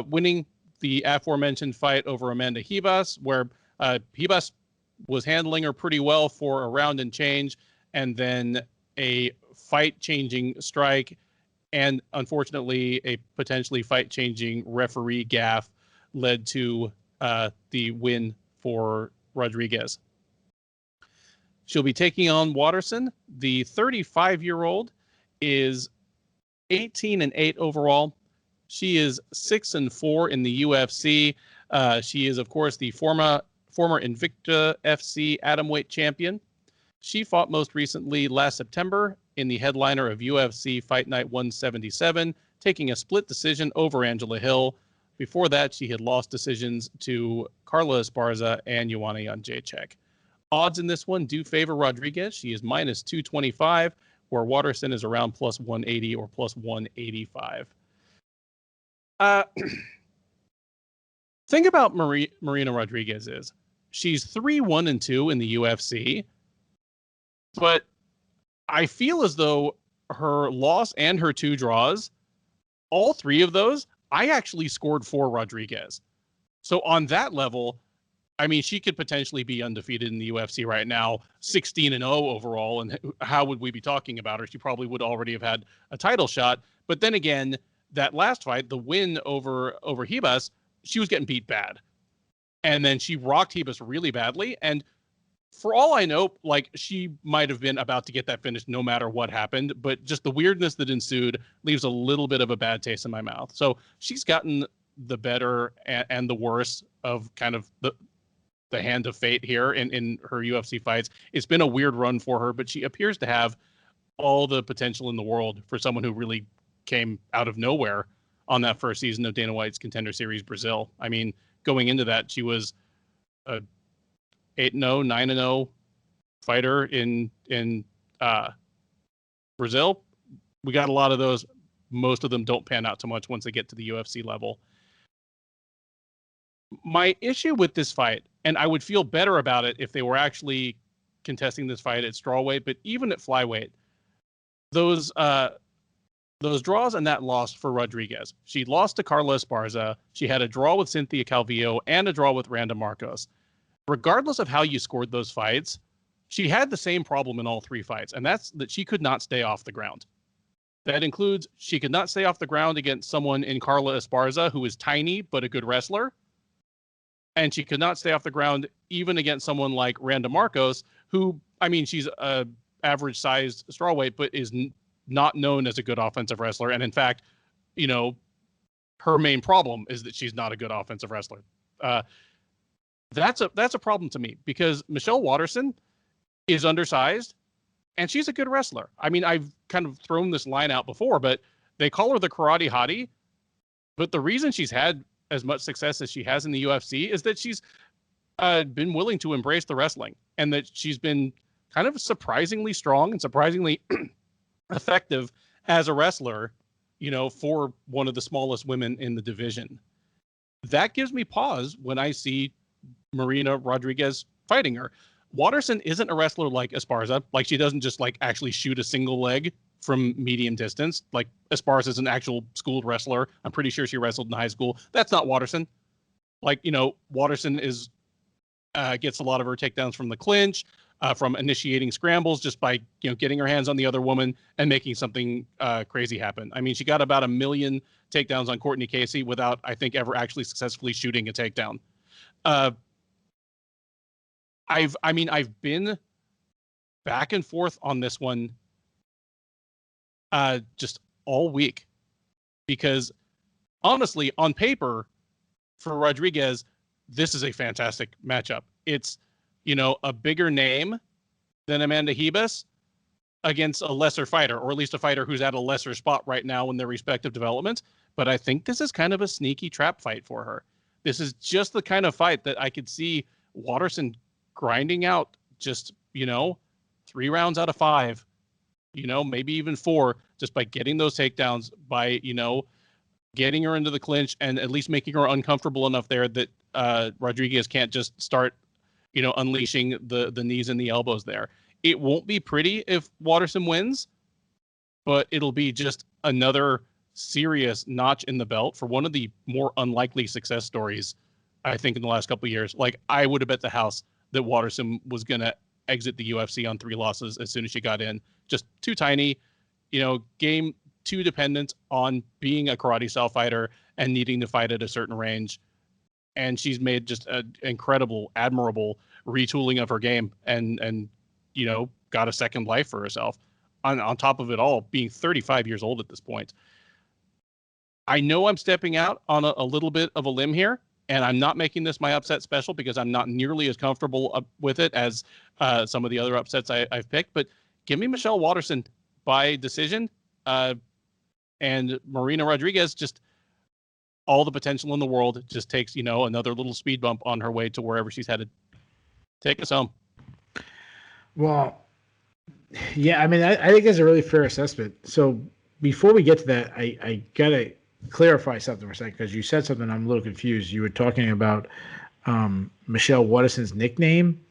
winning the aforementioned fight over Amanda Ribas, where Ribas was handling her pretty well for a round and change, and then a fight-changing strike, and unfortunately, a potentially fight-changing referee gaffe led to the win for Rodriguez. She'll be taking on Waterson. The 35-year-old is 18-8 overall. She is 6-4 in the UFC. She is, of course, the former Invicta FC atomweight champion. She fought most recently last September in the headliner of UFC Fight Night 177, taking a split decision over Angela Hill. Before that, she had lost decisions to Carla Esparza and Joanna Jędrzejczyk. Odds in this one do favor Rodriguez. She is minus 225, where Waterson is around plus 180 or plus 185. Thing about Marina Rodriguez is she's 3-1-2 in the UFC, but I feel as though her loss and her 2 draws, all 3 of those, I actually scored for Rodriguez. So on that level, I mean, she could potentially be undefeated in the UFC right now, 16-0 overall. And how would we be talking about her? She probably would already have had a title shot. But then again, that last fight, the win over Ribas, she was getting beat bad. And then she rocked Ribas really badly. And for all I know, like, she might have been about to get that finish no matter what happened. But just the weirdness that ensued leaves a little bit of a bad taste in my mouth. So she's gotten the better and the worse of kind of the hand of fate here in her UFC fights. It's been a weird run for her, but she appears to have all the potential in the world for someone who really came out of nowhere on that first season of Dana White's Contender Series Brazil. I mean, going into that, she was a 8-0, 9-0 fighter in Brazil. We got a lot of those. Most of them don't pan out too much once they get to the UFC level. My issue with this fight, and I would feel better about it if they were actually contesting this fight at strawweight, but even at flyweight, those draws and that loss for Rodriguez. She lost to Carla Esparza. She had a draw with Cynthia Calvillo and a draw with Randa Marcos. Regardless of how you scored those fights, she had the same problem in all 3 fights, and that's that she could not stay off the ground. That includes she could not stay off the ground against someone in Carla Esparza who is tiny but a good wrestler. And she could not stay off the ground even against someone like Randa Marcos, who, I mean, she's a average-sized strawweight, but is not known as a good offensive wrestler. And in fact, you know, her main problem is that she's not a good offensive wrestler. That's a problem to me because Michelle Waterson is undersized and she's a good wrestler. I mean, I've kind of thrown this line out before, but they call her the karate hottie. But the reason she's had as much success as she has in the UFC is that she's been willing to embrace the wrestling and that she's been kind of surprisingly strong and surprisingly effective as a wrestler, you know, for one of the smallest women in the division. That gives me pause when I see Marina Rodriguez fighting her. Waterson isn't a wrestler like Esparza. Like, she doesn't just like actually shoot a single leg from medium distance. Like, Esparza is an actual schooled wrestler. I'm pretty sure she wrestled in high school. That's not Waterson. Like, you know, Waterson is gets a lot of her takedowns from the clinch, from initiating scrambles just by, you know, getting her hands on the other woman and making something crazy happen. I mean, she got about 1 million takedowns on Courtney Casey without, I think, ever actually successfully shooting a takedown. I've been back and forth on this one just all week because honestly, on paper for Rodriguez, this is a fantastic matchup. It's, you know, a bigger name than Amanda Ribas against a lesser fighter, or at least a fighter who's at a lesser spot right now in their respective development. But I think this is kind of a sneaky trap fight for her. This is just the kind of fight that I could see Waterson grinding out just, you know, 3 rounds out of 5, you know, maybe even 4, just by getting those takedowns, by, you know, getting her into the clinch and at least making her uncomfortable enough there that Rodriguez can't just start, you know, unleashing the knees and the elbows there. It won't be pretty if Waterson wins, but it'll be just another serious notch in the belt for one of the more unlikely success stories, I think, in the last couple of years. Like, I would have bet the house that Waterson was going to exit the UFC on 3 losses as soon as she got in. Just too tiny, game too dependent on being a karate style fighter and needing to fight at a certain range. And she's made just an incredible, admirable retooling of her game and got a second life for herself. On top of it all, being 35 years old at this point. I know I'm stepping out on a little bit of a limb here, and I'm not making this my upset special because I'm not nearly as comfortable with it as some of the other upsets I've picked. But give me Michelle Waterson by decision, and Marina Rodriguez, just all the potential in the world, just takes another little speed bump on her way to wherever she's headed. Take us home. Well, yeah, I mean, I think that's a really fair assessment. So before we get to that, I gotta clarify something for a second because you said something I'm a little confused. You were talking about Michelle Waterson's nickname,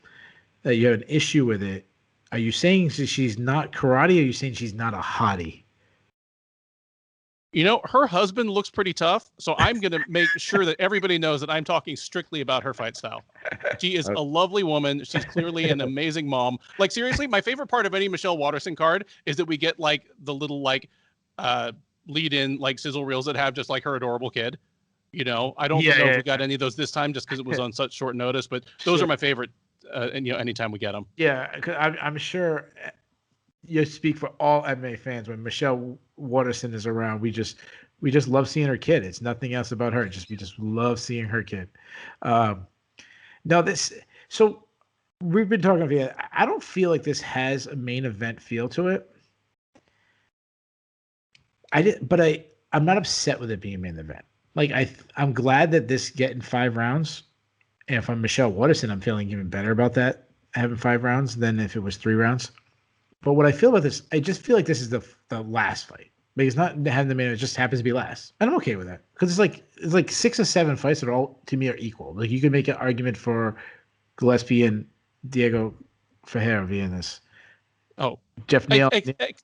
that you have an issue with it. Are you saying she's not karate, or are you saying she's not a hottie? Her husband looks pretty tough, so I'm going to make sure that everybody knows that I'm talking strictly about her fight style. She is a lovely woman. She's clearly an amazing mom. Like, seriously, my favorite part of any Michelle Waterson card is that we get, like, the little, like, lead-in, like, sizzle reels that have just, like, her adorable kid. I don't know if we got any of those this time just because it was on such short notice, but those are my favorite, anytime we get them. Yeah, cause I'm sure you speak for all MMA fans when Michelle Waterson is around. We just love seeing her kid. It's nothing else about her. We just love seeing her kid. So we've been talking about. I don't feel like this has a main event feel to it. I'm not upset with it being a main event. Like I'm glad that this getting 5 rounds. And if I'm Michelle Waterson, I'm feeling even better about that having 5 rounds than if it was 3 rounds. But what I feel about this, I just feel like this is the last fight. Like, it's not having the main, it just happens to be last. And I'm okay with that. Because it's like 6 or 7 fights that are all, to me, are equal. Like, you could make an argument for Gillespie and Diego Ferreira being this. Oh. Jeff Neal.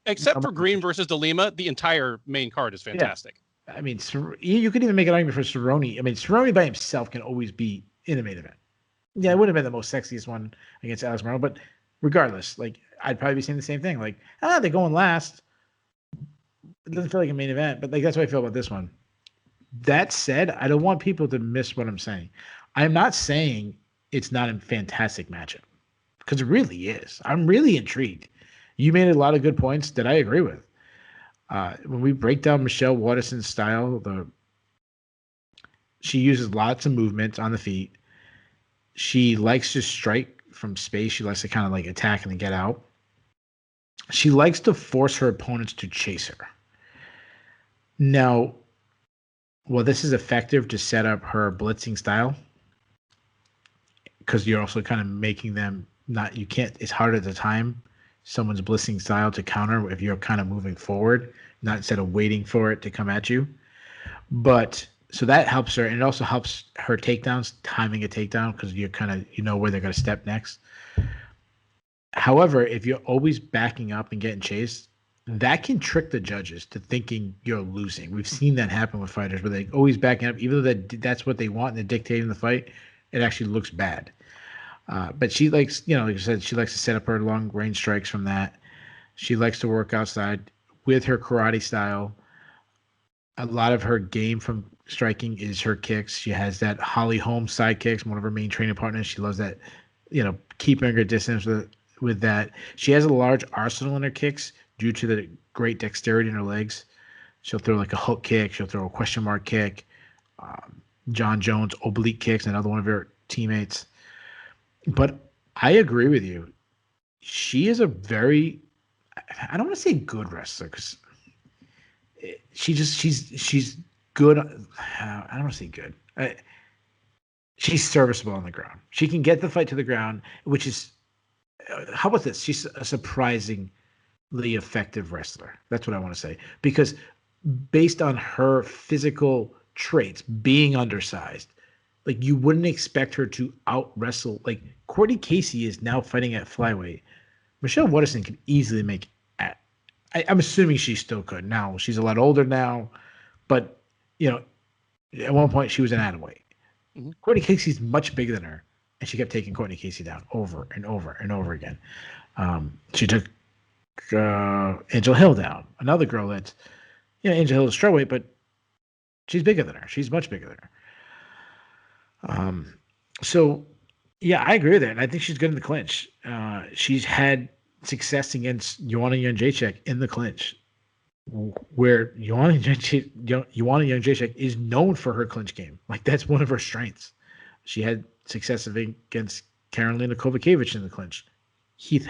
Except for Greene versus Lima, the entire main card is fantastic. Yeah. I mean, you could even make an argument for Cerrone. I mean, Cerrone by himself can always be in a main event. Yeah, it would have been the most sexiest one against Alex Moreno, but regardless, like, I'd probably be saying the same thing. Like, they're going last. It doesn't feel like a main event, but like that's what I feel about this one. That said, I don't want people to miss what I'm saying. I'm not saying it's not a fantastic matchup, because it really is. I'm really intrigued. You made a lot of good points that I agree with. When we break down Michelle Waterson's style, she uses lots of movement on the feet. She likes to strike from space. She likes to kind of like attack and then get out. She likes to force her opponents to chase her. Now, well, this is effective to set up her blitzing style, because you're also kind of making them it's harder to time someone's blitzing style to counter if you're kind of moving forward, not instead of waiting for it to come at you. But so that helps her, and it also helps her takedowns, timing a takedown, because you're kind of, where they're going to step next. However, if you're always backing up and getting chased, that can trick the judges to thinking you're losing. We've seen that happen with fighters where they always backing up, even though that's what they want and they're dictating the fight. It actually looks bad. But she likes, like I said, she likes to set up her long range strikes from that. She likes to work outside with her karate style. A lot of her game from striking is her kicks. She has that Holly Holmes side kicks, one of her main training partners. She loves that, keeping her distance with that. She has a large arsenal in her kicks due to the great dexterity in her legs. She'll throw like a hook kick. She'll throw a question mark kick. John Jones oblique kicks, another one of her teammates. But I agree with you. She is a very, I don't want to say good wrestler, because she's good. I don't want to say good. She's serviceable on the ground. She can get the fight to the ground, which is, how about this? She's a surprisingly effective wrestler. That's what I want to say. Because based on her physical traits, being undersized, like, you wouldn't expect her to out wrestle. Like, Courtney Casey is now fighting at flyweight. Michelle Waterson can easily make I'm assuming she still could. Now, she's a lot older now, but, at one point she was an atomweight. Mm-hmm. Courtney Casey's much bigger than her, and she kept taking Courtney Casey down over and over and over again. She took Angel Hill down, another girl that, Angel Hill is strawweight, but she's bigger than her. She's much bigger than her. So, yeah, I agree with that. And I think she's good in the clinch. She's had success against Joanna Jędrzejczyk in the clinch, where Joanna Jędrzejczyk is known for her clinch game. Like, that's one of her strengths. She had success against Karolina Kovacevic in the clinch. Felice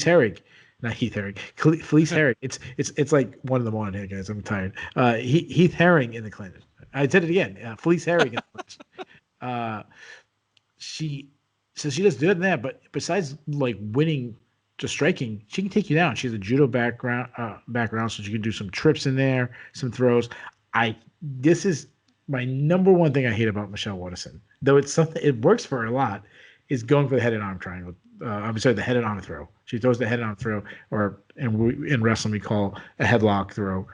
Herrig. Not Heath Herring. Felice Herring. It's like 1 in the morning here, guys. I'm tired. Heath Herring in the clinch. I did it again. Felice Herring in the clinch. She does good in that, but besides like winning just striking, she can take you down. She has a judo background, so she can do some trips in there, some throws. This is my number one thing I hate about Michelle Waterson, though it's something it works for her a lot, is going for the head and arm triangle. I'm sorry, the head and arm throw. She throws the head and arm throw, or in wrestling we call a headlock throw.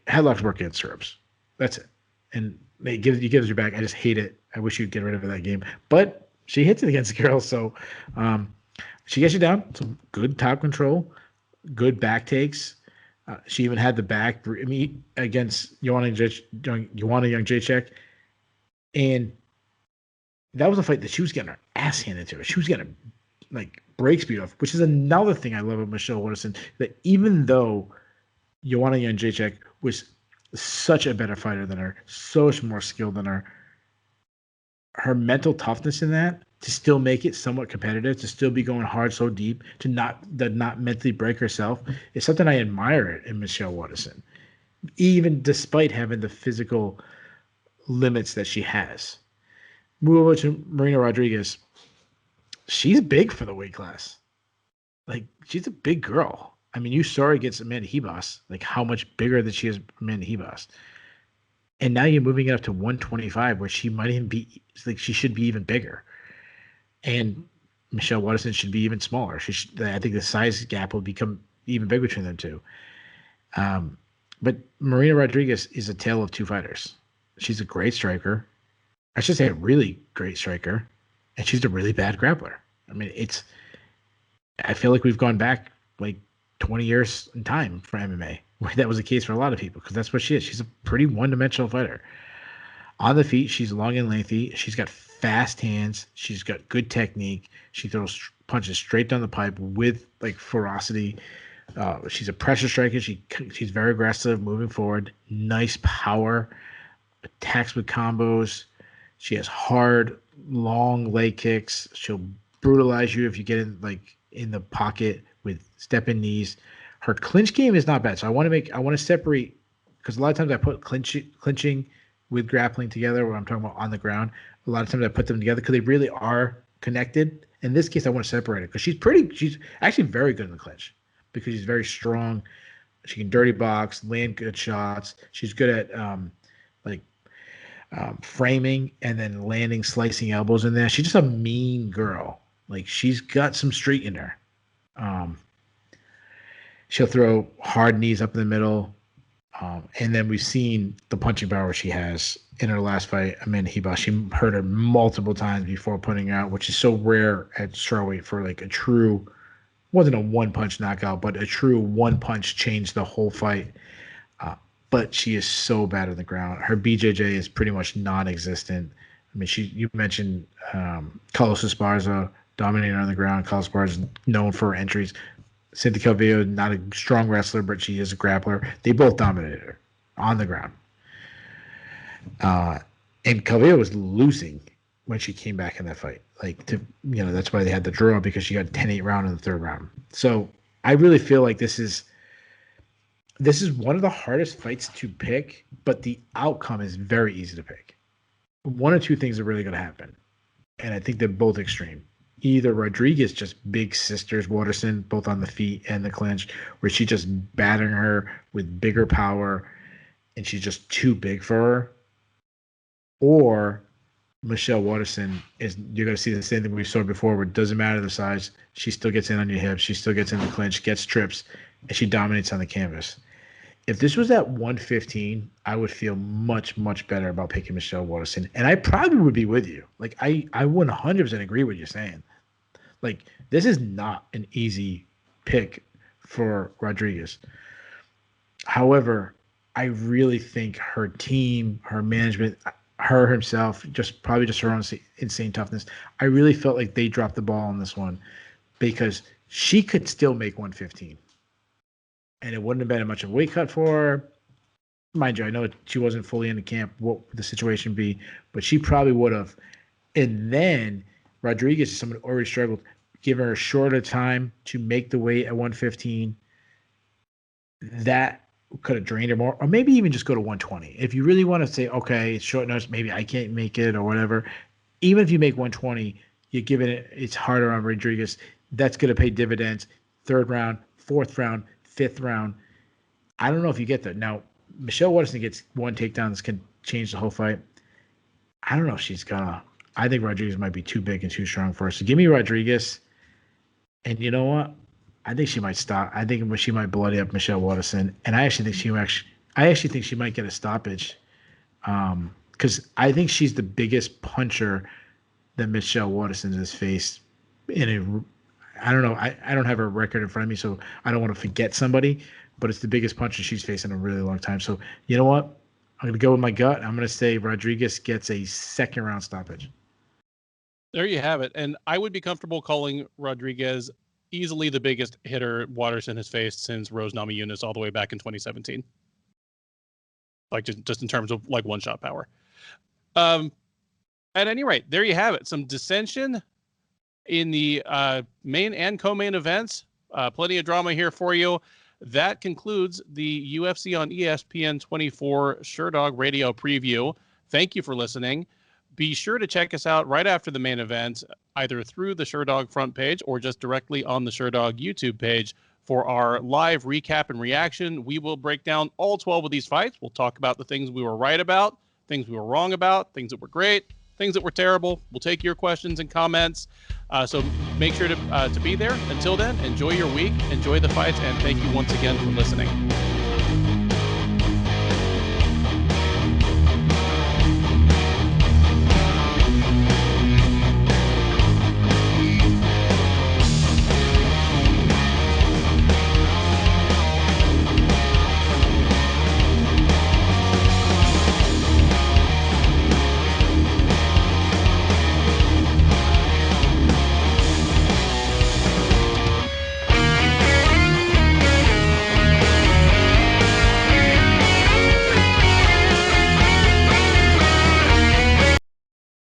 Headlocks work against stirrups. That's it. And you give it your back. I just hate it. I wish you'd get rid of that game. But she hits it against the girls, so she gets you down. Some good top control, good back takes. She even had the back against Joanna Jędrzejczyk, and that was a fight that she was getting her ass handed to her. She was getting like break speed off, which is another thing I love about Michelle Waterson. That even though Joanna Jędrzejczyk was such a better fighter than her, so much more skilled than her, her mental toughness in that to still make it somewhat competitive, to still be going hard so deep, to not mentally break herself, is something I admire in Michelle Waterson, even despite having the physical limits that she has. Move over to Marina Rodriguez. She's big for the weight class. Like, she's a big girl. I mean, you saw her against Amanda Ribas, like how much bigger than she is Amanda Ribas. And now you're moving it up to 125, where she might even be, like, she should be even bigger. And Michelle Waterson should be even smaller. I think the size gap will become even bigger between them two. But Marina Rodriguez is a tale of two fighters. She's a great striker. I should say a really great striker. And she's a really bad grappler. I mean, I feel like we've gone back like 20 years in time for MMA, where that was the case for a lot of people, because that's what she is. She's a pretty one-dimensional fighter. On the feet, she's long and lengthy. She's got fast hands. She's got good technique. She throws punches straight down the pipe with like ferocity. She's a pressure striker. She's very aggressive, moving forward. Nice power. Attacks with combos. She has hard, long leg kicks. She'll brutalize you if you get in the pocket with step-in knees. Her clinch game is not bad. So I want to separate, because a lot of times I put clinching with grappling together, where I'm talking about on the ground. A lot of times I put them together because they really are connected. In this case, I want to separate it because she's actually very good in the clinch, because she's very strong. She can dirty box, land good shots. She's good at framing and then landing, slicing elbows in there. She's just a mean girl. Like, she's got some street in her. She'll throw hard knees up in the middle. And then we've seen the punching power she has in her last fight, Amanda Ribas. She hurt her multiple times before putting her out, which is so rare at strawweight for like a true, wasn't a one-punch knockout, but a true one-punch changed the whole fight. But she is so bad on the ground. Her BJJ is pretty much non-existent. I mean, you mentioned Carlos Esparza dominating on the ground. Carlos Esparza is known for her entries. Cynthia Calvillo, not a strong wrestler, but she is a grappler. They both dominated her on the ground. And Calvillo was losing when she came back in that fight. That's why they had the draw, because she got 10-8 round in the third round. So I really feel like this is one of the hardest fights to pick, but the outcome is very easy to pick. One or two things are really going to happen, and I think they're both extreme. Either Rodriguez just big sisters Waterson, both on the feet and the clinch, where she just battering her with bigger power, and she's just too big for her. Or Michelle Waterson you're going to see the same thing we saw before, where it doesn't matter the size. She still gets in on your hips. She still gets in the clinch, gets trips, and she dominates on the canvas. If this was at 115, I would feel much, much better about picking Michelle Waterson. And I probably would be with you. Like, I would 100% agree with you saying. Like, this is not an easy pick for Rodriguez. However, I really think her team, her management, her herself, probably just her own insane toughness. I really felt like they dropped the ball on this one because she could still make 115. And it wouldn't have been much of a weight cut for her. Mind you, I know she wasn't fully in the camp, what would the situation be, but she probably would have. And then Rodriguez is someone who already struggled, giving her a shorter time to make the weight at 115. That could have drained her more, or maybe even just go to 120. If you really want to say, okay, it's short notice, maybe I can't make it or whatever. Even if you make 120, you're giving it's harder on Rodriguez. That's going to pay dividends. Third round, fourth round, fifth round. I don't know if you get that. Now, Michelle Waterson gets one takedown. This can change the whole fight. I don't know if she's gonna. I think Rodriguez might be too big and too strong for her. So give me Rodriguez. And you know what? I think she might stop. I think she might bloody up Michelle Waterson. And I actually think she might get a stoppage. Because I think she's the biggest puncher that Michelle Waterson has faced I don't know. I don't have her record in front of me, so I don't want to forget somebody, but it's the biggest puncher she's faced in a really long time. So you know what? I'm going to go with my gut. I'm going to say Rodriguez gets a second round stoppage. There you have it. And I would be comfortable calling Rodriguez easily the biggest hitter Waterson has faced since Rose Namajunas all the way back in 2017. Like just in terms of like one shot power. At any rate, there you have it. Some dissension in the main and co-main events. Plenty of drama here for you. That concludes the UFC on ESPN 24 Sherdog Radio preview. Thank you for listening. Be sure to check us out right after the main event, either through the Sherdog front page or just directly on the Sherdog YouTube page for our live recap and reaction. We will break down all 12 of these fights. We'll talk about the things we were right about, things we were wrong about, things that were great, things that were terrible. We'll take your questions and comments. So make sure to be there. Until then, enjoy your week, enjoy the fights, and thank you once again for listening.